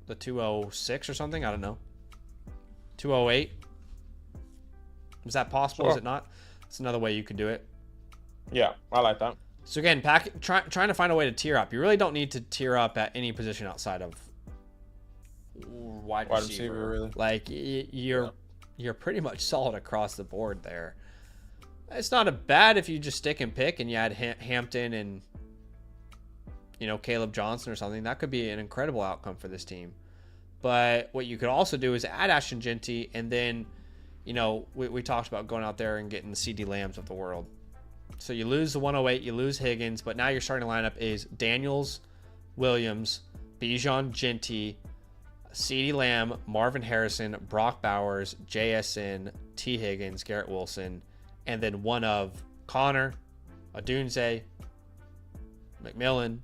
the 206 or something? I don't know. 208? Is that possible? Sure. Is it not? It's another way you could do it. Yeah, I like that. So again, trying to find a way to tier up. You really don't need to tier up at any position outside of wide receiver. Really. Like you're pretty much solid across the board there. It's not a bad if you just stick and pick and you add Hampton and Caleb Johnson or something. That could be an incredible outcome for this team. But what you could also do is add Ashton Genty, and then we talked about going out there and getting the CeeDee Lambs of the world. So you lose the 108, you lose Higgins, but now your starting lineup is Daniels, Williams, Bijan, Genty, CeeDee Lamb, Marvin Harrison, Brock Bowers, JSN, T. Higgins, Garrett Wilson, and then one of Connor, Adunze, McMillan,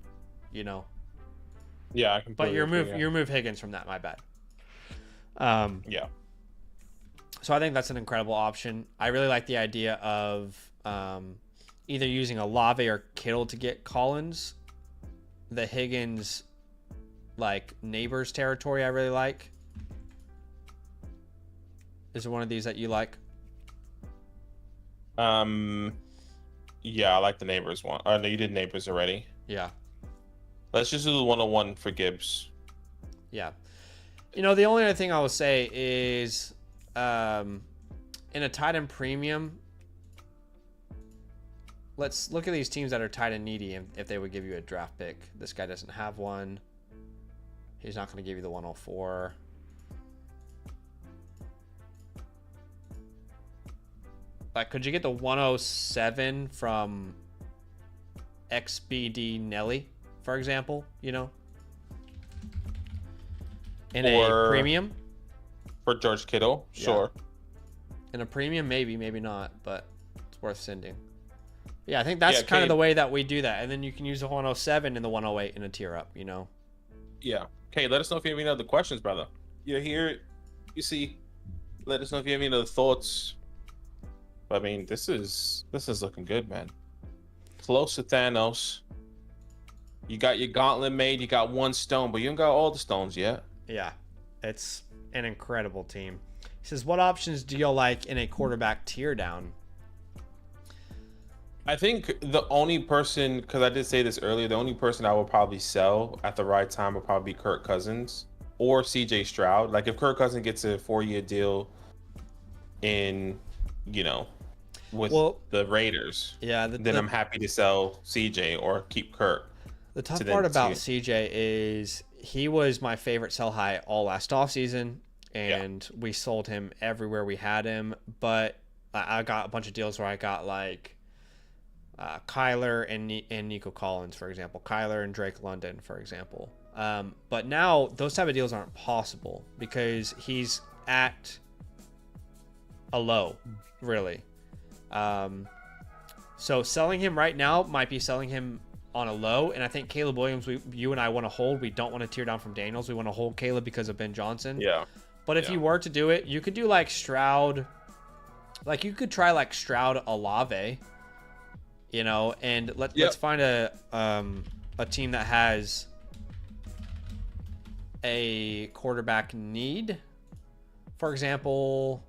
Yeah, I can. But you remove Higgins from that. My bad. Yeah. So I think that's an incredible option. I really like the idea of either using Olave or Kittle to get Collins. The Higgins, Neighbors territory, I really like. Is there one of these that you like? Yeah, I like the Neighbors one. Oh, no, you did Neighbors already. Yeah. Let's just do the 101 for Gibbs. Yeah. The only other thing I will say is in a tight end premium, let's look at these teams that are tight end needy and if they would give you a draft pick. This guy doesn't have one. He's not going to give you the 104. Could you get the 107 from XBD Nelly, for example? In a premium? for George Kittle. Sure. Yeah. In a premium, maybe not, but it's worth sending. Yeah, I think that's kind of the way that we do that. And then you can use the 107 and the 108 in a tier up, you know? Yeah. Okay, let us know if you have any other questions, brother. You're here. You see, let us know if you have any other thoughts. I mean, this is looking good, man. Close to Thanos. You got your gauntlet made. You got one stone, but you don't got all the stones yet. Yeah, it's an incredible team. He says, what options do y'all like in a quarterback tier down? I think the only person, because I did say this earlier, the only person I would probably sell at the right time would probably be Kirk Cousins or CJ Stroud. Like if Kirk Cousins gets a 4-year deal in, with the Raiders, then I'm happy to sell CJ or keep Kirk. The tough part about CJ is he was my favorite sell high all last offseason, and we sold him everywhere we had him. But I got a bunch of deals where I got like Kyler and Nico Collins, for example, Kyler and Drake London, for example. But now those type of deals aren't possible because he's at a low, really. So selling him right now might be selling him on a low, and I think Caleb Williams, you and I want to hold. We don't want to tear down from Daniels. We want to hold Caleb because of Ben Johnson. Yeah. But if you were to do it, you could do like Stroud. Like you could try like Stroud Olave, and let's find a team that has a quarterback need. For example,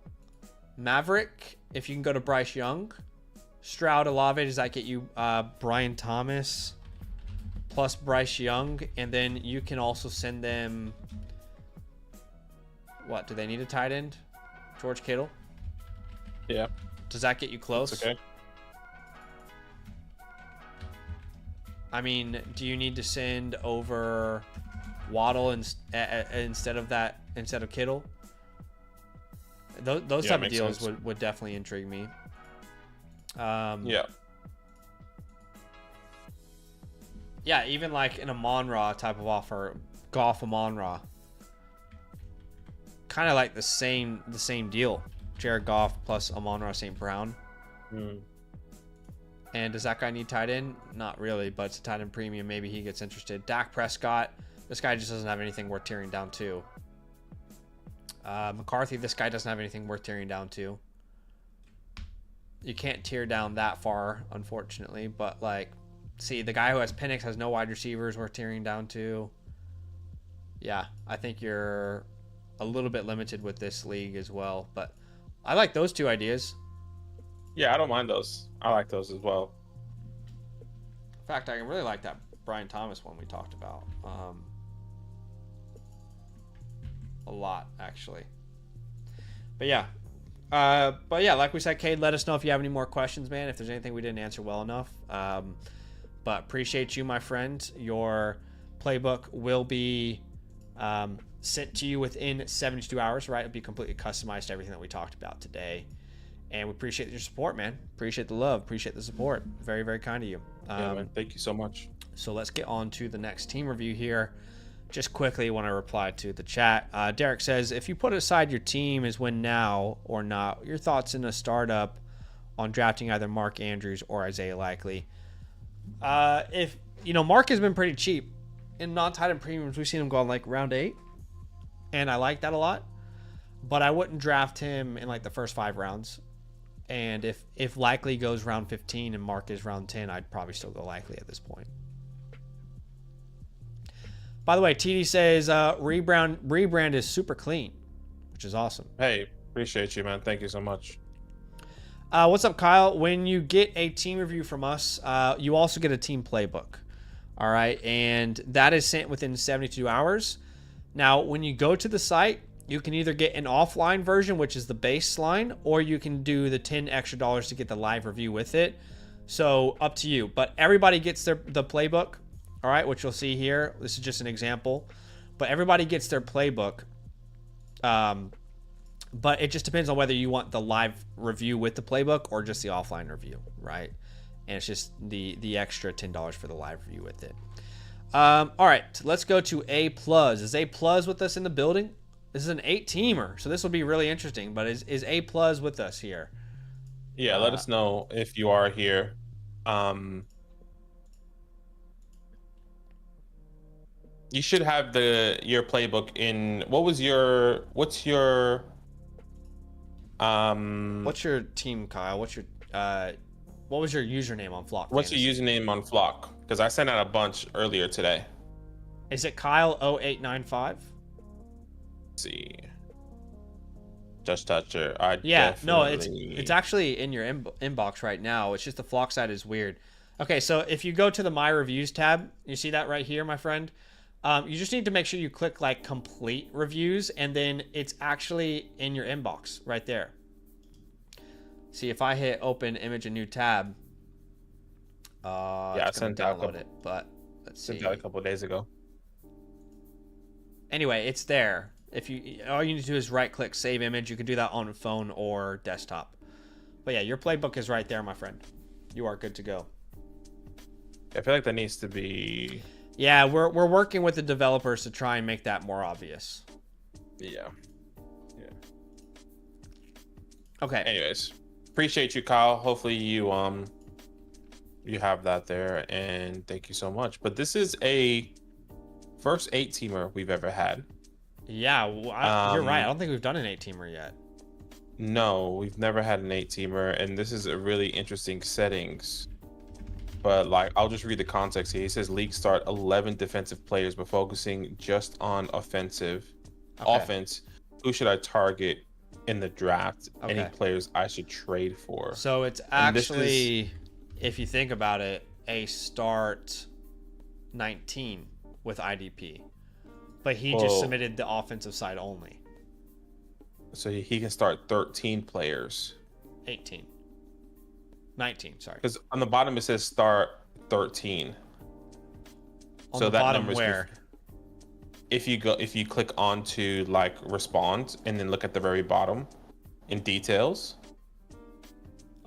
Maverick, if you can go to Bryce Young. Stroud Olave, does that get you Brian Thomas plus Bryce Young? And then you can also send them, what, do they need a tight end? George Kittle? Yeah. Does that get you close? That's okay. I mean, do you need to send over Waddle instead of Kittle? Those type of deals would definitely intrigue me. Yeah, even like an Amon-Ra type of offer, Goff Amon-Ra. Kind of like the same deal. Jared Goff plus Amon-Ra St. Brown. And does that guy need tight end? Not really, but it's a tight end premium. Maybe he gets interested. Dak Prescott. This guy just doesn't have anything worth tearing down to. McCarthy, this guy doesn't have anything worth tearing down to. You can't tear down that far, unfortunately. But, see, the guy who has Penix has no wide receivers worth tearing down to. Yeah, I think you're a little bit limited with this league as well. But I like those two ideas. Yeah, I don't mind those. I like those as well. In fact, I really like that Brian Thomas one we talked about. A lot, actually. But yeah, like we said, Cade, let us know if you have any more questions, man. If there's anything we didn't answer well enough. But appreciate you, my friend. Your playbook will be sent to you within 72 hours, right? It'll be completely customized to everything that we talked about today. And we appreciate your support, man. Appreciate the love. Appreciate the support. Very, very kind of you. Yeah, man. Thank you so much. So let's get on to the next team review here. Just quickly want to reply to the chat. Derek says, if you put aside your team is win now or not, your thoughts in a startup on drafting either Mark Andrews or Isaiah Likely. If Mark has been pretty cheap in non-tight end premiums. We've seen him go on like round 8, and I like that a lot. But I wouldn't draft him in like the first 5 rounds. And if Likely goes round 15 and Mark is round 10, I'd probably still go Likely at this point. By the way, TD says rebrand is super clean, which is awesome. Hey, appreciate you, man. Thank you so much. What's up, Kyle? When you get a team review from us, you also get a team playbook. All right, and that is sent within 72 hours. Now, when you go to the site, you can either get an offline version, which is the baseline, or you can do the $10 extra to get the live review with it. So up to you. But everybody gets the playbook, all right, which you'll see here. This is just an example. But everybody gets their playbook. But it just depends on whether you want the live review with the playbook or just the offline review, right? And it's just the extra $10 for the live review with it. All right, let's go to A+. Is A+ with us in the building? This is an 8-teamer, so this will be really interesting. But is A Plus with us here? Yeah, let us know if you are here. You should have your playbook in. What's your What's your team, Kyle? What was your username on Flock? what's Fantasy? your username on Flock? Because I sent out a bunch earlier today. Is it Kyle0895? Let's see. Just Toucher. Yeah, no, definitely... it's actually in your inbox right now. It's just the Flock side is weird. Okay, so if you go to the My Reviews tab, you see that right here, my friend? You just need to make sure you click like complete reviews, and then it's actually in your inbox right there. See, if I hit open image a new tab, I sent out download it, but let's see. Sent out a couple of days ago. Anyway, it's there. All you need to do is right click save image. You can do that on phone or desktop. But yeah, your playbook is right there, my friend. You are good to go. I feel like that needs to be... Yeah, we're working with the developers to try and make that more obvious. Yeah. Okay. Anyways, appreciate you, Kyle. Hopefully you have that there, and thank you so much. But this is a first 8-teamer we've ever had. Yeah, you're right. I don't think we've done an 8-teamer yet. No, we've never had an 8-teamer, and this is a really interesting settings. But like, I'll just read the context here. He says league start 11 defensive players, but focusing just on offense. Who should I target in the draft? Okay. Any players I should trade for? So it's actually, if you think about it, a start 19 with IDP. But he just submitted the offensive side only. So he can start 13 players. 18. 19, sorry. Because on the bottom it says start 13. On the bottom where? If you click onto like respond and then look at the very bottom in details.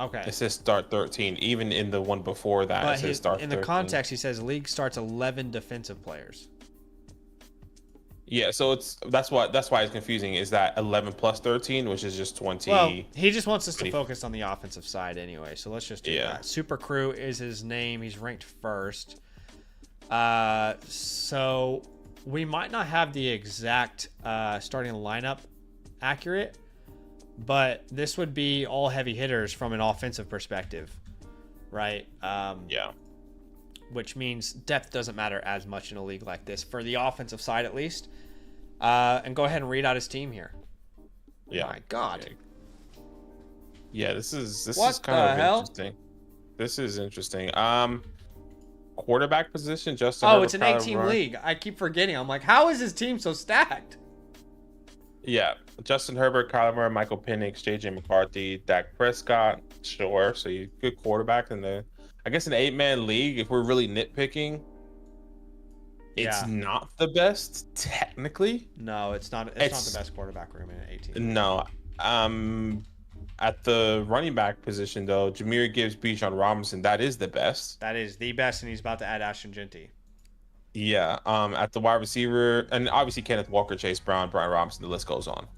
Okay. It says start 13. Even in the one before that, it says start 13. In the context, he says league starts 11 defensive players. Yeah, so that's why it's confusing. Is that 11 plus 13, which is just 20? Well, he just wants us to focus on the offensive side anyway, so let's just do that. Super Crew is his name. He's ranked first. So we might not have the exact starting lineup accurate, but this would be all heavy hitters from an offensive perspective, right? Yeah. Which means depth doesn't matter as much in a league like this, for the offensive side at least. And go ahead and read out his team here. Yeah. Oh my God. Yeah, this is kind of interesting. This is interesting. Quarterback position, Justin Herbert, it's an 8-team league. I keep forgetting. I'm like, how is his team so stacked? Yeah, Justin Herbert, Kyler Murray, Michael Penix, JJ McCarthy, Dak Prescott. Sure, so you good quarterback in the. I guess an 8-man league, if we're really nitpicking, it's not the best technically. No, it's not. It's not the best quarterback room in an 18. No. At the running back position though, Jahmyr Gibbs, Bijan Robinson, that is the best. That is the best, and he's about to add Ashton Genty. Yeah. At the wide receiver, and obviously Kenneth Walker, Chase Brown, Brian Robinson, the list goes on.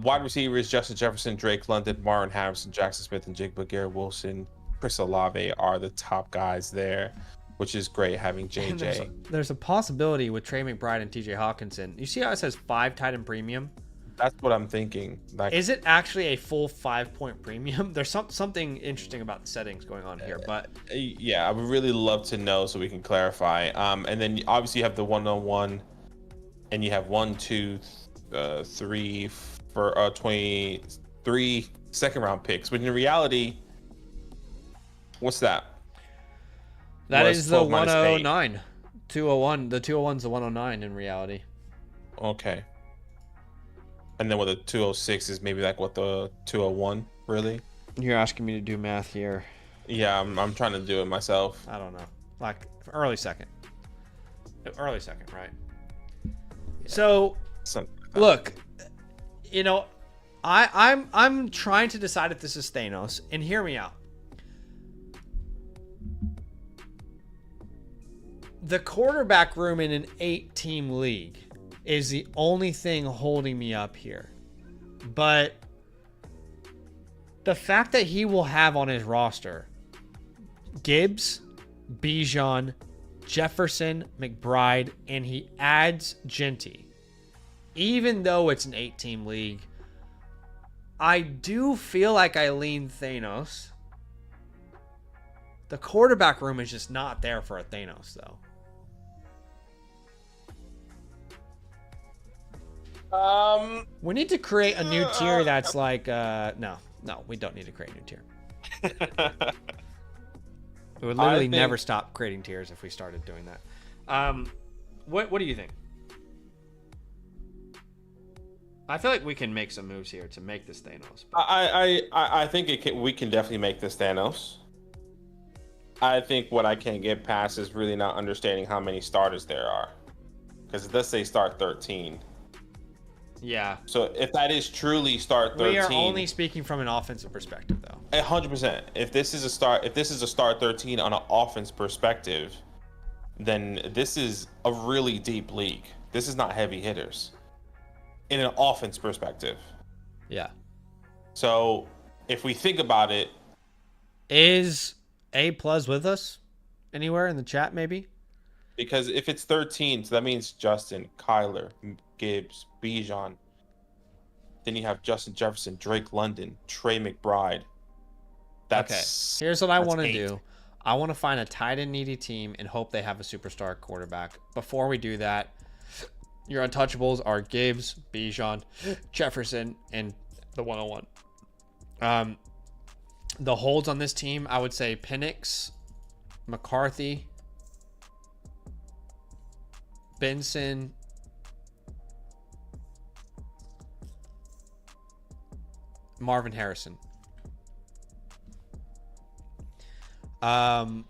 Wide receivers, Justin Jefferson, Drake London, Marlon Harrison, Jackson Smith, and Jigba, Garrett Wilson, Chris Olave are the top guys there, which is great having JJ. There's a possibility with Trey McBride and TJ Hawkinson. You see how it says 5 tight end premium? That's what I'm thinking. Like, is it actually a full 5-point premium? There's something interesting about the settings going on here, but yeah, I would really love to know so we can clarify. And then obviously you have the 1-on-1, and you have 1, 2, 3 for 23 second-round picks. But in reality, what's that? That is the 109. 201. The 201's the 109 in reality. Okay. And then what the 206 is maybe like what the 201 really? You're asking me to do math here. Yeah, I'm trying to do it myself. I don't know. Like early second, right? Yeah. So look, you know, I'm trying to decide if this is Thanos, and hear me out. The quarterback room in an 8-team league is the only thing holding me up here. But the fact that he will have on his roster Gibbs, Bijan, Jefferson, McBride, and he adds Genty. Even though it's an 8-team league, I do feel like I lean Thanos. The quarterback room is just not there for a Thanos, though. We need to create a new tier that's like, no, we don't need to create a new tier. We would literally never stop creating tiers if we started doing that. What do you think? I feel like we can make some moves here to make this Thanos. I think we can definitely make this Thanos. I think what I can't get past is really not understanding how many starters there are, because it does say start 13. Yeah. So if that is truly start 13, we are only speaking from an offensive perspective, though. 100%. If this is a start 13 on an offense perspective, then this is a really deep league. This is not heavy hitters in an offense perspective. Yeah. So if we think about it, is A+ with us anywhere in the chat, maybe? Because if it's 13, so that means Justin, Kyler, Gibbs, Bijan. Then you have Justin Jefferson, Drake London, Trey McBride. Okay. Here's what I want to do. I want to find a tight end needy team and hope they have a superstar quarterback. Before we do that, your untouchables are Gibbs, Bijan, Jefferson, and the 101. The holds on this team, I would say Penix, McCarthy, Benson, Marvin Harrison. I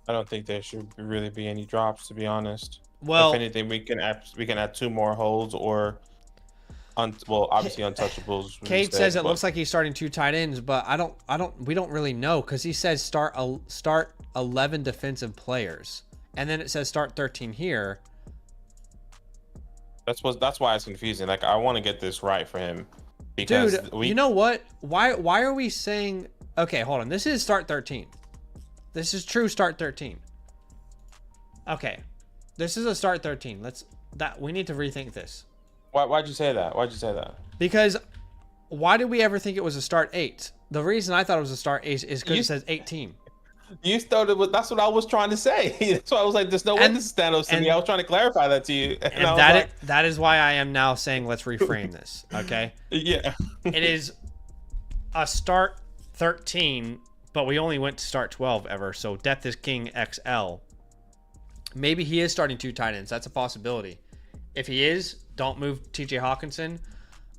don't think there should really be any drops, to be honest. Well, if anything, we can add 2 more holds or obviously untouchables. Kate says it looks like he's starting 2 tight ends, but we don't really know, because he says start 11 defensive players, and then it says start 13 here. That's why it's confusing. Like, I want to get this right for him, because you know what? Why are we saying? Okay, hold on. This is start 13. This is true start 13. Okay, this is a start 13. We need to rethink this. Why'd you say that? Because why did we ever think it was a start 8? The reason I thought it was a start 8 is because it says 18. You started with, that's what I was trying to say. That's why I was like, there's no way this is Thanos to me. I was trying to clarify that to you. And that is why I am now saying let's reframe this. Okay. Yeah. It is a start 13, but we only went to start 12 ever. So Death is King XL. Maybe he is starting 2 tight ends. That's a possibility. If he is, don't move TJ Hawkinson.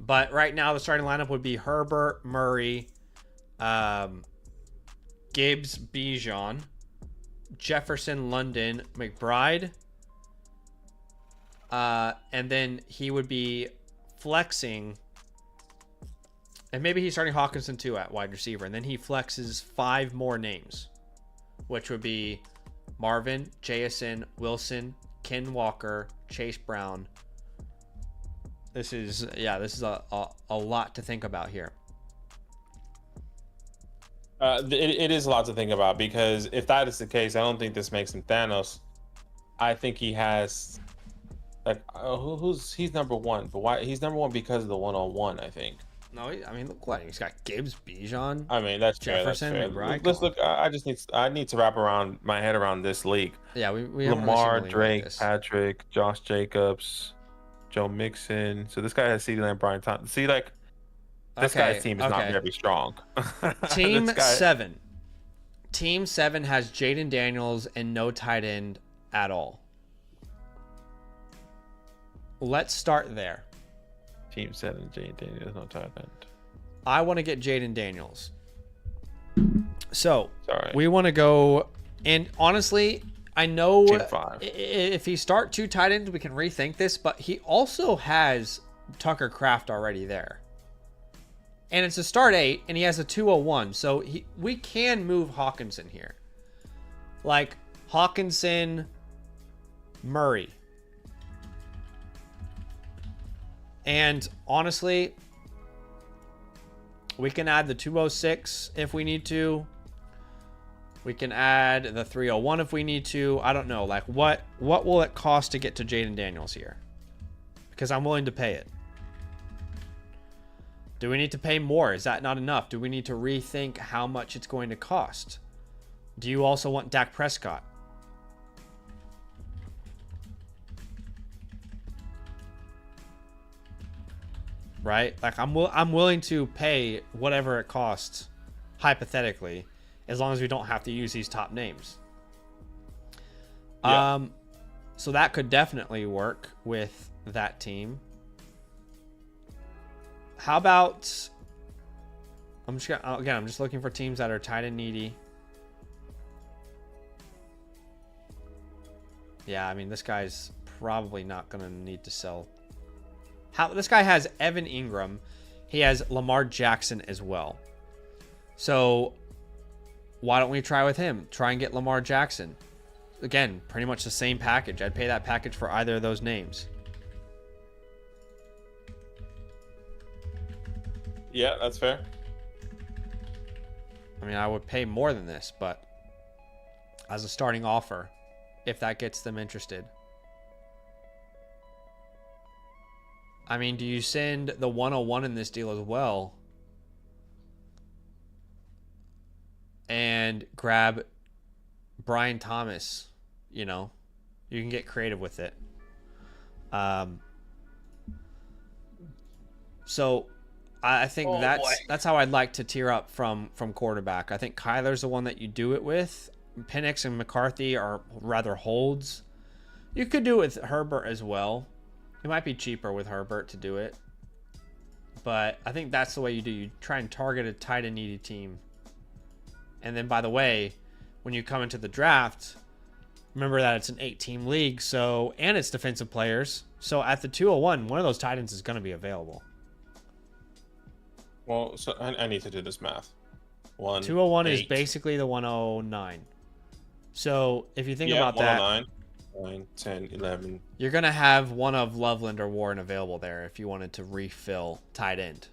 But right now the starting lineup would be Herbert, Murray, Gibbs, Bijan, Jefferson, London, McBride. And then he would be flexing. And maybe he's starting Hawkinson too at wide receiver. And then he flexes 5 more names, which would be Marvin, Jason, Wilson, Ken Walker, Chase Brown. This is a lot to think about here. It is a lot to think about, because if that is the case, I don't think this makes him Thanos. I think he has, like, he's number 1, but why he's number 1? Because of the 1-on-1, I think. No, I mean, look what he's got: Gibbs, Bijan. I mean, that's Jefferson, fair. McBride. Let's look. I need to wrap around my head around this league. Yeah, we Lamar, Drake, like Patrick, Josh Jacobs, Joe Mixon. So this guy has CeeDee Lamb, Brian Thompson. See, like, this guy's team is not very strong. Team 7. Team 7 has Jaden Daniels and no tight end at all. Let's start there. Team 7, Jaden Daniels, no tight end. I want to get Jaden Daniels. So, sorry, we want to go, and honestly, I know if he start 2 tight ends, we can rethink this, but he also has Tucker Kraft already there. And it's a start 8, and he has a 201, so we can move Hawkinson here. Like, Hawkinson, Murray. And honestly, we can add the 206 if we need to. We can add the 301 if we need to. I don't know. Like, what will it cost to get to Jaden Daniels here? Because I'm willing to pay it. Do we need to pay more? Is that not enough? Do we need to rethink how much it's going to cost? Do you also want Dak Prescott? Right? Like, I'm willing to pay whatever it costs, hypothetically, as long as we don't have to use these top names. Yeah. So that could definitely work with that team. How about... I'm just looking for teams that are tight and needy. Yeah, I mean, this guy's probably not going to need to sell. This guy has Evan Ingram. He has Lamar Jackson as well. So why don't we try with him? Try and get Lamar Jackson. Again, pretty much the same package. I'd pay that package for either of those names. Yeah, that's fair. I mean, I would pay more than this, but as a starting offer, if that gets them interested. I mean, do you send the 101 in this deal as well? And grab Brian Thomas, you know, you can get creative with it. So I think that's how I'd like to tier up from quarterback. I think Kyler's the one that you do it with. Penix and McCarthy are rather holds. You could do it with Herbert as well. It might be cheaper with Herbert to do it. But I think that's the way you do. You try and target a tight and needy team. And then, by the way, when you come into the draft, remember that it's an 8-team league, and it's defensive players. So at the 201, one of those tight ends is going to be available. Well, so I need to do this math. 201 is basically the 109. So if you think about that, 9, 10, 11. You're going to have one of Loveland or Warren available there if you wanted to refill tight end.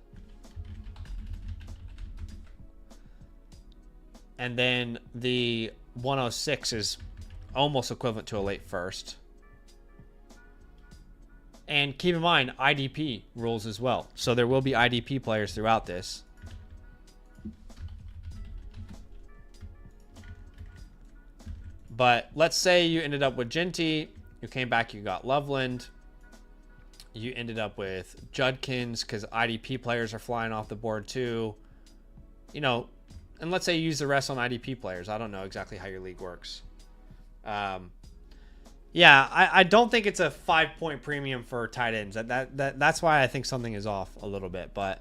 And then the 106 is almost equivalent to a late first. And keep in mind, IDP rules as well. So there will be IDP players throughout this. But let's say you ended up with Genty. You came back, you got Loveland. You ended up with Judkins because IDP players are flying off the board too. You know, and let's say you use the rest on IDP players. I don't know exactly how your league works. Yeah, I don't think it's a 5-point premium for tight ends. That's why I think something is off a little bit. But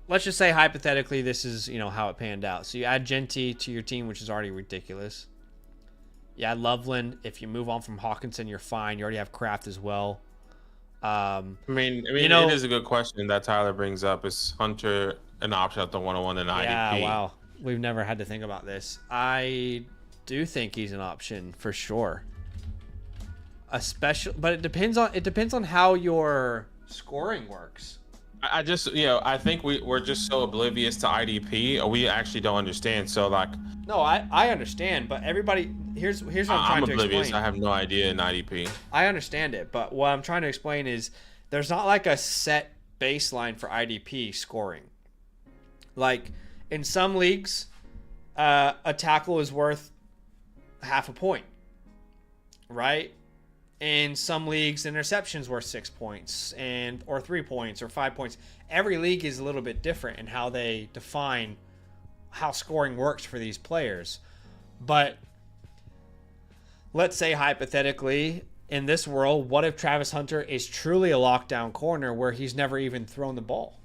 let's just say hypothetically this is, you know, how it panned out. So you add Genty to your team, which is already ridiculous. You add Loveland. If you move on from Hawkinson, you're fine. You already have Kraft as well. I mean, you know, it is a good question that Tyler brings up. Is Hunter an option at the 101 and IDP? Yeah, wow. We've never had to think about this. I do think he's an option for sure. But it depends on how your scoring works. I just, I think we're just so oblivious to IDP, or we actually don't understand. So like, no, I understand, but everybody here's what I'm trying to oblivious. explain. I have no idea in IDP. I understand it, but what I'm trying to explain is there's not like a set baseline for IDP scoring. Like in some leagues, a tackle is worth half a point, right? In some leagues, interceptions worth 6 points or 3 points or 5 points. Every league is a little bit different in how they define how scoring works for these players. But let's say hypothetically, in this world, what if Travis Hunter is truly a lockdown corner where he's never even thrown the ball?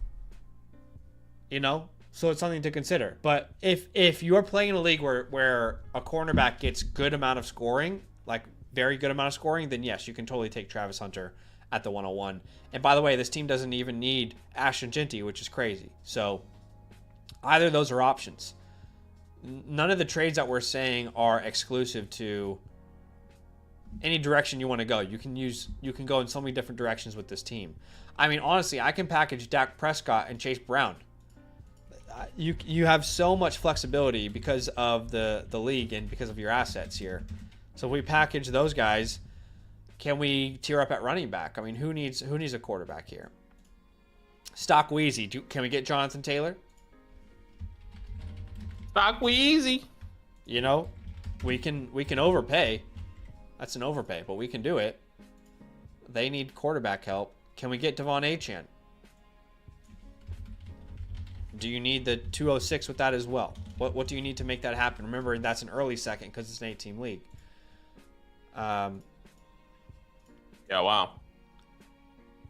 You know? So it's something to consider. But if you're playing in a league where a cornerback gets good amount of scoring, like very good amount of scoring, then yes, you can totally take Travis Hunter at the 101. And by the way, this team doesn't even need Ashton Genty, which is crazy. So either of those are options. none of the trades that we're saying are exclusive to any direction you want to go. You can go in so many different directions with this team. I mean, honestly, I can package Dak Prescott and Chase Brown. You have so much flexibility because of the league and because of your assets here. So if we package those guys, can we tier up at running back? I mean, who needs a quarterback here? Stock Wheezy. Can we get Jonathan Taylor? Stock Wheezy. You know, we can overpay. That's an overpay, but we can do it. They need quarterback help. Can we get Devon Achane? Do you need the 206 with that as well? What do you need to make that happen? Remember, that's an early second because it's an 8-team league. Yeah, wow.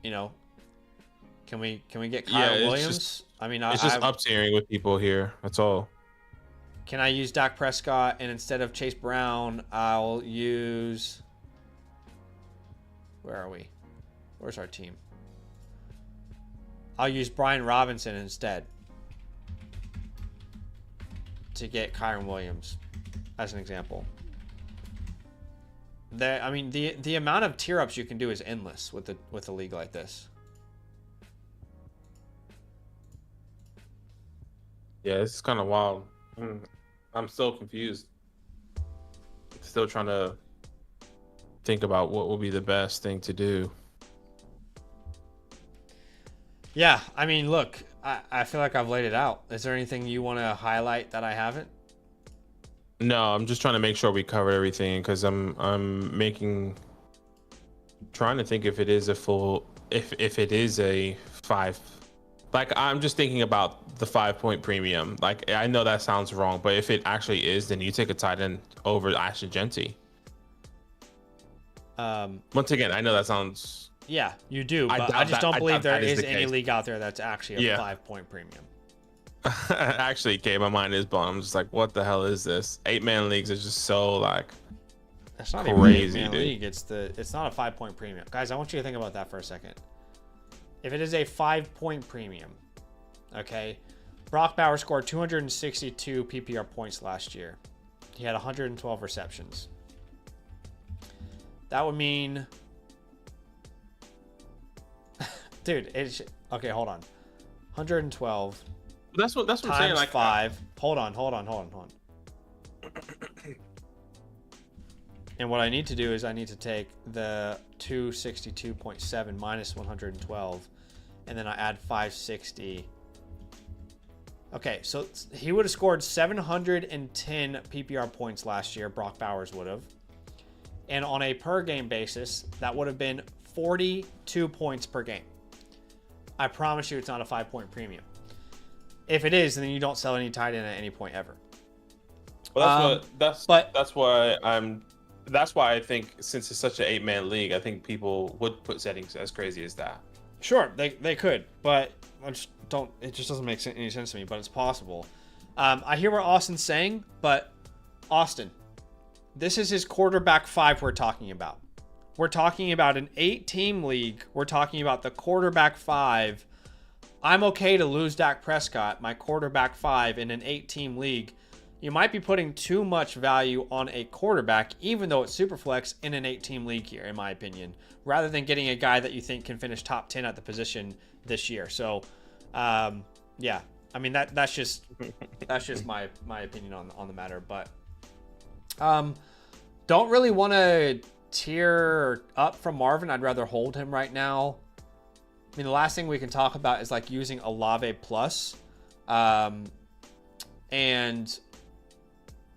You know, can we get Kyle Williams? I mean, it's just up tiering with people here. That's all. Can I use Dak Prescott and instead of Chase Brown, I'll use... Where are we? Where's our team? I'll use Brian Robinson instead to get Kyron Williams as an example. I mean, the amount of tier ups you can do is endless with a league like this. Yeah, this is kind of wild. I'm still confused. Still trying to think about what will be the best thing to do. Yeah, I mean, look, I feel like I've laid it out. Is there anything you want to highlight that I haven't? No, I'm just trying to make sure we cover everything because I'm trying to think if it is a full, if it is a 5. Like, I'm just thinking about the 5-point premium. Like, I know that sounds wrong, but if it actually is, then you take a tight end over Ashton Genty. Once again, I know that sounds... Yeah, you do, but I just don't believe there is any league out there that's actually a 5-point premium. Actually, okay, my mind is blown. I'm just like, what the hell is this? 8-man leagues are just so, like, that's not crazy, even an 8-man league. It's not a 5-point premium. Guys, I want you to think about that for a second. If it is a 5-point premium, okay, Brock Bowers scored 262 PPR points last year. He had 112 receptions. That would mean, dude, okay, hold on. 112. That's what I'm saying. Like 5. Hold on. And what I need to do is I need to take the 262.7 minus 112, and then I add 560. Okay, so he would have scored 710 PPR points last year, Brock Bowers would have. And on a per game basis, that would have been 42 points per game. I promise you it's not a 5-point premium. If it is, then you don't sell any tight end at any point ever. Well, that's why I think, since it's such an 8-man league, I think people would put settings as crazy as that. Sure, they could, but it just doesn't make any sense to me, but it's possible. I hear what Austin's saying, but Austin, this is his quarterback 5 we're talking about. We're talking about an 8-team league. We're talking about the quarterback 5. I'm okay to lose Dak Prescott, my quarterback 5, in an 8-team league. You might be putting too much value on a quarterback, even though it's Superflex, in an 8-team league here, in my opinion, rather than getting a guy that you think can finish top 10 at the position this year. So, yeah, I mean, that's just my opinion on the matter. But don't really want to tier up from Marvin. I'd rather hold him right now. I mean, the last thing we can talk about is like using Olave plus, and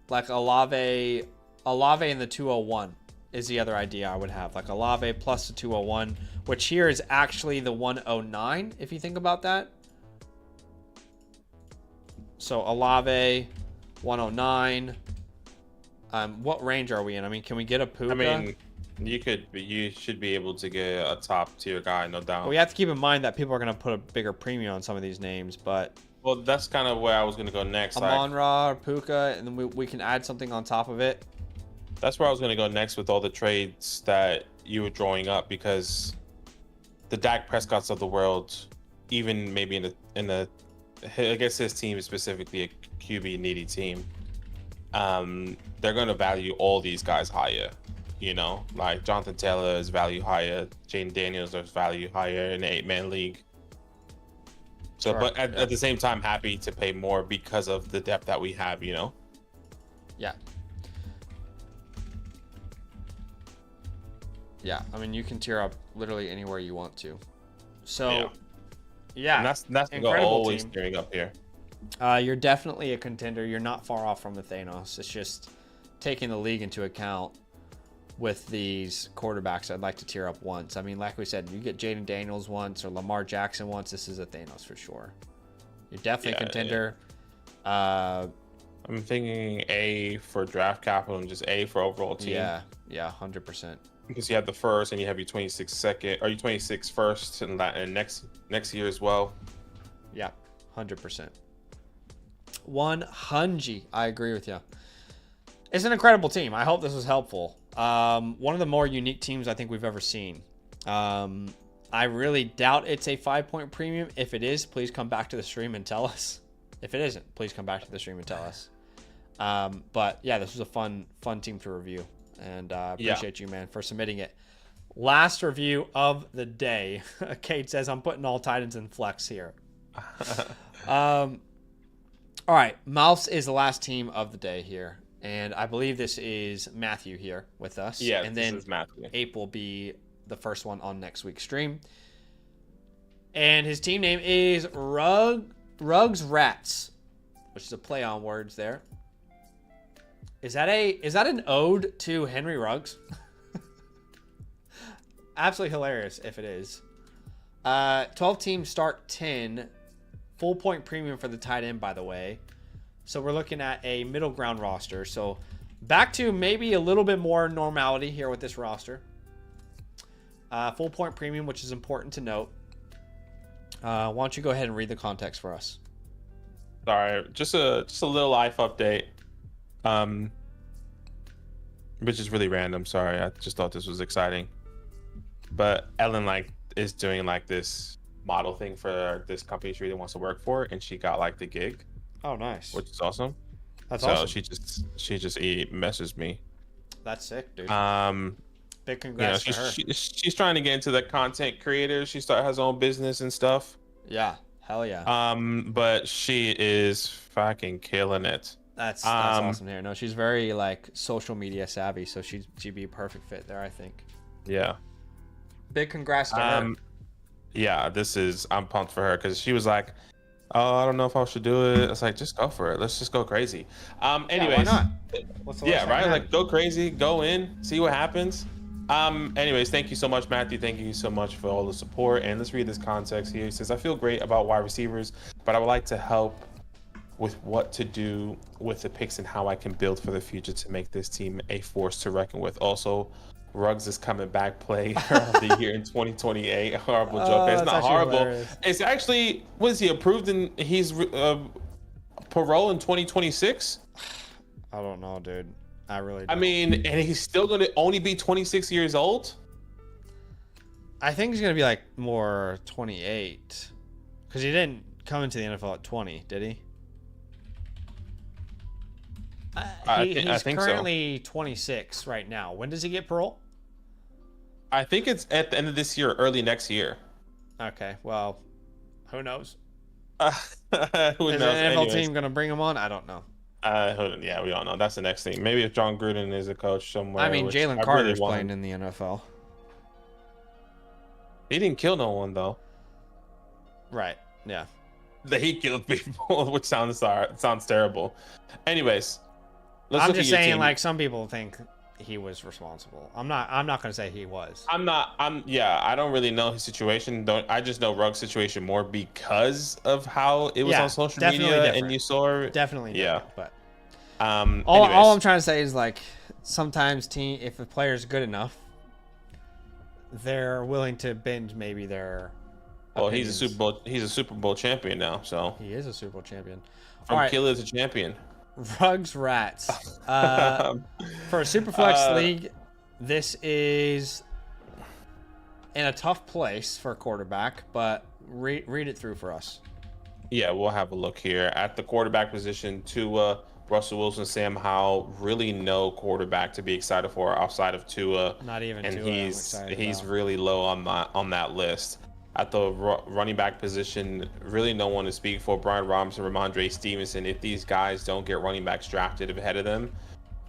like Olave in the 201 is the other idea I would have. Like Olave plus the 201, which here is actually the 109 if you think about that. So Olave 109. What range are we in? I mean, can we get a Puka? I mean, you should be able to get a top tier guy, no doubt. Well, we have to keep in mind that people are going to put a bigger premium on some of these names, but well, that's kind of where I was going to go next. Amon-Ra or Puka, and then we can add something on top of it. That's where I was going to go next with all the trades that you were drawing up, because the Dak Prescotts of the world, even maybe in a I guess his team is specifically a QB needy team. they're going to value all these guys higher. You know, like Jonathan Taylor is value higher, Jaden Daniels is value higher in the 8-man league. So, Sure, but at the same time, happy to pay more because of the depth that we have, you know? Yeah. Yeah, I mean, you can tier up literally anywhere you want to. So, yeah. And that's the goal, always tiering up here. You're definitely a contender. You're not far off from the Thanos. It's just taking the league into account with these quarterbacks. I'd like to tier up once. I mean, like we said, you get Jaden Daniels once or Lamar Jackson once. This is a Thanos for sure. You're definitely a contender. I'm thinking A for draft capital and just A for overall team. Yeah, 100%. Because you have the first and you have your 26 second, or your 26 first and next year as well. Yeah, 100%. 100. I agree with you. It's an incredible team. I hope this was helpful. One of the more unique teams I think we've ever seen. I really doubt it's a 5-point premium. If it is, please come back to the stream and tell us. If it isn't, please come back to the stream and tell us. But yeah, this was a fun team to review, and appreciate you, man, for submitting it. Last review of the day. Kate says, I'm putting all Titans in flex here. All right, Mouse is the last team of the day here. And I believe this is Matthew here with us. Yeah, and then this is Matthew. Ape will be the first one on next week's stream. And his team name is Rugs Rats, which is a play on words there. Is that an ode to Henry Ruggs? Absolutely hilarious if it is. 12 teams start 10. Full point premium for the tight end, by the way. So we're looking at a middle ground roster. So back to maybe a little bit more normality here with this roster. Full point premium, which is important to note. Why don't you go ahead and read the context for us? Sorry, just a little life update. Which is really random. Sorry, I just thought this was exciting. But Ellen is doing this model thing for this company she really wants to work for, and she got the gig. Oh, nice. Which is awesome. That's awesome. She just messaged me. That's sick, dude. Big congrats to her. She's trying to get into the content creator. She has her own business and stuff. Yeah, hell yeah. But she is fucking killing it. That's awesome here. No, she's very social media savvy, so she'd be a perfect fit there, I think. Yeah. Big congrats to her. Yeah, I'm pumped for her because she was like, oh, I don't know if I should do it. It's just go for it. Let's just go crazy. Anyways, yeah, why not? Right. Go crazy, go in, see what happens. Anyways, thank you so much, Matthew. Thank you so much for all the support. And let's read this context here. He says, I feel great about wide receivers, but I would like to help with what to do with the picks and how I can build for the future to make this team a force to reckon with. Also, Ruggs is coming back, player of the year in 2028. Horrible joke. It's not horrible. Hilarious. It's actually, was he approved and he's parole in 2026? I don't know, dude. I really don't. I mean, and he's still going to only be 26 years old? I think he's going to be more 28. Because he didn't come into the NFL at 20, did he? He's currently 26 right now. When does he get parole? I think it's at the end of this year, early next year. Okay, well, who knows? Who Is knows? the NFL team going to bring him on? I don't know. Yeah, we don't know. That's the next thing. Maybe if John Gruden is a coach somewhere. I mean, Jalen Carter's playing in the NFL. He didn't kill no one, though. Right, yeah. He killed people, which sounds terrible. Anyways. I'm just saying, some people think he was responsible. I'm not going to say he was. I don't really know his situation. I just know Ruggs' situation more because of how it was on social media different. And you saw. Definitely different, but all I'm trying to say is sometimes if a player's good enough, they're willing to bend maybe their opinions. He's a Super Bowl champion now, so. He is a Super Bowl champion. From killer to champion. Rugs Rats. For a Superflex league, this is in a tough place for a quarterback, but read it through for us. Yeah, we'll have a look here at the quarterback position. Tua Russell Wilson, Sam Howell, really no quarterback to be excited for outside of Tua. Not even and Tua, I'm he's excited he's about. really low on that list. At the running back position, really no one to speak for. Brian Robinson, Ramondre Stevenson. If these guys don't get running backs drafted ahead of them,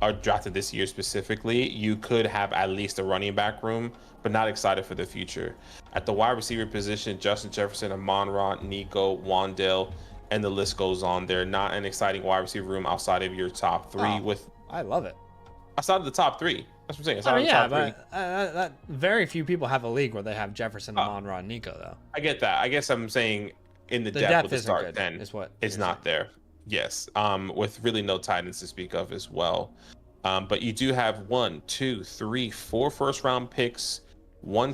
are drafted this year specifically, you could have at least a running back room, but not excited for the future. At the wide receiver position, Justin Jefferson, Amon-Ra, Nico, Wandale, and the list goes on. They're not an exciting wide receiver room outside of your top three. I love it. Outside of the top three. That's what I'm saying. Outside I of mean, the yeah, top but very few people have a league where they have Jefferson, three. Amon-Ra, and Nico, though. I get that. I guess I'm saying in the, The depth depth with the isn't start good, 10 is what it's you're not there. Yes. With really no tight ends to speak of as well. But you do have 1, 2, 3, 4 first round picks, 1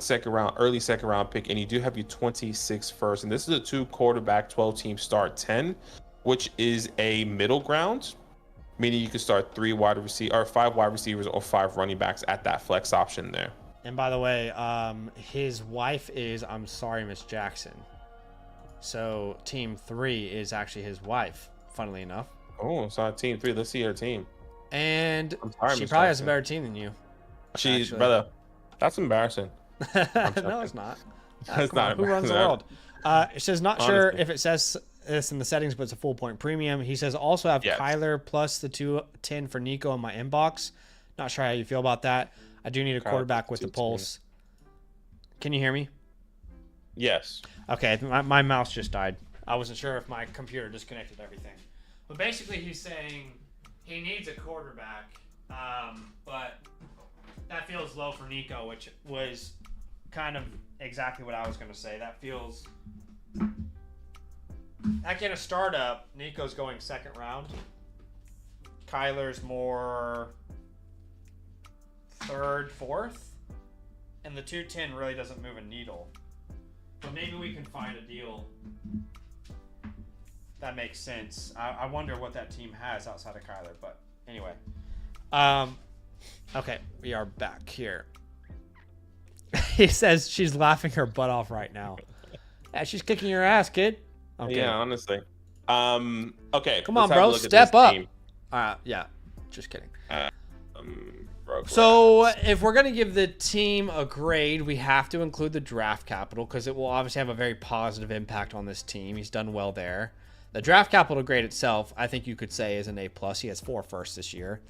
early second round pick, and you do have your 26 first. And this is a 2 quarterback, 12 team start 10, which is a middle ground, meaning you could start 5 wide receivers or 5 running backs at that flex option there. And by the way, his wife is, I'm sorry, Miss Jackson. So team 3 is actually his wife, funnily enough. Oh, so team 3. Let's see her team. And Sorry, she Miss probably has a Jackson. better team than you. She's actually. brother. That's embarrassing. No, it's not. It's not Who runs the embarrassing. world? It says not sure Honestly. if it says this in the settings, but it's a full point premium. He says also have Yes. Kyler plus the 210 for Nico in my inbox. Not sure how you feel about that. I do need a quarterback with the 210. pulse. Can you hear me? Yes. Okay, my mouse just died. I wasn't sure if my computer disconnected everything. But basically, he's saying he needs a quarterback, but that feels low for Nico, which was kind of exactly what I was going to say. That feels... Like in a startup, Nico's going second round. Kyler's more third, fourth. And the 210 really doesn't move a needle. But maybe we can find a deal that makes sense. I wonder what that team has outside of Kyler. But anyway. Okay, we are back here. He says she's laughing her butt off right now. Yeah, she's kicking your ass, kid. Okay. Yeah, honestly. Okay. Come let's on, have a bro. look at Step this up. team. Yeah, just kidding. So If we're going to give the team a grade, we have to include the draft capital because it will obviously have a very positive impact on this team. He's done well there. The draft capital grade itself, I think you could say, is an A+. He has 4 firsts this year.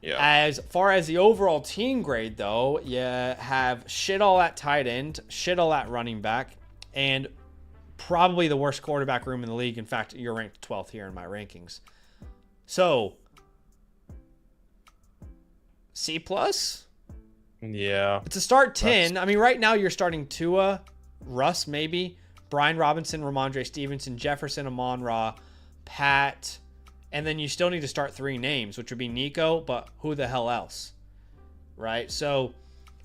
Yeah. As far as the overall team grade, though, you have shit all at tight end, shit all at running back, and probably the worst quarterback room in the league. In fact, you're ranked 12th here in my rankings. So, C+? Yeah. It's a start 10. I mean, right now you're starting Tua, Russ maybe, Brian Robinson, Ramondre Stevenson, Jefferson, Amon-Ra, Pat, and then you still need to start 3 names, which would be Nico, but who the hell else? Right? So,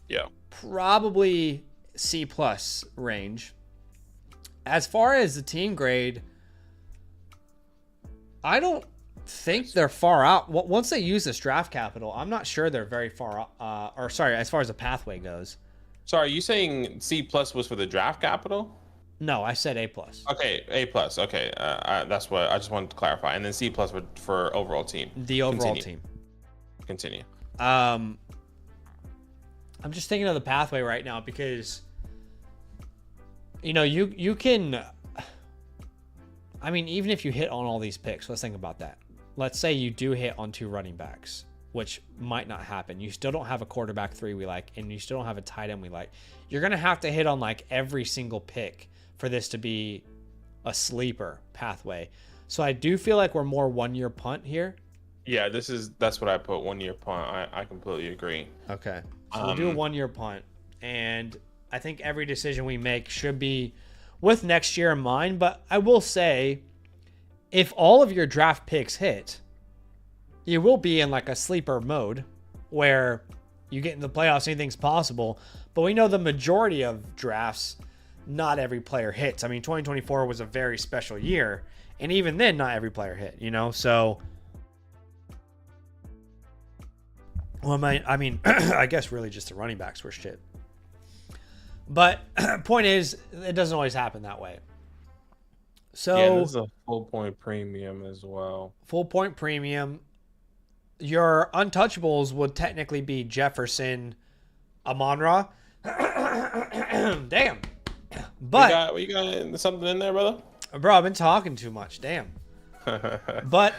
Yeah. probably C+ range. As far as the team grade, I don't think they're far out. Once they use this draft capital, I'm not sure they're very far out. As far as the pathway goes. Sorry, you saying C+ was for the draft capital? No, I said A+. Okay, A+. Okay, that's what I just wanted to clarify. And then C+ for overall team. The overall Continue. team. Continue. I'm just thinking of the pathway right now because, you can. I mean, even if you hit on all these picks, let's think about that. Let's say you do hit on 2 running backs, which might not happen. You still don't have a quarterback 3 we like, and you still don't have a tight end we like. You're going to have to hit on like every single pick for this to be a sleeper pathway. So I do feel like we're more 1-year punt here. Yeah, that's what I put, 1-year punt. I completely agree. Okay. So we'll do a 1-year punt. And I think every decision we make should be with next year in mind. But I will say, if all of your draft picks hit, you will be in like a sleeper mode where you get in the playoffs, anything's possible. But we know the majority of drafts, not every player hits. I mean, 2024 was a very special year. And even then, not every player hit, So, well, I mean, I guess really just the running backs were shit. But point is, it doesn't always happen that way. Yeah, and So this is a full point premium as well. full point premium. Your untouchables would technically be Jefferson, Amon-Ra. Damn. But We got something in there, brother? bro, I've been talking too much. Damn. But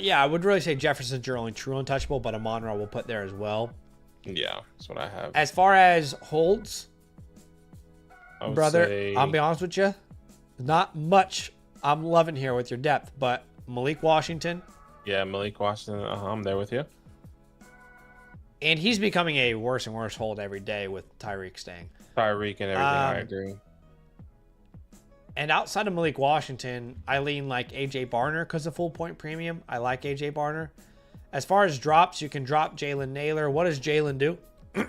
yeah, I would really say Jefferson's your only true untouchable, but Amon-Ra will put there as well. Yeah, that's what I have. As far as holds, brother, Say... I'll be honest with you, not much I'm loving here with your depth, but Malik Washington. Yeah, Malik Washington. I'm there with you. And he's becoming a worse and worse hold every day with Tyreek staying. Tyreek and everything, I agree. And outside of Malik Washington, I lean like AJ Barner because of full point premium. I like AJ Barner. As far as drops, you can drop Jalen Naylor. What does Jalen do?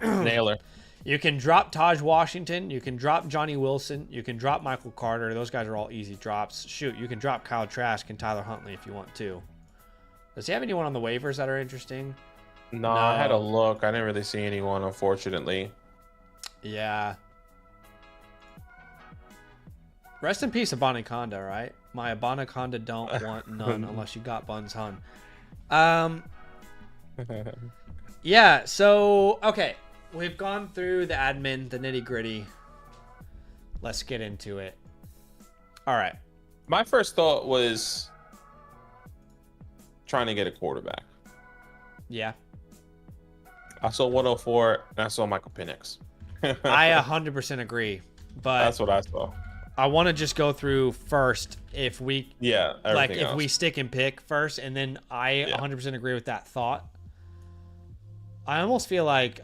Naylor. You can drop Taj Washington. You can drop Johnny Wilson. You can drop Michael Carter. Those guys are all easy drops. Shoot, you can drop Kyle Trask and Tyler Huntley if you want to. Does he have anyone on the waivers that are interesting? No, I had a look. I didn't really see anyone, unfortunately. Yeah. Rest in peace, Abanaconda, right? My Abanaconda don't want none unless you got Buns Hun. Yeah, so, okay. We've gone through the admin, the nitty gritty. Let's get into it. All right. My first thought was trying to get a quarterback. Yeah. I saw 104 and I saw Michael Penix. I 100% agree. But that's what I saw. I want to just go through first if we we stick and pick first, and then I 100% agree with that thought. I almost feel like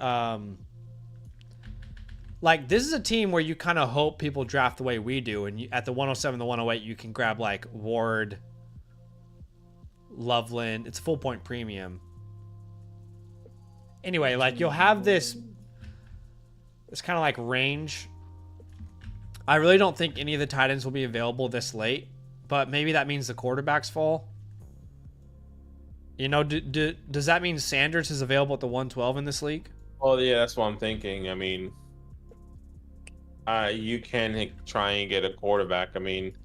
this is a team where you kind of hope people draft the way we do, and at the 107, the 108, you can grab like Ward, Loveland. It's full point premium. Anyway, like you'll have this kind of like range. I really don't think any of the tight ends will be available this late, but maybe that means the quarterbacks fall. You know, does that mean Sanders is available at the 112 in this league? Well, yeah, that's what I'm thinking. I mean, you can try and get a quarterback. I mean,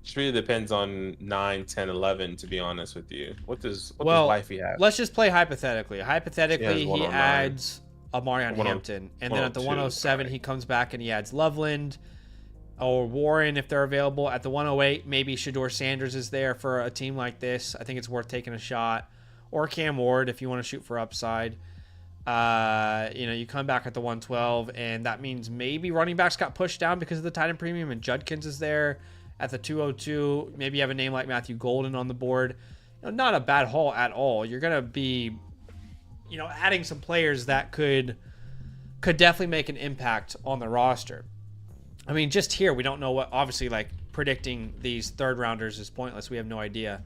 it really depends on 9, 10, 11, to be honest with you. What does life he have? Let's just play hypothetically. Hypothetically, he adds Amarian Hampton, and then at the 107 he comes back and he adds Loveland or Warren if they're available. At the 108, maybe Shedeur Sanders is there for a team like this. I think it's worth taking a shot. Or Cam Ward if you want to shoot for upside. You come back at the 112, and that means maybe running backs got pushed down because of the tight end premium, and Judkins is there at the 202. Maybe you have a name like Matthew Golden on the board. Not a bad haul at all. You're gonna be adding some players that could definitely make an impact on the roster. I mean, just here, we don't know what, obviously, like, predicting these third rounders is pointless. We have no idea.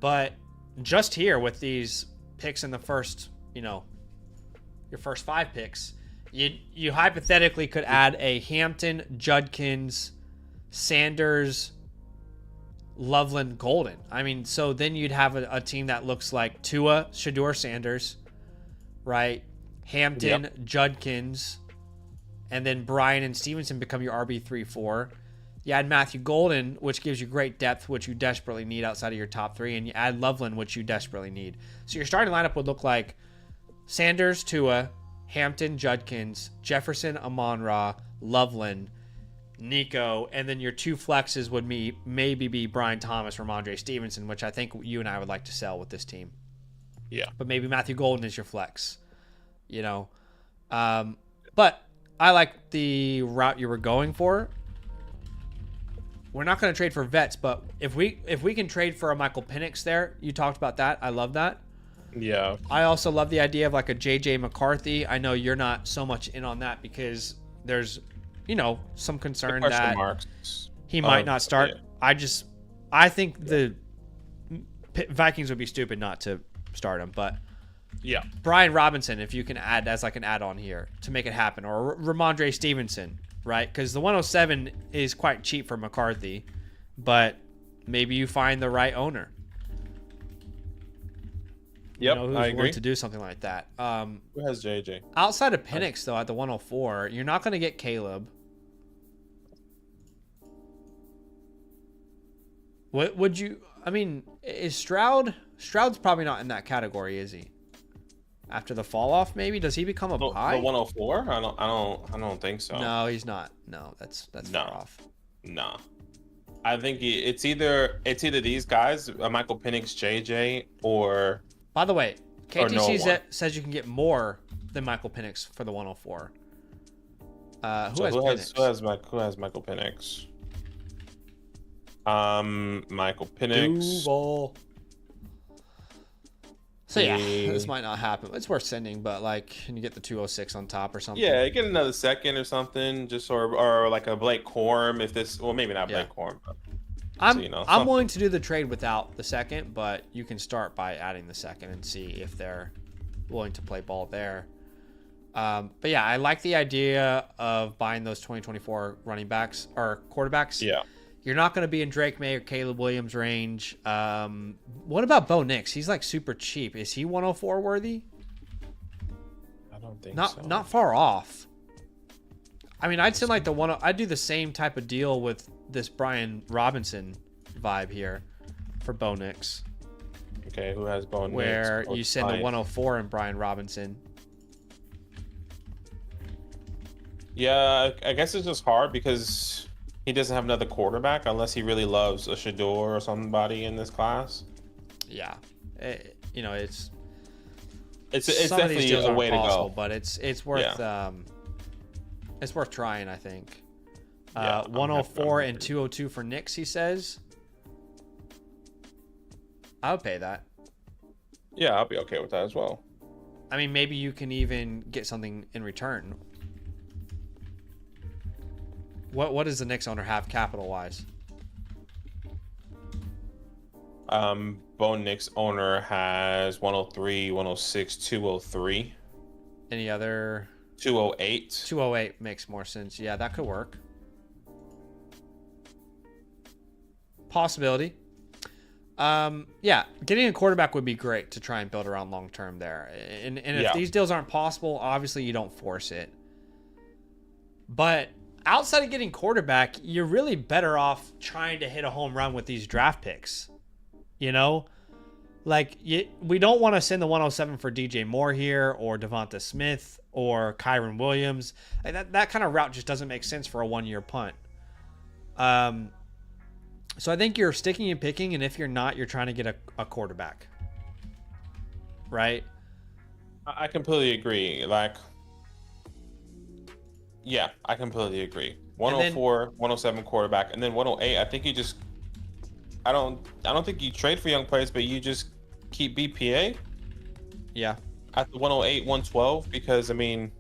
But just here with these picks in the first, your first 5 picks, you hypothetically could add a Hampton, Judkins, Sanders, Loveland, Golden. I mean, so then you'd have a team that looks like Tua, Shedeur Sanders, right? Hampton, Judkins, and then Bryan and Stevenson become your RB3-4. You add Matthew Golden, which gives you great depth, which you desperately need outside of your top 3, and you add Loveland, which you desperately need. So your starting lineup would look like Sanders, Tua, Hampton, Judkins, Jefferson, Amon-Ra, Loveland, Nico, and then your 2 flexes would maybe be Brian Thomas, Ramondre Stevenson, which I think you and I would like to sell with this team. Yeah. But maybe Matthew Golden is your flex, But I like the route you were going for. We're not going to trade for vets, but if we can trade for a Michael Penix there, you talked about that. I love that. Yeah. I also love the idea of like a JJ McCarthy. I know you're not so much in on that because there's, some concern that he might not start. Yeah. I think the Vikings would be stupid not to start him, but yeah, Brian Robinson, if you can add as like an add-on here to make it happen, or Ramondre Stevenson, right? Because the 107 is quite cheap for McCarthy, but maybe you find the right owner. Yep, who's I agree. willing to do something like that. Who has JJ? Outside of Penix, though, at the 104, you're not going to get Caleb. What would you? I mean, is Stroud? Stroud's probably not in that category, is he? After the fall off, maybe does he become a buy? The 104? I don't think so. No, he's not. No, that's far off. No. I think it's either these guys, Michael Penix, JJ, or. By the way, KTC no says you can get more than Michael Penix for the 104. Who has Michael Penix? Michael Penix. Duval. So yeah, this might not happen. It's worth sending, but like, can you get the 206 on top or something? Yeah, get another second or something, just or like a Blake Corum if this. Well, maybe not Blake Corum. But, I'm willing to do the trade without the second, but you can start by adding the second and see if they're willing to play ball there. But yeah, I like the idea of buying those 2024 running backs or quarterbacks. Yeah. You're not going to be in Drake May or Caleb Williams range. What about Bo Nix? He's like super cheap. Is he 104 worthy? I don't think so. Not far off. I mean, I'd send like I'd do the same type of deal with this Brian Robinson vibe here for Bo Nix. Okay, who has Bo Nix? Where you send the 104 and Brian Robinson. Yeah, I guess it's just hard because he doesn't have another quarterback unless he really loves a Shador or somebody in this class. Yeah, it's definitely a way to go, but it's worth it's worth trying. I think. 104 and 202 for Knicks. He says. I would pay that. Yeah, I'll be okay with that as well. I mean, maybe you can even get something in return. What does the Knicks owner have capital wise? Bo Nix owner has 103, 106, 203. Any other? 208. 208 makes more sense. Yeah, that could work. Possibility. Yeah, getting a quarterback would be great to try and build around long term there. And if these deals aren't possible, obviously you don't force it. But outside of getting quarterback, you're really better off trying to hit a home run with these draft picks. You know, like we don't want to send the 107 for DJ Moore here or Devonta Smith or Kyron Williams. That kind of route just doesn't make sense for a 1-year punt. So I think you're sticking and picking, and if you're not, you're trying to get a quarterback. Right? I completely agree. Like, yeah, I completely agree. 104, 107 quarterback, and then 108. I think you just, I don't think you trade for young players, but you just keep BPA. Yeah. At the 108, 112, because I mean,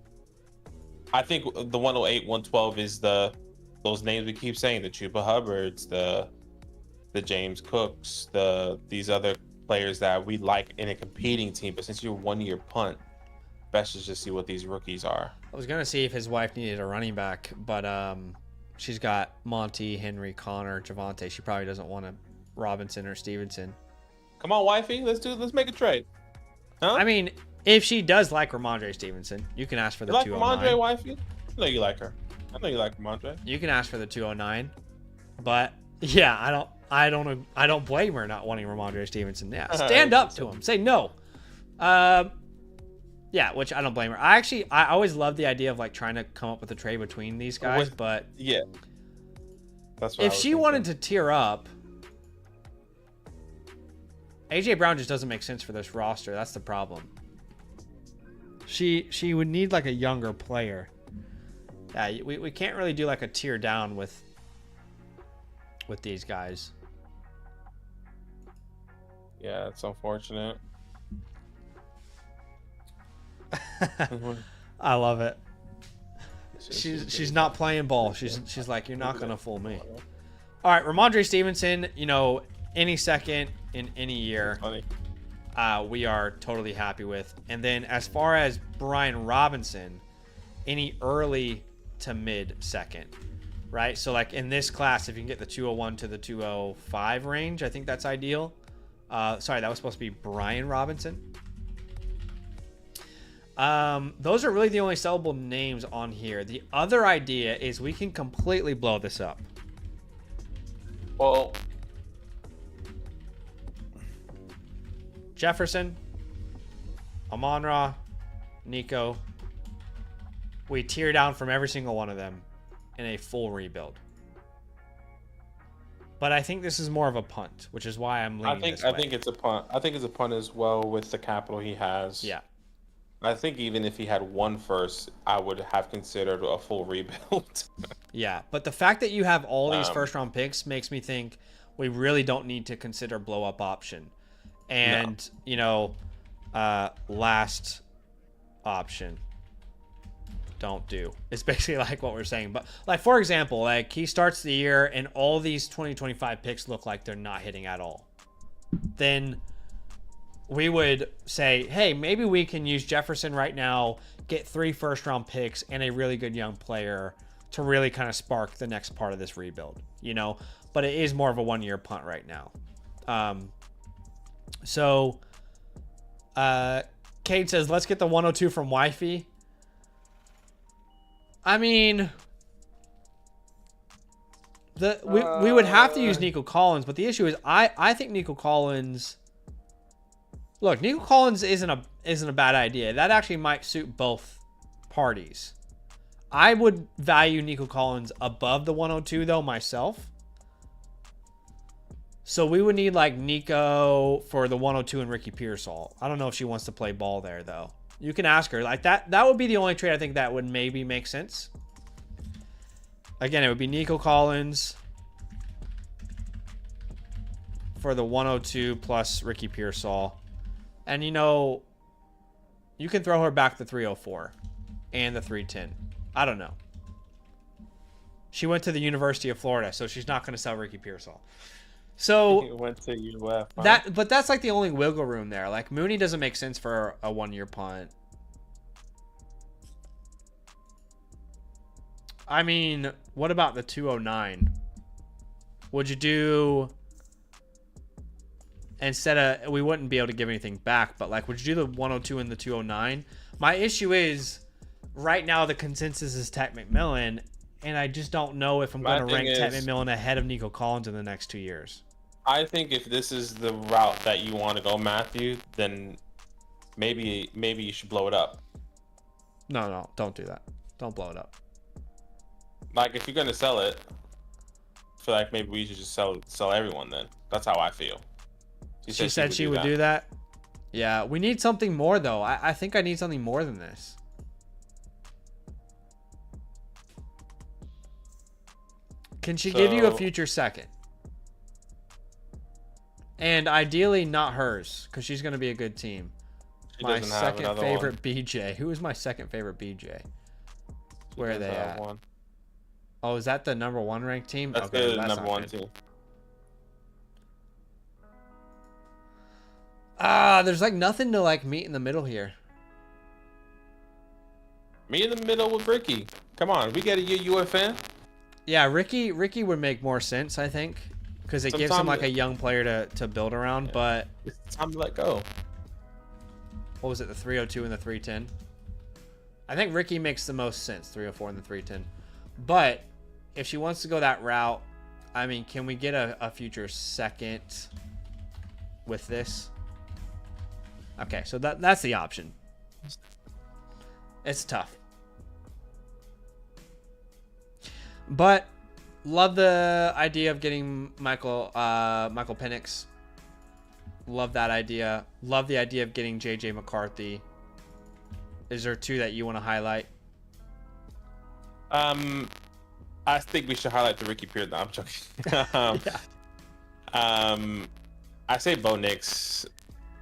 I think the 108, 112 is those names we keep saying, the Chuba Hubbards, the James Cooks, these other players that we like in a competing team. But since you're 1-year punt, best to just see what these rookies are. I was gonna see if his wife needed a running back, but she's got Monty, Henry, Connor, Javante. She probably doesn't want a Robinson or Stevenson. Come on, wifey, let's make a trade. Huh? I mean, if she does like Ramondre Stevenson, you can ask for the 209. Ramondre, wifey? I know you like her. I know you like Ramondre. You can ask for the 209, but yeah, I don't blame her not wanting Ramondre Stevenson. Yeah, stand up to him. Say no. Yeah, which I don't blame her. I always love the idea of like trying to come up with a trade between these guys, but yeah, that's what if she wanted to tier up, AJ Brown just doesn't make sense for this roster. That's the problem. She would need like a younger player. Yeah, we can't really do like a tier down with these guys. Yeah, it's unfortunate. I love it. She's not playing ball. She's like, you're not gonna fool me. All right, Ramondre Stevenson. Any second in any year, we are totally happy with. And then as far as Brian Robinson, any early to mid second, right? So like in this class, if you can get the 201 to the 205 range, I think that's ideal. Sorry, that was supposed to be Brian Robinson. Those are really the only sellable names on here. The other idea is we can completely blow this up. Well, Jefferson, Amon-Ra, Nico. We tear down from every single one of them in a full rebuild. But I think this is more of a punt, which is why I'm leaning this way. I think it's a punt. I think it's a punt as well with the capital he has. Yeah. I think even if he had one first, I would have considered a full rebuild. Yeah, but the fact that you have all these first-round picks makes me think we really don't need to consider blow-up option. And, last option, don't do. It's basically like what we're saying. But, like, for example, like, he starts the year and all these 2025 picks look like they're not hitting at all. Then we would say, hey, maybe we can use Jefferson right now, get 3 first-round picks and a really good young player to really kind of spark the next part of this rebuild, But it is more of a one-year punt right now. Cade says, let's get the 102 from Wifey. I mean, we would have to use Nico Collins, but the issue is I think Nico Collins... Look, Nico Collins isn't a bad idea. That actually might suit both parties. I would value Nico Collins above the 102, though, myself. So we would need, like, Nico for the 102 and Ricky Pearsall. I don't know if she wants to play ball there, though. You can ask her. Like, that would be the only trade I think that would maybe make sense. Again, it would be Nico Collins for the 102 plus Ricky Pearsall. And, you can throw her back the 304 and the 310. I don't know. She went to the University of Florida, so she's not going to sell Ricky Pearsall. So He went to UF. Huh? but that's like the only wiggle room there. Like, Mooney doesn't make sense for a one-year punt. I mean, what about the 209? Would you do... Instead of, we wouldn't be able to give anything back, but like, would you do the 102 and the 209? My issue is, right now the consensus is Tek McMillan, and I just don't know if I'm going to rank Tek McMillan ahead of Nico Collins in the next 2 years. I think if this is the route that you want to go, Matthew, then maybe you should blow it up. No, don't do that. Don't blow it up. Like, if you're going to sell it, I feel like maybe we should just sell everyone then. That's how I feel. She said she would do that. Yeah, we need something more, though. I think I need something more than this. Can she give you a future second? And ideally not hers, because she's going to be a good team. My second favorite BJ. Who is my second favorite BJ? Where are they at? Oh, is that the number 1 ranked team? That's the number 1 team. There's like nothing to like meet in the middle here. Me in the middle with Ricky. Come on, we get a UFN. Yeah, Ricky would make more sense, I think, because it gives him like a young player to build around. Yeah. But it's time to let go. What was it, the 302 and the 310? I think Ricky makes the most sense, 304 and the 310. But if she wants to go that route, I mean, can we get a future second with this? Okay, so that's the option. It's tough. But love the idea of getting Michael Penix. Love that idea. Love the idea of getting JJ McCarthy. Is there 2 that you want to highlight? I think we should highlight the Ricky Pierce. No, I'm joking. I say Bo Nix,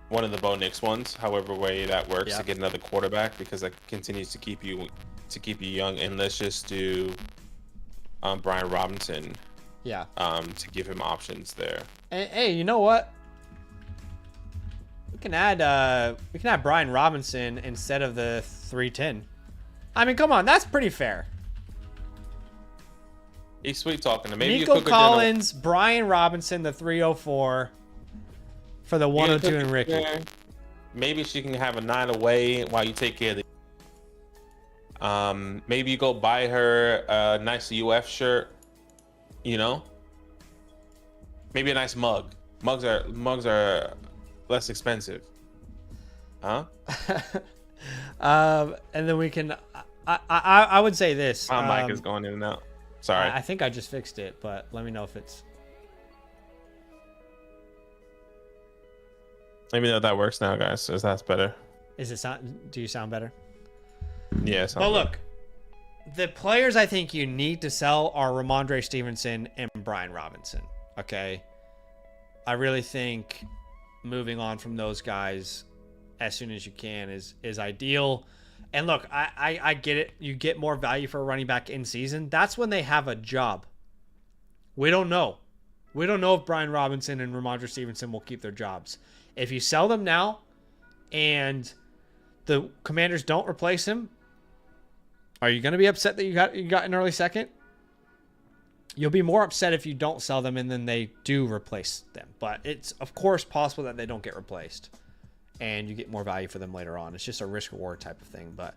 one of the Bo Nix ones, however way that works, to get another quarterback, because that continues to keep you young. And let's just do Brian Robinson. Yeah. To give him options there. Hey, you know what? We can add Brian Robinson instead of the 310. I mean, come on, that's pretty fair. He's sweet talking to me. Nico Collins, Brian Robinson, the 304 for the 102 and Ricky. Maybe she can have a 9 away while you take care of the. Maybe you go buy her a nice UF shirt. Maybe a nice mug. Mugs are less expensive. Huh? And then we can. I would say this. My mic is going in and out. Sorry. I think I just fixed it, but let me know if it's. Let me know if that works now, guys. Is that's better? Is it sound? Do you sound better? Yeah. Well, look, the players I think you need to sell are Ramondre Stevenson and Brian Robinson. Okay, I really think moving on from those guys as soon as you can is ideal. And look, I get it. You get more value for a running back in season. That's when they have a job. We don't know. We don't know if Brian Robinson and Ramondre Stevenson will keep their jobs. If you sell them now and the Commanders don't replace him, are you going to be upset that you got an early second? You'll be more upset if you don't sell them and then they do replace them. But it's, of course, possible that they don't get replaced and you get more value for them later on. It's just a risk-reward type of thing. But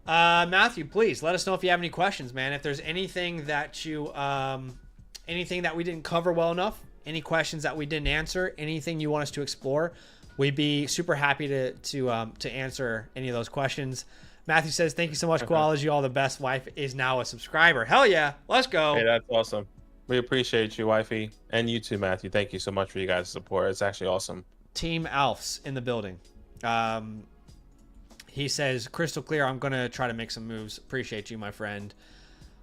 Matthew, please let us know if you have any questions, man. If there's anything that anything that we didn't cover well enough, any questions that we didn't answer, anything you want us to explore, we'd be super happy to answer any of those questions. Matthew says, thank you so much, Koalaji. All the best. Wife is now a subscriber. Hell yeah. Let's go. Hey, that's awesome. We appreciate you, wifey. And you too, Matthew. Thank you so much for you guys' support. It's actually awesome. Team Alfs in the building. He says, crystal clear. I'm going to try to make some moves. Appreciate you, my friend.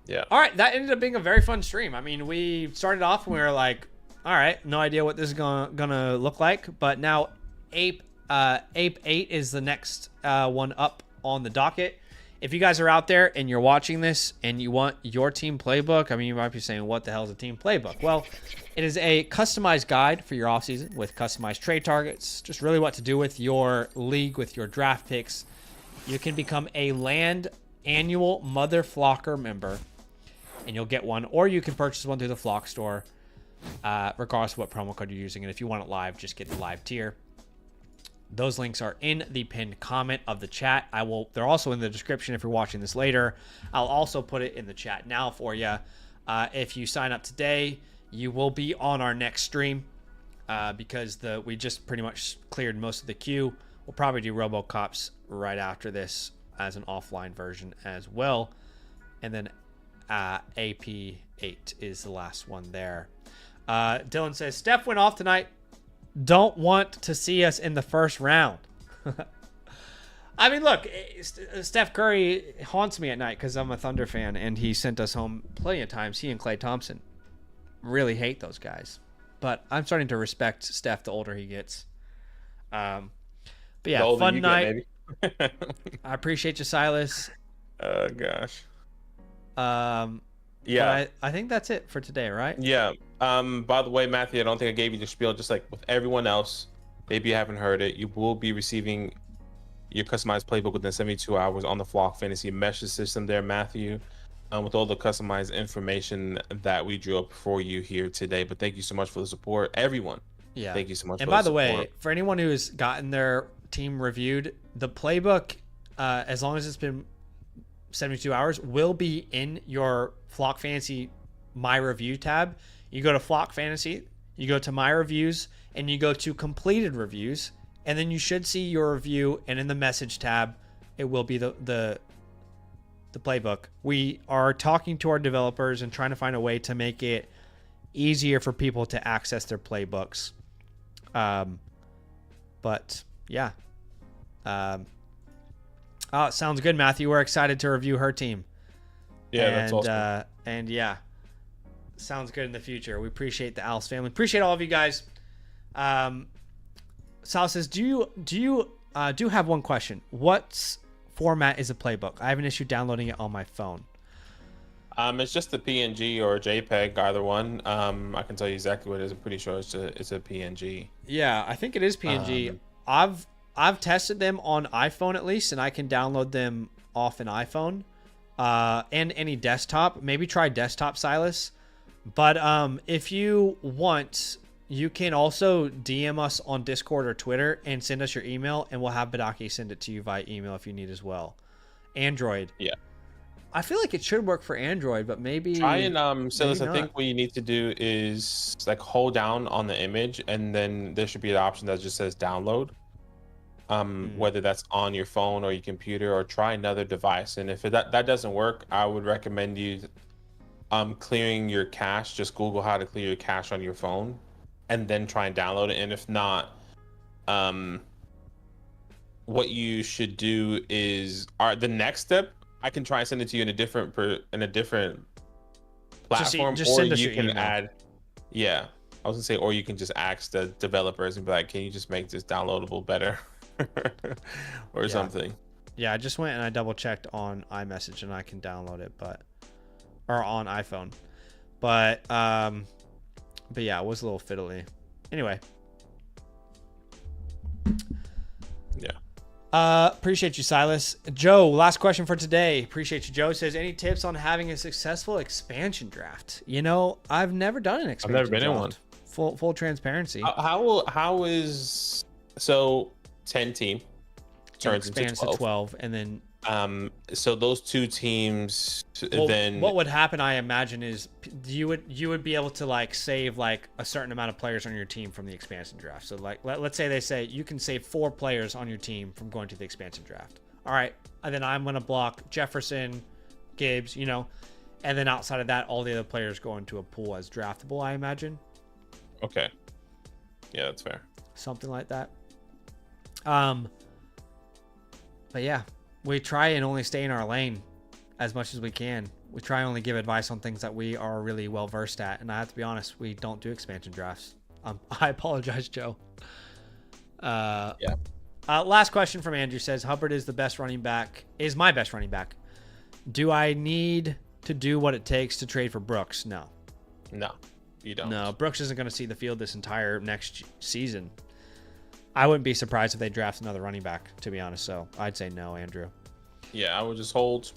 Yeah. All right. That ended up being a very fun stream. I mean, we started off and we were like, all right, no idea what this is gonna look like. But now Ape 8 is the next one up on the docket. If you guys are out there and you're watching this and you want your team playbook, I mean, you might be saying, what the hell is a team playbook? Well, it is a customized guide for your offseason with customized trade targets, just really what to do with your league, with your draft picks. You can become a land annual Mother Flocker member, and you'll get one, or you can purchase one through the Flock store, regardless of what promo code you're using. And if you want it live, just get the live tier. Those links are in the pinned comment of the chat. They're also in the description if you're watching this later. I'll also put it in the chat now for you. If you sign up today, you will be on our next stream because we just pretty much cleared most of the queue. We'll probably do RoboCops right after this as an offline version as well. And then AP8 is the last one there. Dylan says, Steph went off tonight. Don't want to see us in the first round. I mean, look, Steph Curry haunts me at night because I'm a Thunder fan, and he sent us home plenty of times. He and Klay Thompson really hate those guys. But I'm starting to respect Steph the older he gets. But yeah, fun night. I appreciate you, Silas. Oh, gosh. Yeah, I think that's it for today, right? Yeah. By the way, Matthew, I don't think I gave you the spiel. Just like with everyone else, maybe you haven't heard it. You will be receiving your customized playbook within 72 hours on the Flock Fantasy message system there, Matthew, with all the customized information that we drew up for you here today. But thank you so much for the support, everyone. Yeah. Thank you so much. And by the way, for anyone who's gotten their team reviewed, the playbook, as long as it's been 72 hours, will be in your Flock Fantasy My Review tab. You go to Flock Fantasy, you go to My Reviews, and you go to Completed Reviews, and then you should see your review, and in the Message tab, it will be the playbook. We are talking to our developers and trying to find a way to make it easier for people to access their playbooks. But yeah. Oh, sounds good, Matthew. We're excited to review her team. Yeah, that's awesome. And yeah, sounds good in the future. We appreciate the Alice family. Appreciate all of you guys. Sal says, do you have one question? What format is a playbook? I have an issue downloading it on my phone. It's just a PNG or a JPEG, either one. I can tell you exactly what it is. I'm pretty sure it's a PNG. Yeah, I think it is PNG. I've tested them on iPhone at least, and I can download them off an iPhone and any desktop. Maybe try desktop, Silas. But if you want, you can also DM us on Discord or Twitter and send us your email, and we'll have Badaki send it to you via email if you need as well. Android. Yeah. I feel like it should work for Android, but maybe Try and Silas, maybe I think not. what you need to do is like hold down on the image, and then there should be an option that just says download. Whether that's on your phone or your computer, or try another device. And if that doesn't work, I would recommend you clearing your cache. Just Google how to clear your cache on your phone, and then try and download it. And if not, what you should do is the next step. I can try and send it to you in a different platform, Just or send us you your can email. add. Yeah, I was gonna say, or you can just ask the developers and be like, "Can you just make this downloadable better?" or something. Yeah, I just went and I double checked on iMessage and I can download it, or on iPhone. But yeah, it was a little fiddly. Anyway. Yeah. Appreciate you, Silas. Joe, last question for today. Appreciate you, Joe. Says, any tips on having a successful expansion draft? I've never done an expansion I've never been draft. in one. Full transparency. How is so 10 team turns into expands 12. to 12, and then so those two teams then what would happen, I imagine, is you would be able to like save like a certain amount of players on your team from the expansion draft. So like let's say they say you can save 4 players on your team from going to the expansion draft. All right, and then I'm gonna block Jefferson, Gibbs, and then outside of that, all the other players go into a pool as draftable, I imagine. Okay. Yeah, that's fair. Something like that. But yeah, we try and only stay in our lane as much as we can. We try and only give advice on things that we are really well versed at. And I have to be honest, we don't do expansion drafts. I apologize, Joe. Yeah. Last question from Andrew says, Hubbard is my best running back. Do I need to do what it takes to trade for Brooks? No, you don't. No, Brooks isn't going to see the field this entire next season. I wouldn't be surprised if they draft another running back, to be honest. So I'd say no, Andrew. Yeah, I would just hold.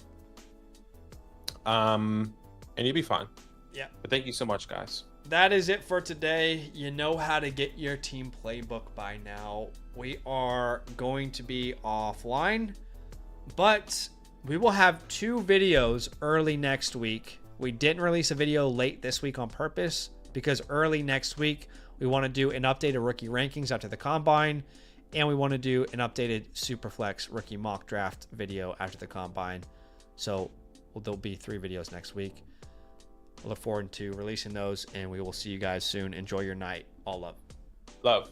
And you'd be fine. Yeah. But thank you so much, guys. That is it for today. You know how to get your team playbook by now. We are going to be offline, but we will have 2 videos early next week. We didn't release a video late this week on purpose because early next week, we want to do an updated rookie rankings after the combine, and we want to do an updated Superflex rookie mock draft video after the combine. So there'll be 3 videos next week. I look forward to releasing those, and we will see you guys soon. Enjoy your night. All love. Love.